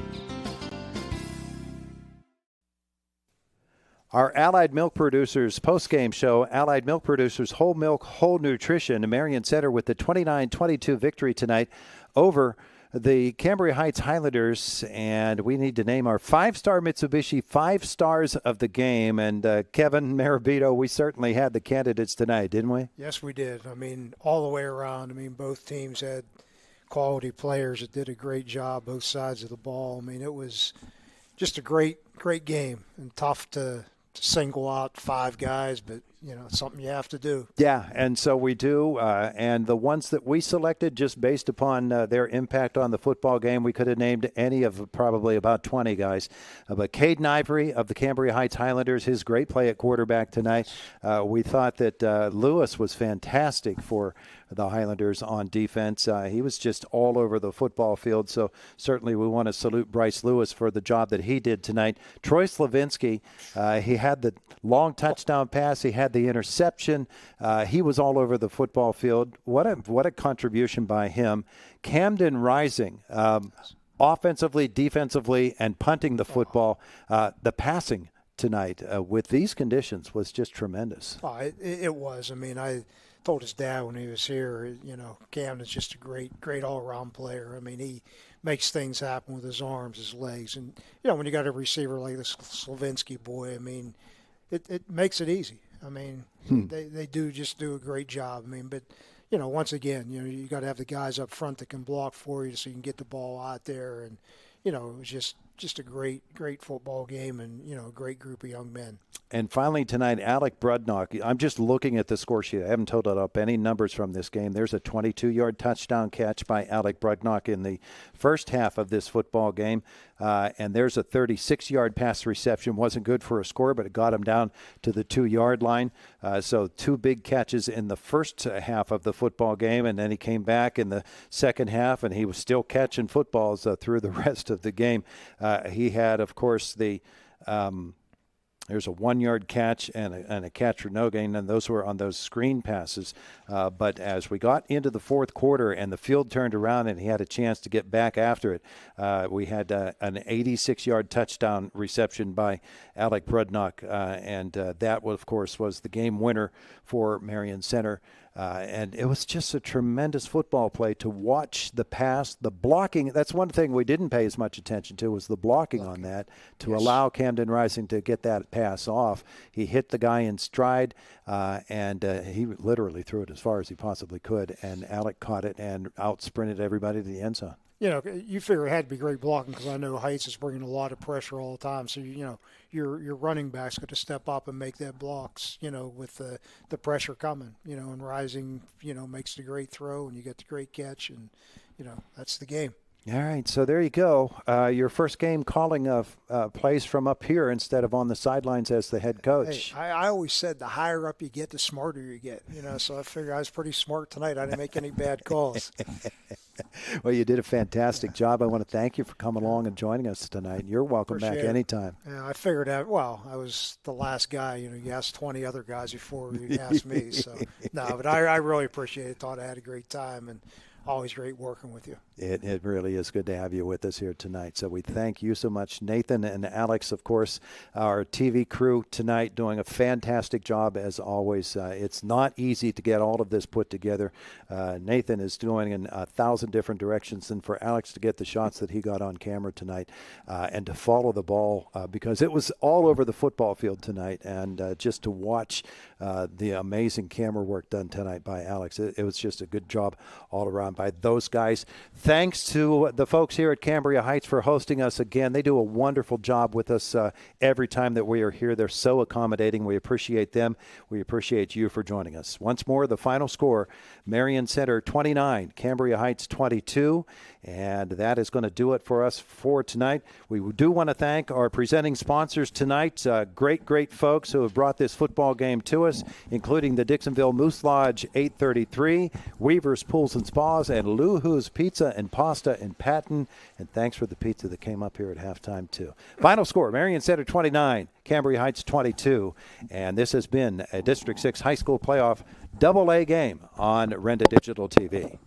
Our Allied Milk Producers post-game show, Allied Milk Producers Whole Milk, Whole Nutrition, Marion Center with the 29-22 victory tonight over the Cambria Heights Highlanders. And we need to name our five-star Mitsubishi 5 stars of the game. And Kevin Marabito, we certainly had the candidates tonight, didn't we? Yes, we did. I mean, all the way around. I mean, both teams had quality players that did a great job, both sides of the ball. I mean, it was just a great game and tough to single out 5 guys, but, you know, it's something you have to do. Yeah, and so we do. And the ones that we selected just based upon their impact on the football game, we could have named any of probably about 20 guys. But Caden Ivory of the Cambria Heights Highlanders, his great play at quarterback tonight. We thought that Lewis was fantastic for the Highlanders on defense. He was just all over the football field, so certainly we want to salute Bryce Lewis for the job that he did tonight. Troy Slavinsky, he had the long touchdown pass. He had the interception. He was all over the football field. What a contribution by him. Camden Rising, offensively, defensively, and punting the football. The passing tonight with these conditions was just tremendous. Oh, it was. I mean, I told his dad when he was here, you know, Camden's just a great all-around player. I mean, he makes things happen with his arms, his legs. And, you know, when you got a receiver like this Slavinsky boy, I mean, it makes it easy. I mean, they do a great job. I mean, but, you know, once again, you know, you got to have the guys up front that can block for you so you can get the ball out there. And, you know, it was just a great football game and, you know, a great group of young men. And finally tonight, Alec Brudnock. I'm just looking at the score sheet. I haven't totaled up any numbers from this game. There's a 22-yard touchdown catch by Alec Brudnock in the first half of this football game. And there's a 36-yard pass reception. Wasn't good for a score, but it got him down to the 2-yard line. So 2 big catches in the first half of the football game, and then he came back in the second half, and he was still catching footballs through the rest of the game. He had, of course, there's a 1-yard catch and a catch for no gain, and those were on those screen passes. But as we got into the fourth quarter and the field turned around and he had a chance to get back after it, we had an 86-yard touchdown reception by Alec Brudnock, and that, of course, was the game winner for Marion Center. And it was just a tremendous football play to watch the pass, the blocking. That's one thing we didn't pay as much attention to was the blocking on that to allow Camden Rising to get that pass off. He hit the guy in stride, and he literally threw it as far as he possibly could, and Alec caught it and out-sprinted everybody to the end zone. You know, you figure it had to be great blocking because I know Heights is bringing a lot of pressure all the time. So, you know, your running back's got to step up and make that blocks, you know, with the pressure coming, you know, and Rising, you know, makes the great throw and you get the great catch. And, that's the game. All right, so there you go. Your first game calling of plays from up here instead of on the sidelines as the head coach. Hey, I always said the higher up you get, the smarter you get. So I figured I was pretty smart tonight. I didn't make any bad calls. Well, you did a fantastic job. I want to thank you for coming along and joining us tonight. You're welcome back anytime. Yeah, I figured out. Well, I was the last guy. You asked 20 other guys before you asked me. So no, but I really appreciate it. Thought I had a great time and. Always great working with you. It really is good to have you with us here tonight. So we thank you so much, Nathan and Alex, of course, our TV crew tonight doing a fantastic job as always. It's not easy to get all of this put together. Nathan is doing in 1,000 different directions, and for Alex to get the shots that he got on camera tonight and to follow the ball because it was all over the football field tonight, and just to watch the amazing camera work done tonight by Alex. It was just a good job all around by those guys. Thanks to the folks here at Cambria Heights for hosting us again. They do a wonderful job with us every time that we are here. They're so accommodating. We appreciate them. We appreciate you for joining us. Once more, the final score, Marion Center 29, Cambria Heights 22. And that is going to do it for us for tonight. We do want to thank our presenting sponsors tonight. Great folks who have brought this football game to us, including the Dixonville Moose Lodge 833, Weaver's Pools and Spas, and Luhu's Pizza and Pasta in Patton. And thanks for the pizza that came up here at halftime, too. Final score, Marion Center 29, Cambria Heights 22. And this has been a District 6 High School Playoff AA game on Renda Digital TV.